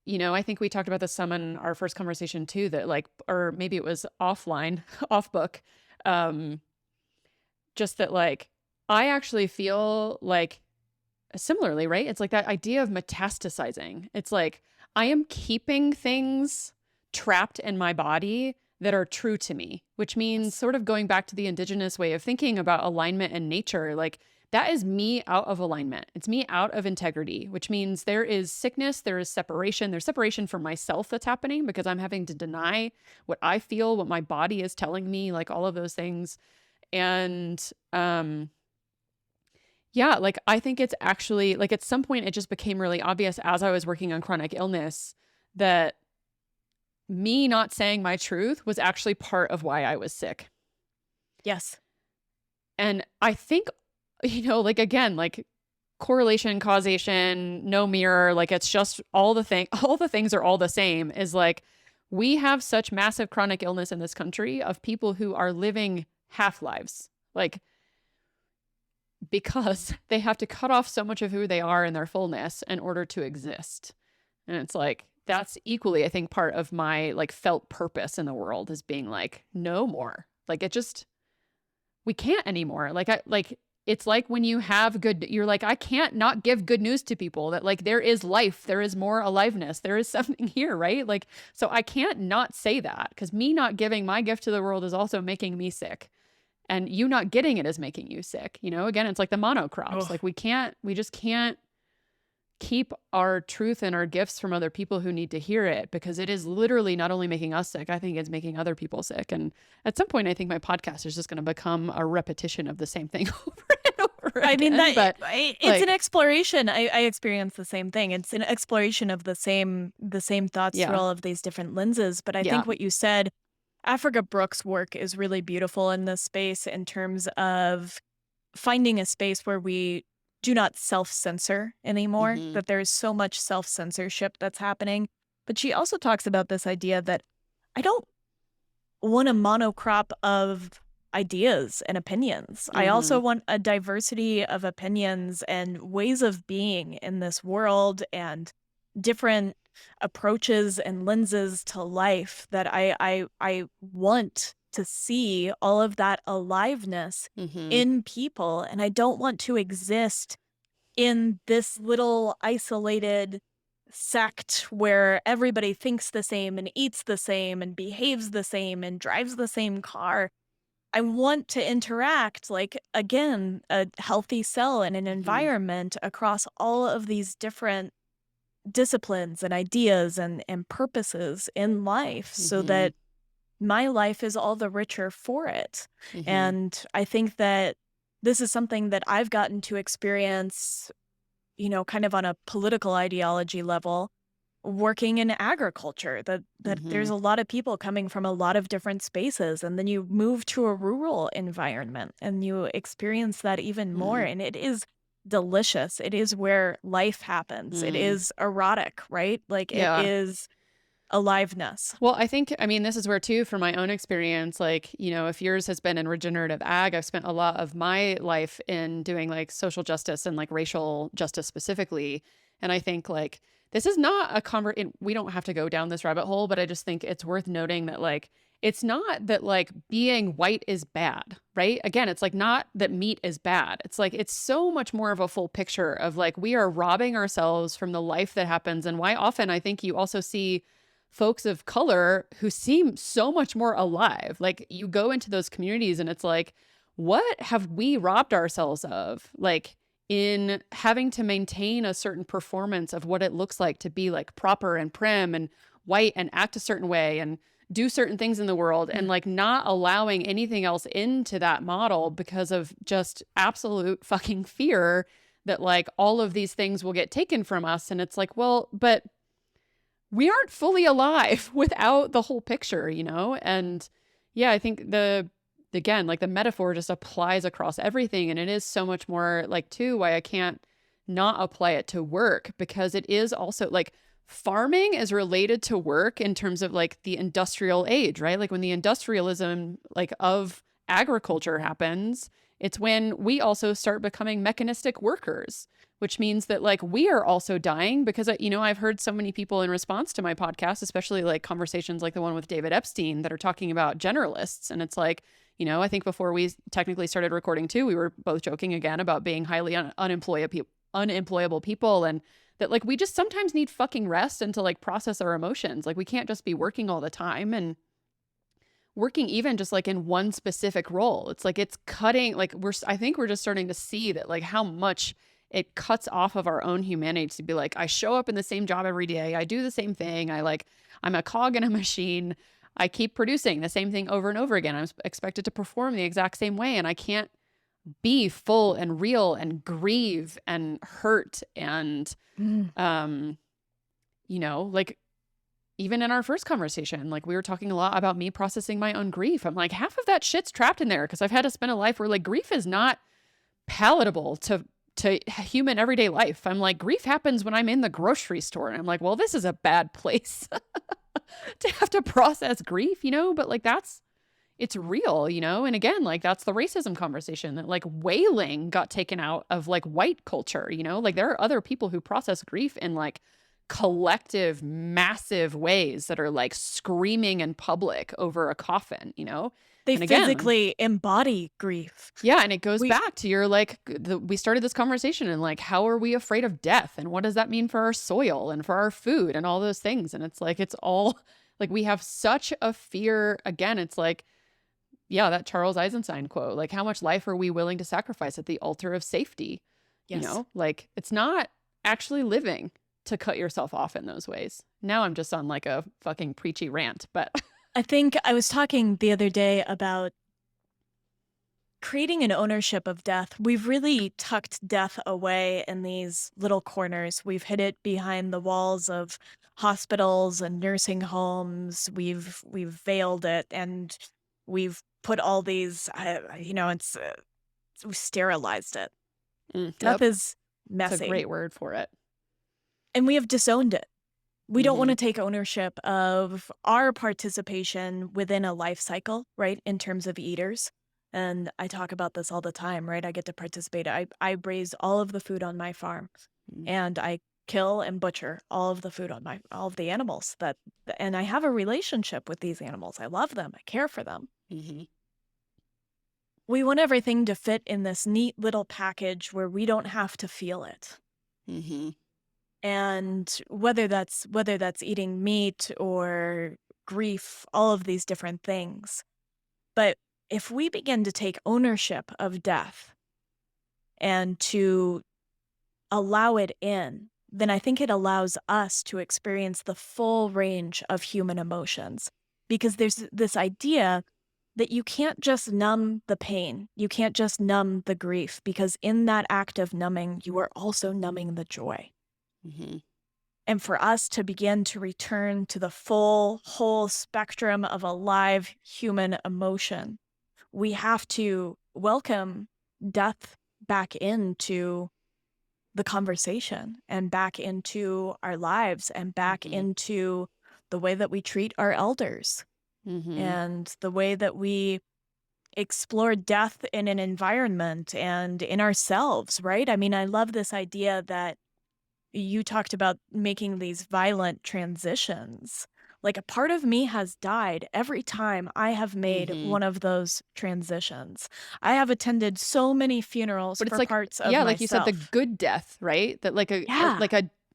[SPEAKER 1] I think we talked about this some in our first conversation too, that like, or maybe it was offline, off book, um just that like I actually feel like similarly, right? It's like that idea of metastasizing. It's like I am keeping things trapped in my body that are true to me, which means
[SPEAKER 2] Yes.
[SPEAKER 1] sort of going back to the indigenous way of thinking about alignment and nature. Like that is me out of alignment. It's me out of integrity, which means there is sickness, there is separation, there's separation from myself that's happening because I'm having to deny what I feel, what my body is telling me, like all of those things. And yeah, like I think it's actually like at some point it just became really obvious as I was working on chronic illness that me not saying my truth was actually part of why I was sick.
[SPEAKER 2] Yes.
[SPEAKER 1] And I think, like again, like correlation, causation, no mirror, like it's just all the things are all the same is like we have such massive chronic illness in this country of people who are living half lives. Like because they have to cut off so much of who they are in their fullness in order to exist. And it's like, that's equally, I think, part of my like felt purpose in the world is being like, no more. Like it just, we can't anymore. It's like when you have good, you're like, I can't not give good news to people that like there is life, there is more aliveness, there is something here, right? Like, so I can't not say that because me not giving my gift to the world is also making me sick, and you not getting it is making you sick. Again, it's like the monocrops.
[SPEAKER 2] Oh,
[SPEAKER 1] Like we just can't keep our truth and our gifts from other people who need to hear it because it is literally not only making us sick, I think it's making other people sick. And at some point, I think my podcast is just going to become a repetition of the same thing over and over
[SPEAKER 2] I mean,
[SPEAKER 1] again. But
[SPEAKER 2] it's an
[SPEAKER 1] like,
[SPEAKER 2] exploration. I experience the same thing. It's an exploration of the same thoughts through
[SPEAKER 1] yeah,
[SPEAKER 2] all of these different lenses. But I
[SPEAKER 1] yeah,
[SPEAKER 2] think what you said, Africa Brooks' work is really beautiful in this space in terms of finding a space where we do not self-censor anymore,
[SPEAKER 1] hmm,
[SPEAKER 2] that there's so much self-censorship that's happening. But she also talks about this idea that I don't want a monocrop of ideas and opinions. I also
[SPEAKER 1] hmm,
[SPEAKER 2] want a diversity of opinions and ways of being in this world and different approaches and lenses to life that I want to see all of that aliveness
[SPEAKER 1] hmm,
[SPEAKER 2] in people, and I don't want to exist in this little isolated sect where everybody thinks the same and eats the same and behaves the same and drives the same car. I want to interact, like, again, a healthy cell in an
[SPEAKER 1] Mhm.
[SPEAKER 2] environment across all of these different disciplines and ideas and purposes in life so
[SPEAKER 1] Mhm.
[SPEAKER 2] that my life is all the richer for it.
[SPEAKER 1] Mhm.
[SPEAKER 2] And I think that this is something that I've gotten to experience, kind of on a political ideology level, working in agriculture, that there's
[SPEAKER 1] Mhm.
[SPEAKER 2] a lot of people coming from a lot of different spaces, and then you move to a rural environment and you experience that even more,
[SPEAKER 1] Mm.
[SPEAKER 2] and it is delicious. It is where life happens. It
[SPEAKER 1] Mm.
[SPEAKER 2] is erotic, right? Like, it
[SPEAKER 1] Yeah.
[SPEAKER 2] is aliveness.
[SPEAKER 1] Well, I mean, this is where too, from my own experience, like, if yours has been in regenerative ag, I've spent a lot of my life in doing like social justice and like racial justice specifically. And I think like this is not we don't have to go down this rabbit hole, but I just think it's worth noting that like it's not that like being white is bad, right? Again, it's like not that meat is bad. It's like it's so much more of a full picture of like we are robbing ourselves from the life that happens, and why often I think you also see folks of color who seem so much more alive. Like you go into those communities and it's like, what have we robbed ourselves of? Like in having to maintain a certain performance of what it looks like to be like proper and prim and white and act a certain way and do certain things in the world, and like not allowing anything else into that model because of just absolute fucking fear that like all of these things will get taken from us. And it's like, well, but we aren't fully alive without the whole picture, And yeah, I think again, like the metaphor just applies across everything. And it is so much more like, too, why I can't not apply it to work, because it is also like farming is related to work in terms of like the industrial age, right? Like when the industrialism like of agriculture happens, it's when we also start becoming mechanistic workers, which means that like we are also dying because I've heard so many people in response to my podcast, especially like conversations like the one with David Epstein, that are talking about generalists. And it's like, I think before we technically started recording too, we were both joking again about being highly unemployable people, and that like we just sometimes need fucking rest and to like process our emotions. Like we can't just be working all the time, and working even just like in one specific role. It's like it's cutting, like I think we're just starting to see that like how much it cuts off of our own humanity to be like, I show up in the same job every day. I do the same thing. I'm a cog in a machine. I keep producing the same thing over and over again. I'm expected to perform the exact same way. And I can't be full and real and grieve and hurt and,
[SPEAKER 2] Mm.
[SPEAKER 1] um, like even in our first conversation, like we were talking a lot about me processing my own grief. I'm like, half of that shit's trapped in there because I've had to spend a life where like grief is not palatable to human everyday life. I'm like, grief happens when I'm in the grocery store. And I'm like, well, this is a bad place to have to process grief, but like it's real, And again, like that's the racism conversation that like wailing got taken out of like white culture, Like there are other people who process grief in like collective, massive ways that are like screaming in public over a coffin.
[SPEAKER 2] They
[SPEAKER 1] And again,
[SPEAKER 2] physically embody grief.
[SPEAKER 1] yeah, and it goes
[SPEAKER 2] We
[SPEAKER 1] back to your like we started this conversation and like how are we afraid of death and what does that mean for our soil and for our food and all those things, and it's like it's all like we have such a fear. Again, it's like, yeah, that Charles Eisenstein quote, like how much life are we willing to sacrifice at the altar of safety?
[SPEAKER 2] Yes.
[SPEAKER 1] Like it's not actually living to cut yourself off in those ways. Now I'm just on like a fucking preachy rant, but
[SPEAKER 2] I think I was talking the other day about creating an ownership of death. We've really tucked death away in these little corners. We've hid it behind the walls of hospitals and nursing homes. We've veiled it, and we've put all these we sterilized it. Death
[SPEAKER 1] yep,
[SPEAKER 2] is
[SPEAKER 1] it's a
[SPEAKER 2] messy,
[SPEAKER 1] great word for it.
[SPEAKER 2] and we have disowned it. We don't want
[SPEAKER 1] Mm-hmm.
[SPEAKER 2] to take ownership of our participation within a life cycle, right? In terms of eaters. And I talk about this all the time, right? I get to participate. I raise all of the food on my farm, and I kill and butcher all of the food on all of the animals and I have a relationship with these animals. I love them. I care for them.
[SPEAKER 1] Mm-hmm.
[SPEAKER 2] We want everything to fit in this neat little package where we don't have to feel it.
[SPEAKER 1] Mm-hmm.
[SPEAKER 2] And whether that's eating meat or grief, all of these different things. But if we begin to take ownership of death and to allow it in, then I think it allows us to experience the full range of human emotions. Because there's this idea that you can't just numb the pain, you can't just numb the grief, because in that act of numbing, you are also numbing the joy.
[SPEAKER 1] Hmm.
[SPEAKER 2] And for us to begin to return to the full, whole spectrum of a live human emotion, we have to welcome death back into the conversation and back into our lives and back
[SPEAKER 1] Hmm.
[SPEAKER 2] into the way that we treat our elders
[SPEAKER 1] Hmm.
[SPEAKER 2] and the way that we explore death in an environment and in ourselves, right? I mean, I love this idea that you talked about making these violent transitions. Like a part of me has died every time I have made
[SPEAKER 1] Hmm.
[SPEAKER 2] one of those transitions. I have attended so many funerals
[SPEAKER 1] But it's
[SPEAKER 2] for
[SPEAKER 1] like,
[SPEAKER 2] parts of
[SPEAKER 1] yeah, like you said, the
[SPEAKER 2] myself.
[SPEAKER 1] good death, right? That
[SPEAKER 2] Yeah,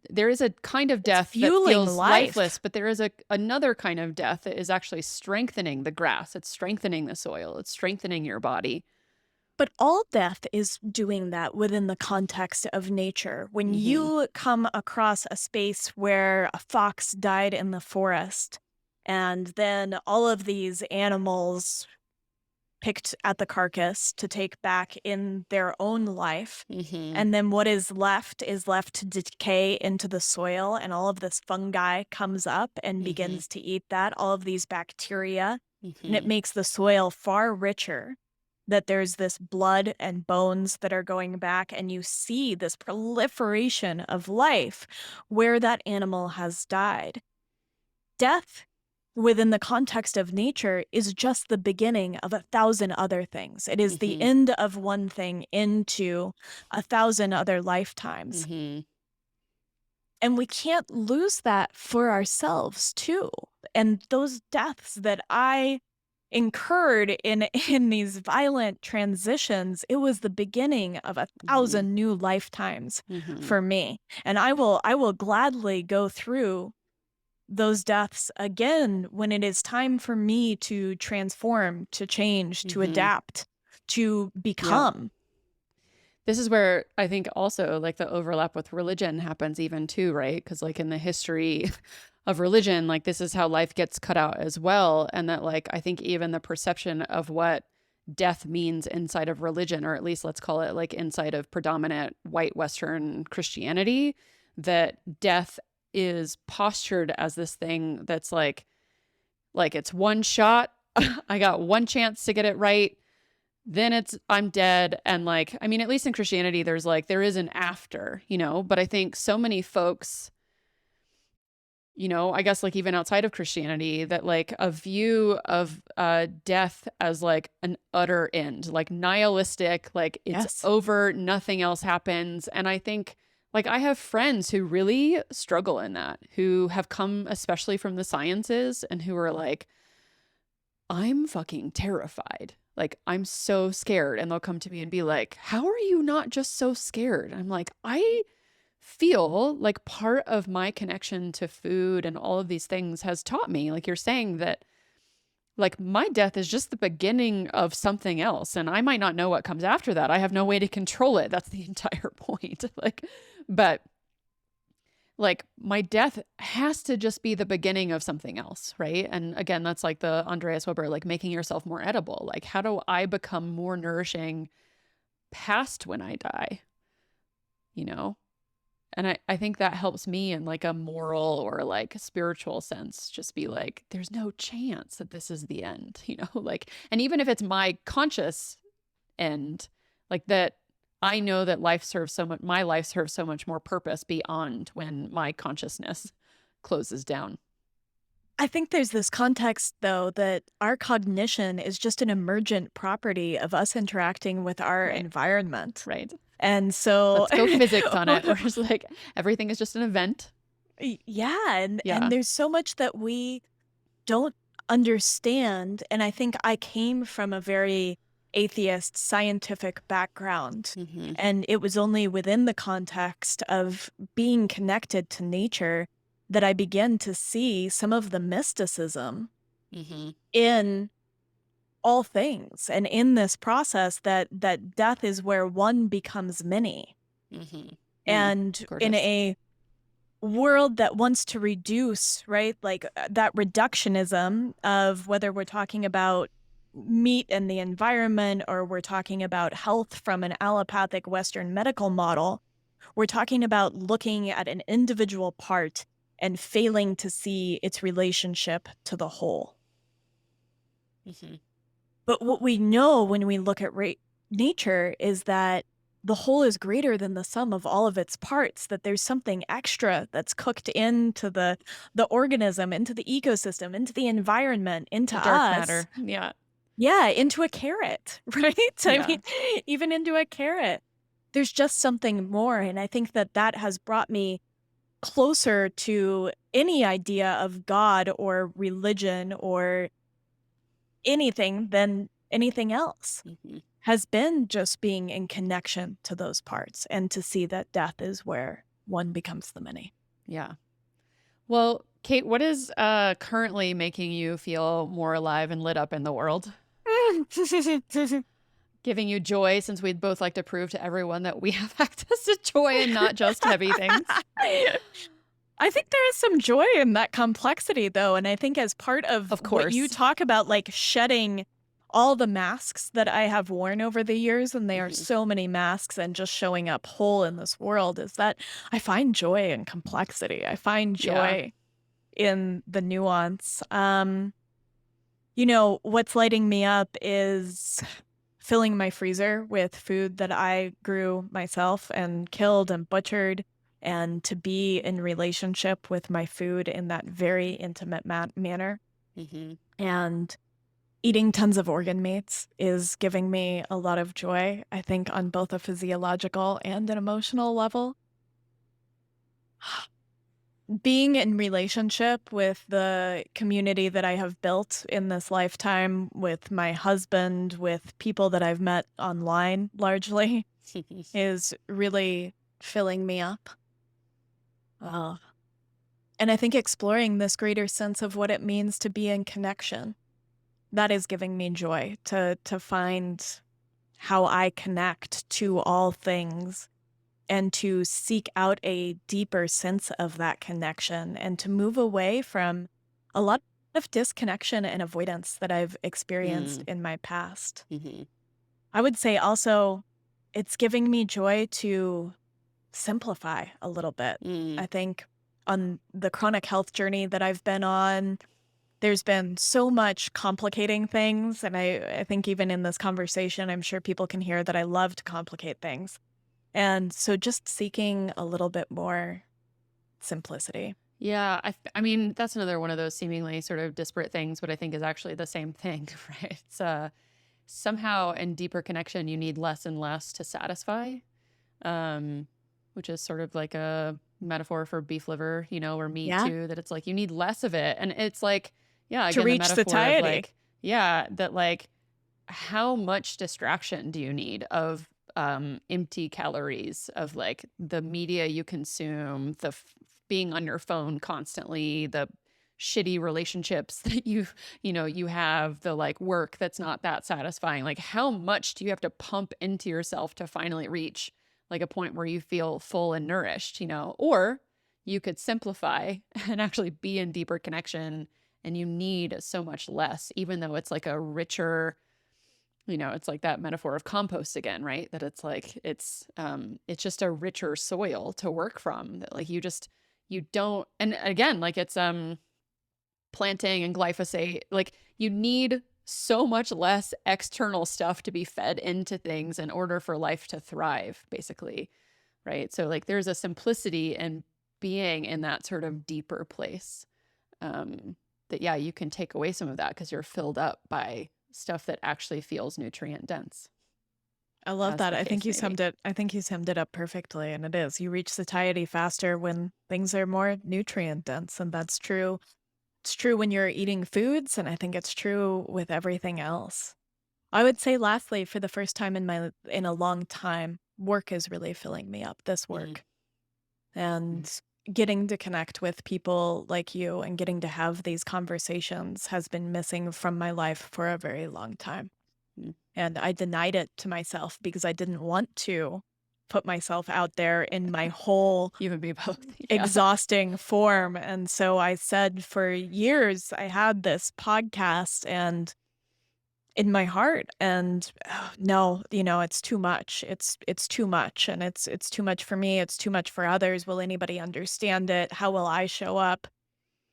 [SPEAKER 1] there is a kind of
[SPEAKER 2] it's
[SPEAKER 1] death that
[SPEAKER 2] fueling
[SPEAKER 1] feels lifeless,
[SPEAKER 2] life.
[SPEAKER 1] but there is another kind of death that is actually strengthening the grass. It's strengthening the soil. It's strengthening your body.
[SPEAKER 2] But all death is doing that within the context of nature. When
[SPEAKER 1] Hmm.
[SPEAKER 2] you come across a space where a fox died in the forest, and then all of these animals picked at the carcass to take back in their own life,
[SPEAKER 1] Hmm.
[SPEAKER 2] and then what is left to decay into the soil, and all of this fungi comes up and
[SPEAKER 1] Hmm.
[SPEAKER 2] begins to eat that, all of these bacteria, and it
[SPEAKER 1] Hmm.
[SPEAKER 2] makes the soil far richer that there's this blood and bones that are going back, and you see this proliferation of life where that animal has died. Death within the context of nature is just the beginning of 1,000 other things. It is the
[SPEAKER 1] Hmm.
[SPEAKER 2] end of one thing into 1,000 other lifetimes.
[SPEAKER 1] Hmm.
[SPEAKER 2] And we can't lose that for ourselves too. And those deaths that I incurred in in these violent transitions, it was the beginning of a
[SPEAKER 1] Hmm.
[SPEAKER 2] thousand new lifetimes
[SPEAKER 1] Hmm.
[SPEAKER 2] for me. And I will gladly go through those deaths again when it is time for me to transform, to change, to
[SPEAKER 1] Hmm.
[SPEAKER 2] adapt, to
[SPEAKER 1] Yeah.
[SPEAKER 2] become.
[SPEAKER 1] This is where I think also like the overlap with religion happens even too, right? Because like in the history of religion, like this is how life gets cut out as well. And that like I think even the perception of what death means inside of religion, or at least let's call it like inside of predominant white Western Christianity, that death is postured as this thing that's like it's one shot. I got one chance to get it right, then it's I'm dead. And like I mean, at least in Christianity there is an after, but I think so many folks, I guess like even outside of Christianity, that like a view of death as like an utter end, like nihilistic, like it's
[SPEAKER 2] Yes.
[SPEAKER 1] over, nothing else happens. And I think like I have friends who really struggle in that, who have come especially from the sciences and who are like, I'm fucking terrified. Like, I'm so scared. And they'll come to me and be like, how are you not just so scared? I'm like, I feel like part of my connection to food and all of these things has taught me, like you're saying, that like my death is just the beginning of something else. And I might not know what comes after that. I have no way to control it. That's the entire point. But like my death has to just be the beginning of something else, right? And again, that's like the Andreas Weber, like making yourself more edible. Like, how do I become more nourishing past when I die, you know? And I think that helps me in like a moral or like spiritual sense, just be like, there's no chance that this is the end, like, and even if it's my conscious end, like that, I know that my life serves so much more purpose beyond when my consciousness closes down.
[SPEAKER 2] I think there's this context, though, that our cognition is just an emergent property of us interacting with our
[SPEAKER 1] Right.
[SPEAKER 2] environment.
[SPEAKER 1] Right.
[SPEAKER 2] And so,
[SPEAKER 1] Let's go physics on it. We're just like, everything is just an event.
[SPEAKER 2] yeah, and
[SPEAKER 1] Yeah.
[SPEAKER 2] there's so much that we don't understand. And I think I came from a very atheist scientific background.
[SPEAKER 1] Mm-hmm.
[SPEAKER 2] And it was only within the context of being connected to nature that I began to see some of the mysticism
[SPEAKER 1] Mm-hmm.
[SPEAKER 2] in all things. And in this process, that death is where one becomes many.
[SPEAKER 1] Mm-hmm. Mm.
[SPEAKER 2] And in
[SPEAKER 1] Gorgeous.
[SPEAKER 2] a world that wants to reduce, right, like that reductionism of whether we're talking about meat and the environment or we're talking about health from an allopathic Western medical model, we're talking about looking at an individual part and failing to see its relationship to the whole.
[SPEAKER 1] Mm-hmm.
[SPEAKER 2] But what we know when we look at nature is that the whole is greater than the sum of all of its parts, that there's something extra that's cooked into the organism, into the ecosystem, into the environment, into
[SPEAKER 1] The dark
[SPEAKER 2] us.
[SPEAKER 1] matter. Yeah.
[SPEAKER 2] Yeah, into a carrot, right? I
[SPEAKER 1] Yeah.
[SPEAKER 2] mean, even into a carrot. There's just something more, and I think that that has brought me closer to any idea of God or religion or anything than anything else.
[SPEAKER 1] Mm-hmm.
[SPEAKER 2] Has been just being in connection to those parts and to see that death is where one becomes the many.
[SPEAKER 1] Yeah. Well, Kate, what is currently making you feel more alive and lit up in the world? Giving you joy, since we'd both like to prove to everyone that we have access to joy and not just heavy things.
[SPEAKER 2] I think there is some joy in that complexity, though. And I think as part of
[SPEAKER 1] Of
[SPEAKER 2] what you
[SPEAKER 1] course.
[SPEAKER 2] talk about, like shedding all the masks that I have worn over the years, and they are
[SPEAKER 1] Mm-hmm.
[SPEAKER 2] so many masks, and just showing up whole in this world, is that I find joy in complexity. I find
[SPEAKER 1] Yeah.
[SPEAKER 2] joy in the nuance. What's lighting me up is filling my freezer with food that I grew myself and killed and butchered, and to be in relationship with my food in that very intimate manner.
[SPEAKER 1] Mm-hmm.
[SPEAKER 2] And eating tons of organ meats is giving me a lot of joy, I think, on both a physiological and an emotional level. Being in relationship with the community that I have built in this lifetime, with my husband, with people that I've met online largely, is really filling me up. Uh, and I think exploring this greater sense of what it means to be in connection, that is giving me joy to find how I connect to all things and to seek out a deeper sense of that connection and to move away from a lot of disconnection and avoidance that I've experienced
[SPEAKER 1] Mm.
[SPEAKER 2] in my past.
[SPEAKER 1] Mm-hmm.
[SPEAKER 2] I would say also it's giving me joy to simplify a little bit.
[SPEAKER 1] Mm.
[SPEAKER 2] I think on the chronic health journey that I've been on, there's been so much complicating things. And I think even in this conversation, I'm sure people can hear that I love to complicate things. And so just seeking a little bit more simplicity.
[SPEAKER 1] Yeah, I mean, that's another one of those seemingly sort of disparate things, but I think is actually the same thing, right? It's somehow in deeper connection, you need less and less to satisfy, um, which is sort of like a metaphor for beef liver, or meat
[SPEAKER 2] Yeah.
[SPEAKER 1] too, that it's like you need less of it. And it's like, yeah,
[SPEAKER 2] To
[SPEAKER 1] again, the
[SPEAKER 2] reach
[SPEAKER 1] metaphor of
[SPEAKER 2] satiety.
[SPEAKER 1] like, yeah, that like how much distraction do you need of empty calories of like the media you consume, the being on your phone constantly, the shitty relationships that you have, the like work that's not that satisfying. Like how much do you have to pump into yourself to finally reach like a point where you feel full and nourished, or you could simplify and actually be in deeper connection, and you need so much less, even though it's like a richer, it's like that metaphor of compost again, right? That it's like it's just a richer soil to work from, that like you don't, and again, like it's planting and glyphosate, like you need so much less external stuff to be fed into things in order for life to thrive, basically, right? So like there's a simplicity in being in that sort of deeper place, that yeah, you can take away some of that because you're filled up by stuff that actually feels nutrient dense,
[SPEAKER 2] I love
[SPEAKER 1] as
[SPEAKER 2] that.
[SPEAKER 1] the case may be.
[SPEAKER 2] I think you summed it up perfectly, and it is. You reach satiety faster when things are more nutrient dense, and that's true. It's true when you're eating foods, and I think it's true with everything else. I would say lastly, for the first time in a long time, work is really filling me up, this
[SPEAKER 1] Mm-hmm.
[SPEAKER 2] work. And getting to connect with people like you and getting to have these conversations has been missing from my life for a very long time.
[SPEAKER 1] Mm.
[SPEAKER 2] And I denied it to myself because I didn't want to put myself out there in my whole
[SPEAKER 1] You and me both. Yeah.
[SPEAKER 2] exhausting form. And so I said for years, I had this podcast and in my heart and no, it's too much. It's too much and it's too much for me. It's too much for others. Will anybody understand it? How will I show up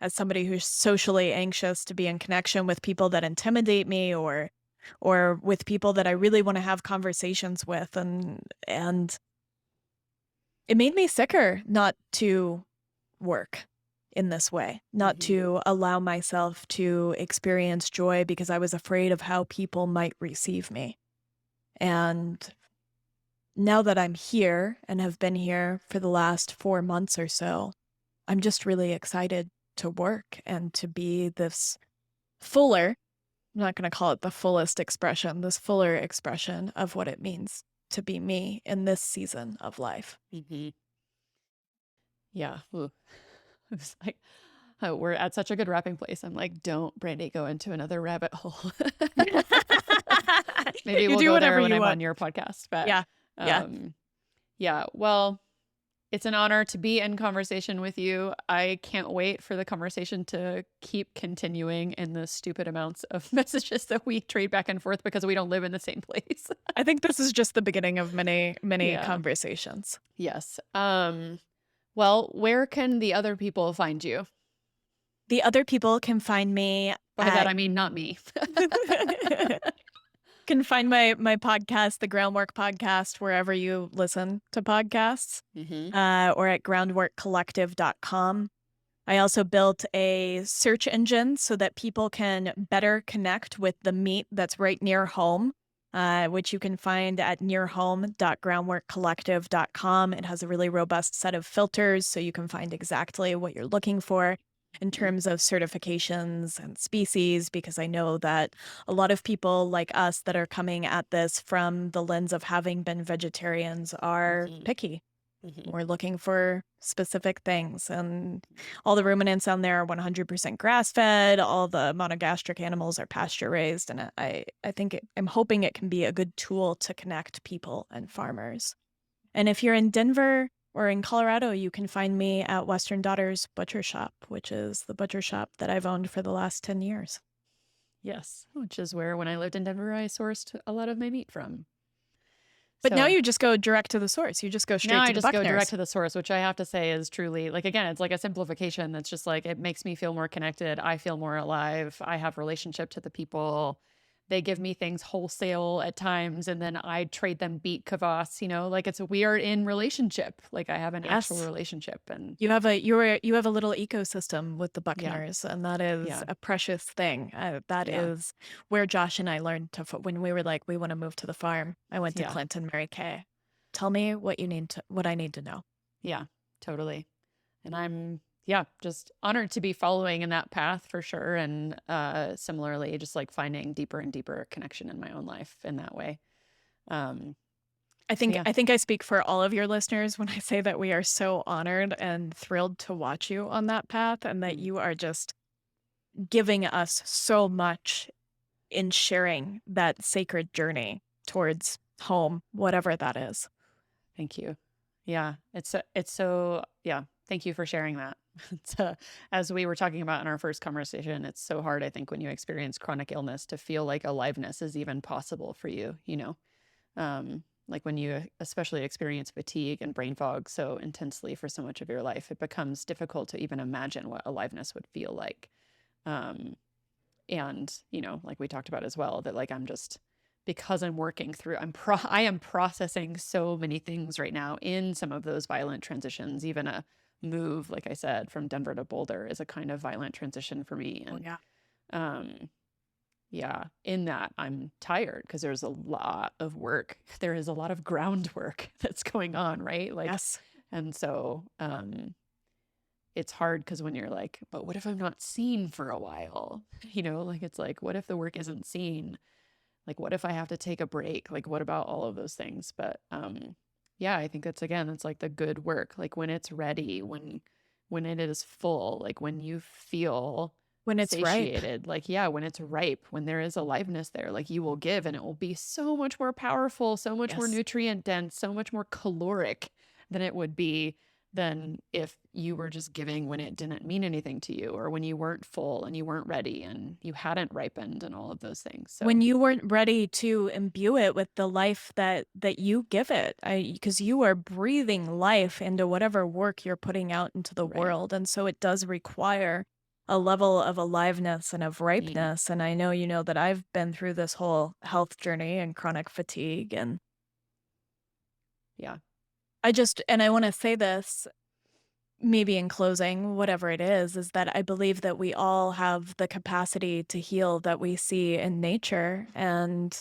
[SPEAKER 2] as somebody who's socially anxious to be in connection with people that intimidate me or with people that I really want to have conversations with and it made me sicker not to work in this way, not
[SPEAKER 1] Mhm.
[SPEAKER 2] to allow myself to experience joy because I was afraid of how people might receive me. And now that I'm here and have been here for the last 4 months or so, I'm just really excited to work and to be this fuller, I'm not going to call it the fullest expression, this fuller expression of what it means to be me in this season of life.
[SPEAKER 1] Mhm. Yeah. Ooh. It's like, oh, we're at such a good wrapping place. I'm like, don't, Brandy, go into another rabbit hole. Maybe
[SPEAKER 2] You
[SPEAKER 1] we'll
[SPEAKER 2] do
[SPEAKER 1] go
[SPEAKER 2] whatever
[SPEAKER 1] there when
[SPEAKER 2] you
[SPEAKER 1] I'm
[SPEAKER 2] want.
[SPEAKER 1] on your podcast. But
[SPEAKER 2] Yeah. Yeah.
[SPEAKER 1] um, yeah, well, it's an honor to be in conversation with you. I can't wait for the conversation to keep continuing in the stupid amounts of messages that we trade back and forth because we don't live in the same place.
[SPEAKER 2] I think this is just the beginning of many, many
[SPEAKER 1] Yeah.
[SPEAKER 2] conversations.
[SPEAKER 1] Yes. Well, where can the other people find you?
[SPEAKER 2] The other people can find me
[SPEAKER 1] By that,
[SPEAKER 2] at
[SPEAKER 1] I mean not me.
[SPEAKER 2] can find my podcast, the Groundwork Podcast, wherever you listen to podcasts,
[SPEAKER 1] Hmm.
[SPEAKER 2] or at groundworkcollective.com. I also built a search engine so that people can better connect with the meat that's right near home, which you can find at nearhome.groundworkcollective.com. It has a really robust set of filters so you can find exactly what you're looking for in terms of certifications and species, because I know that a lot of people like us that are coming at this from the lens of having been vegetarians are
[SPEAKER 1] Hmm.
[SPEAKER 2] picky.
[SPEAKER 1] Hmm.
[SPEAKER 2] We're looking for specific things, and all the ruminants on there are 100% grass-fed. All the monogastric animals are pasture-raised, and I'm hoping it can be a good tool to connect people and farmers. And if you're in Denver or in Colorado, you can find me at Western Daughters Butcher Shop, which is the butcher shop that I've owned for the last 10 years.
[SPEAKER 1] Yes, which is where when I lived in Denver, I sourced a lot of my meat from.
[SPEAKER 2] But now
[SPEAKER 1] So
[SPEAKER 2] you just go direct to the source. You just go
[SPEAKER 1] now
[SPEAKER 2] straight
[SPEAKER 1] I
[SPEAKER 2] to the
[SPEAKER 1] just go direct
[SPEAKER 2] Buckners.
[SPEAKER 1] to the source, which I have to say is truly like, again, it's like a simplification that's just like, it makes me feel more connected. I feel more alive. I have relationship to the people. They give me things wholesale at times, and then I trade them beat kvass, like we are in relationship. Like I have an actual
[SPEAKER 2] Yes.
[SPEAKER 1] relationship, and
[SPEAKER 2] You have a little ecosystem with the
[SPEAKER 1] yeah,
[SPEAKER 2] Buckners, and that is
[SPEAKER 1] yeah,
[SPEAKER 2] a precious thing. That
[SPEAKER 1] yeah,
[SPEAKER 2] is where Josh and I learned when we were like, we want to move to the farm. I went to
[SPEAKER 1] yeah,
[SPEAKER 2] Clint and Mary Kay. Tell me what I need to know.
[SPEAKER 1] yeah, totally. And yeah, just honored to be following in that path for sure. And similarly, just like finding deeper and deeper connection in my own life in that way. Um,
[SPEAKER 2] I
[SPEAKER 1] so
[SPEAKER 2] think
[SPEAKER 1] yeah,
[SPEAKER 2] I think I speak for all of your listeners when I say that we are so honored and thrilled to watch you on that path, and that
[SPEAKER 1] mm,
[SPEAKER 2] you are just giving us so much in sharing that sacred journey towards home, whatever that is.
[SPEAKER 1] thank you. Yeah, it's so, yeah, thank you for sharing that. It's, as we were talking about in our first conversation, it's so hard, I think, when you experience chronic illness to feel like aliveness is even possible for you. Like when you especially experience fatigue and brain fog so intensely for so much of your life, it becomes difficult to even imagine what aliveness would feel like. Um, and, like we talked about as well, that like I'm just, because I'm working through, I am processing so many things right now in some of those violent transitions. Even a move, like I said, from Denver to Boulder is a kind of violent transition for me.
[SPEAKER 2] Oh
[SPEAKER 1] And
[SPEAKER 2] yeah.
[SPEAKER 1] um, yeah, in that I'm tired because there's a lot of work. There is a lot of groundwork that's going on, right? Like,
[SPEAKER 2] Yes.
[SPEAKER 1] and so it's hard because when you're like, but what if I'm not seen for a while? Like it's like, what if the work isn't seen? Like, what if I have to take a break? Like, what about all of those things? But yeah, I think that's like the good work. Like when it's ready, when when it is full, like when you feel
[SPEAKER 2] When it's ripe.
[SPEAKER 1] satiated, like, yeah, when it's ripe, when there is aliveness there, like you will give and it will be so much more powerful, so much more
[SPEAKER 2] Yes.
[SPEAKER 1] nutrient dense, so much more caloric than it would be than if you were just giving when it didn't mean anything to you, or when you weren't full and you weren't ready and you hadn't ripened and all of those things.
[SPEAKER 2] When
[SPEAKER 1] So,
[SPEAKER 2] you weren't ready to imbue it with the life that you give it, because you are breathing life into whatever work you're putting out into the
[SPEAKER 1] right.
[SPEAKER 2] world, and so it does require a level of aliveness and of
[SPEAKER 1] Mm,
[SPEAKER 2] ripeness, and I know you know that I've been through this whole health journey and chronic fatigue, and
[SPEAKER 1] yeah.
[SPEAKER 2] I wanna say this, maybe in closing, whatever it is that I believe that we all have the capacity to heal that we see in nature, and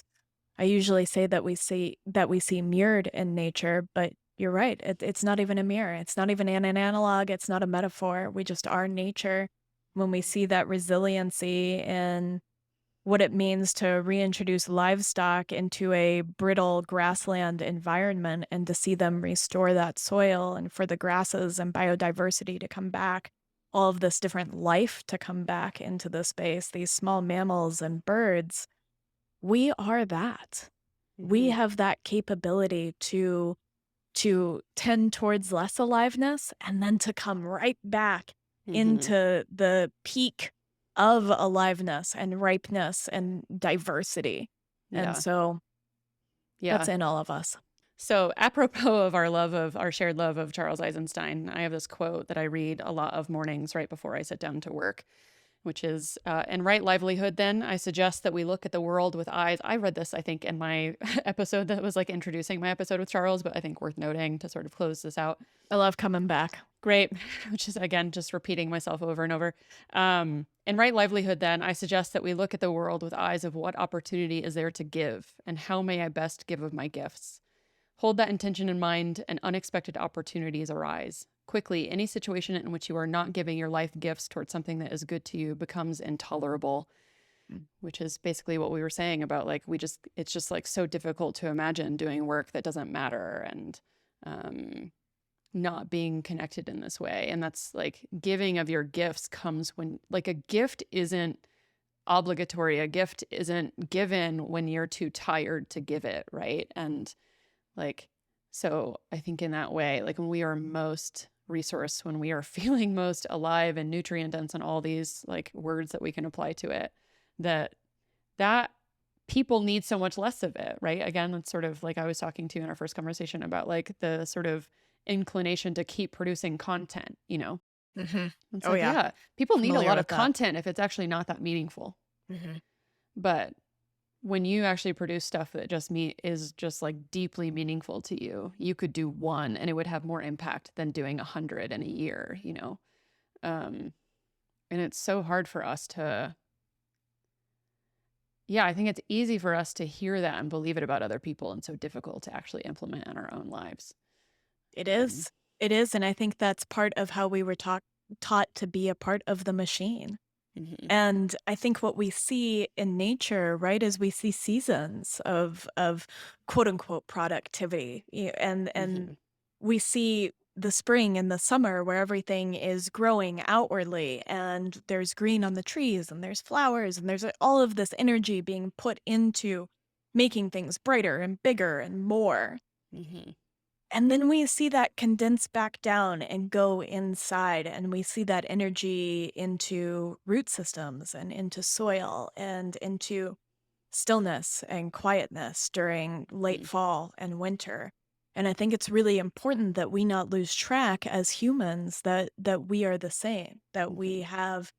[SPEAKER 2] I usually say that we see mirrored in nature, but you're right. It's not even a mirror. It's not even an analog. It's not a metaphor. We just are nature. When we see that resiliency in what it means to reintroduce livestock into a brittle grassland environment and to see them restore that soil and for the grasses and biodiversity to come back, all of this different life to come back into the space, these small mammals and birds, we are that. We
[SPEAKER 1] Hmm.
[SPEAKER 2] have that capability to tend towards less aliveness and then to come right back
[SPEAKER 1] Hmm.
[SPEAKER 2] into the peak of aliveness and ripeness and diversity. And
[SPEAKER 1] Yeah.
[SPEAKER 2] so that's
[SPEAKER 1] Yeah.
[SPEAKER 2] in all of us.
[SPEAKER 1] So, apropos of our shared love of Charles Eisenstein, I have this quote that I read a lot of mornings right before I sit down to work, which is, in right livelihood, then, I suggest that we look at the world with eyes. I read this, I think, in my episode that was like introducing my episode with Charles, but I think worth noting to sort of close this out.
[SPEAKER 2] I love coming back.
[SPEAKER 1] Great, which is, again, just repeating myself over and over. In right livelihood, then, I suggest that we look at the world with eyes of what opportunity is there to give, and how may I best give of my gifts. Hold that intention in mind, and unexpected opportunities arise. Quickly, any situation in which you are not giving your life gifts towards something that is good to you becomes intolerable, which is basically what we were saying about like, it's just like so difficult to imagine doing work that doesn't matter and um, not being connected in this way. And that's like giving of your gifts comes when, like, a gift isn't obligatory, a gift isn't given when you're too tired to give it, right? And like, so I think in that way, like when we are most resourced, when we are feeling most alive and nutrient dense and all these like words that we can apply to it, that that people need so much less of it, right? Again, that's sort of like I was talking to in our first conversation about like the sort of inclination to keep producing content, you know?
[SPEAKER 2] Hmm.
[SPEAKER 1] It's
[SPEAKER 2] Oh,
[SPEAKER 1] like,
[SPEAKER 2] yeah.
[SPEAKER 1] yeah, people need a
[SPEAKER 2] Familiar
[SPEAKER 1] lot of
[SPEAKER 2] with that.
[SPEAKER 1] content if it's actually not that meaningful.
[SPEAKER 2] Hmm.
[SPEAKER 1] But when you actually produce stuff that is just like deeply meaningful to you, you could do one and it would have more impact than doing 100 in a year, you know? Um, and it's so hard for us to, yeah, I think it's easy for us to hear that and believe it about other people and so difficult to actually implement in our own lives.
[SPEAKER 2] It
[SPEAKER 1] Um,
[SPEAKER 2] is. It is. And I think that's part of how we were taught to be a part of the machine.
[SPEAKER 1] mhm,
[SPEAKER 2] And I think what we see in nature, right, is we see seasons of quote unquote productivity. And
[SPEAKER 1] mhm,
[SPEAKER 2] we see the spring and the summer where everything is growing outwardly and there's green on the trees and there's flowers and there's all of this energy being put into making things brighter and bigger and more.
[SPEAKER 1] mhm,
[SPEAKER 2] And then we see that condense back down and go inside, and we see that energy into root systems and into soil and into stillness and quietness during late
[SPEAKER 1] mhm,
[SPEAKER 2] fall and winter. And I think it's really important that we not lose track as humans that we are the same, that we
[SPEAKER 1] mhm,
[SPEAKER 2] have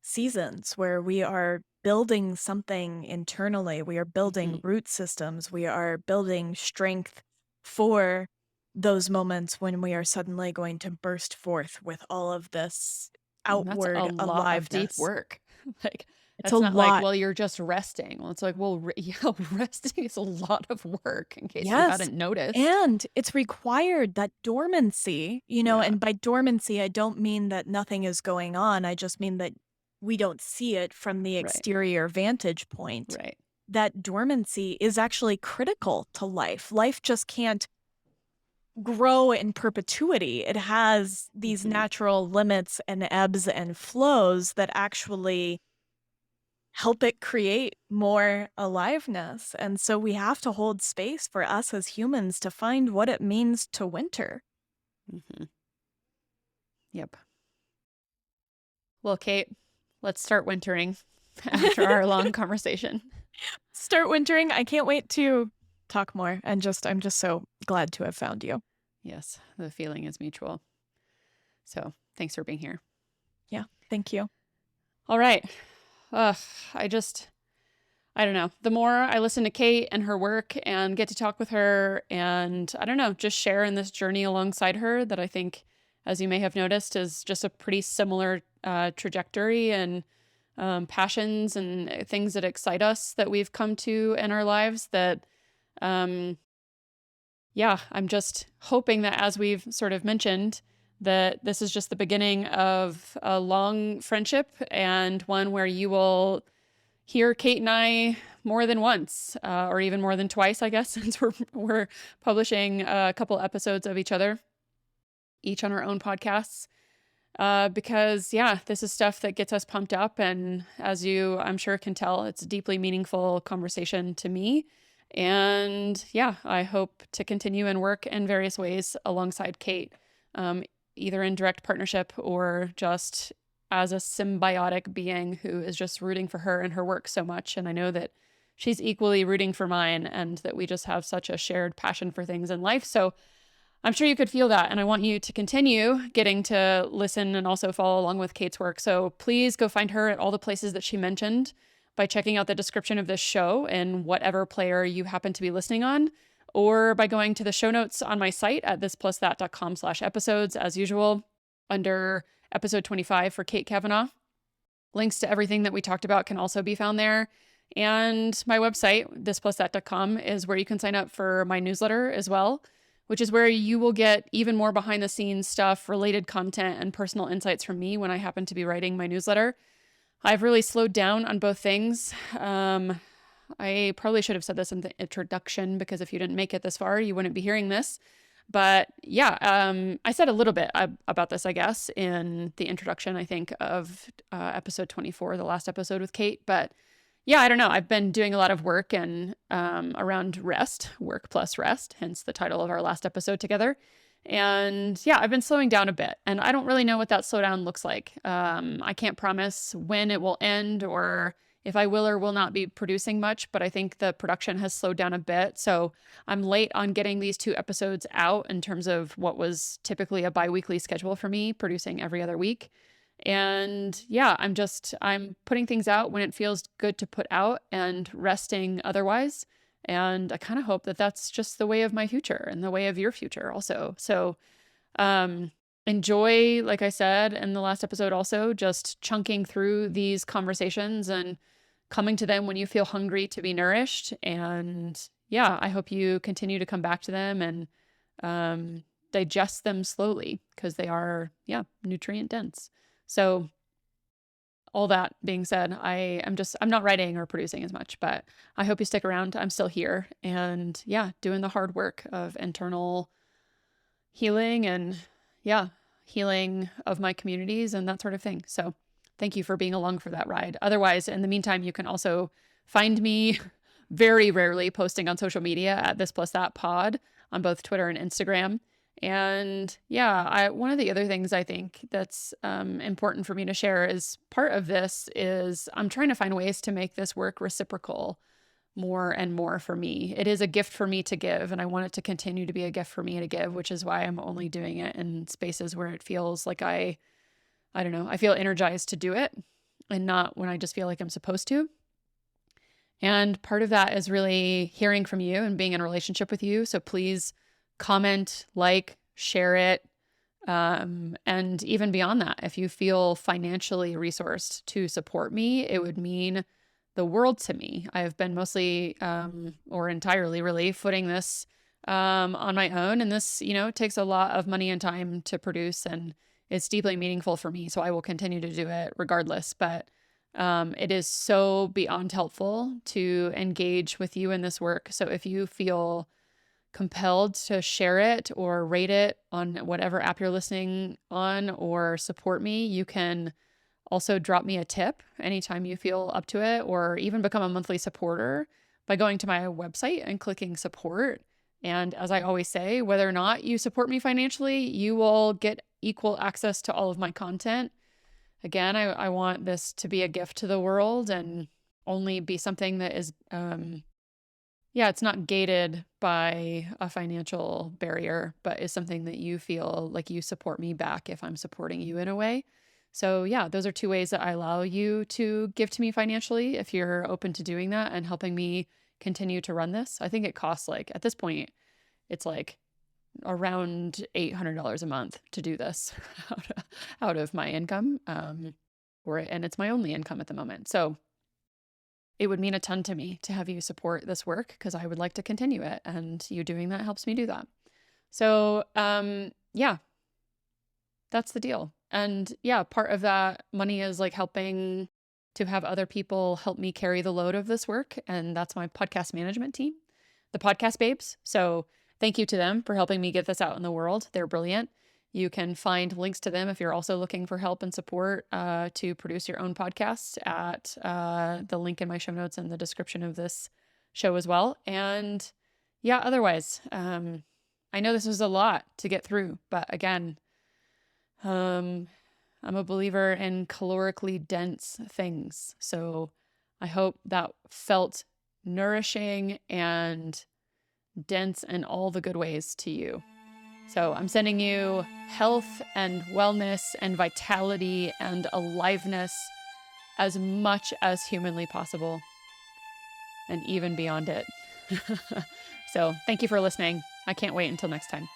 [SPEAKER 2] seasons where we are building something internally. We are building
[SPEAKER 1] mhm,
[SPEAKER 2] root systems. We are building strength for those moments when we are suddenly going to burst forth with all of this
[SPEAKER 1] And that's a
[SPEAKER 2] outward
[SPEAKER 1] lot of deep
[SPEAKER 2] aliveness.
[SPEAKER 1] work. Like,
[SPEAKER 2] It's a
[SPEAKER 1] that's not like,
[SPEAKER 2] lot.
[SPEAKER 1] well, you're just resting. Well, it's like, well, yeah, resting is a lot of work in case you
[SPEAKER 2] Yes.
[SPEAKER 1] hadn't noticed.
[SPEAKER 2] And it's required that dormancy,
[SPEAKER 1] Yeah,
[SPEAKER 2] and by dormancy, I don't mean that nothing is going on. I just mean that we don't see it from the
[SPEAKER 1] right,
[SPEAKER 2] exterior vantage point.
[SPEAKER 1] right.
[SPEAKER 2] That dormancy is actually critical to life. Life just can't grow in perpetuity. It has these
[SPEAKER 1] Mhm.
[SPEAKER 2] natural limits and ebbs and flows that actually help it create more aliveness. And so we have to hold space for us as humans to find what it means to winter.
[SPEAKER 1] Mhm. Yep. Well, Kate, let's start wintering after our long conversation.
[SPEAKER 2] Start wintering. I can't wait to talk more, and I'm just so glad to have found you.
[SPEAKER 1] Yes, the feeling is mutual. So thanks for being here.
[SPEAKER 2] Yeah, thank you.
[SPEAKER 1] All right. Ugh, I just, I don't know. The more I listen to Kate and her work and get to talk with her and I don't know, just share in this journey alongside her that I think, as you may have noticed, is just a pretty similar trajectory and passions and things that excite us that we've come to in our lives that, um, yeah, I'm just hoping that as we've sort of mentioned, that this is just the beginning of a long friendship and one where you will hear Kate and I more than once, or even more than twice, I guess, since we're publishing a couple episodes of each other, each on our own podcasts. Because yeah, this is stuff that gets us pumped up, and as you, I'm sure, can tell, it's a deeply meaningful conversation to me. And yeah, I hope to continue and work in various ways alongside Kate, um, either in direct partnership or just as a symbiotic being who is just rooting for her and her work so much. And I know that she's equally rooting for mine, and that we just have such a shared passion for things in life. So I'm sure you could feel that. And I want you to continue getting to listen and also follow along with Kate's work. So please go find her at all the places that she mentioned by checking out the description of this show in whatever player you happen to be listening on, or by going to the show notes on my site at thisplusThat.com/episodes, as usual, under episode 25 for Kate Kavanaugh. Links to everything that we talked about can also be found there. And my website, thisplusThat.com, is where you can sign up for my newsletter as well, which is where you will get even more behind the scenes stuff, related content, and personal insights from me when I happen to be writing my newsletter. I've really slowed down on both things. I probably should have said this in the introduction, because if you didn't make it this far, you wouldn't be hearing this. But yeah, I said a little bit about this, I guess, in the introduction, I think, of episode 24, the last episode with Kate. But yeah, I don't know. I've been doing a lot of work and around rest, work plus rest, hence the title of our last episode together. And yeah, I've been slowing down a bit, and I don't really know what that slowdown looks like. I can't promise when it will end or if I will or will not be producing much, but I think the production has slowed down a bit. So I'm late on getting these 2 episodes out in terms of what was typically a bi-weekly schedule for me, producing every other week. And yeah, I'm putting things out when it feels good to put out and resting otherwise. And I kind of hope that that's just the way of my future and the way of your future also. So, um, enjoy, like I said in the last episode, also just chunking through these conversations and coming to them when you feel hungry to be nourished. And yeah, I hope you continue to come back to them and digest them slowly, because they are, yeah, nutrient dense. So, all that being said, I'm not writing or producing as much, but I hope you stick around. I'm still here and yeah, doing the hard work of internal healing and yeah, healing of my communities and that sort of thing. So thank you for being along for that ride. Otherwise, in the meantime, you can also find me very rarely posting on social media at This Plus That Pod on both Twitter and Instagram. And yeah, one of the other things I think that's important for me to share is part of this is I'm trying to find ways to make this work reciprocal more and more for me. It is a gift for me to give, and I want it to continue to be a gift for me to give, which is why I'm only doing it in spaces where it feels like I don't know, I feel energized to do it, and not when I just feel like I'm supposed to. And part of that is really hearing from you and being in a relationship with you. So please comment, like, share it. And even beyond that, if you feel financially resourced to support me, it would mean the world to me. I've been mostly, or entirely really, footing this on my own. And this, takes a lot of money and time to produce, and it's deeply meaningful for me. So I will continue to do it regardless. But it is so beyond helpful to engage with you in this work. So if you feel compelled to share it or rate it on whatever app you're listening on or support me, you can also drop me a tip anytime you feel up to it, or even become a monthly supporter by going to my website and clicking support. And as I always say, whether or not you support me financially, you will get equal access to all of my content. Again, I want this to be a gift to the world and only be something that is, it's not gated by a financial barrier, but is something that you feel like you support me back if I'm supporting you in a way. So, yeah, those are two ways that I allow you to give to me financially if you're open to doing that and helping me continue to run this. I think it costs like, at this point, it's like around $800 a month to do this out of my income. And it's my only income at the moment. So it would mean a ton to me to have you support this work because I would like to continue it. And you doing that helps me do that. So, that's the deal. And yeah, part of that money is like helping to have other people help me carry the load of this work. And that's my podcast management team, the Podcast Babes. So thank you to them for helping me get this out in the world. They're brilliant. You can find links to them if you're also looking for help and support to produce your own podcast at the link in my show notes and the description of this show as well. And yeah, otherwise, I know this was a lot to get through, but again, I'm a believer in calorically dense things. So I hope that felt nourishing and dense in all the good ways to you. So I'm sending you health and wellness and vitality and aliveness as much as humanly possible and even beyond it. So thank you for listening. I can't wait until next time.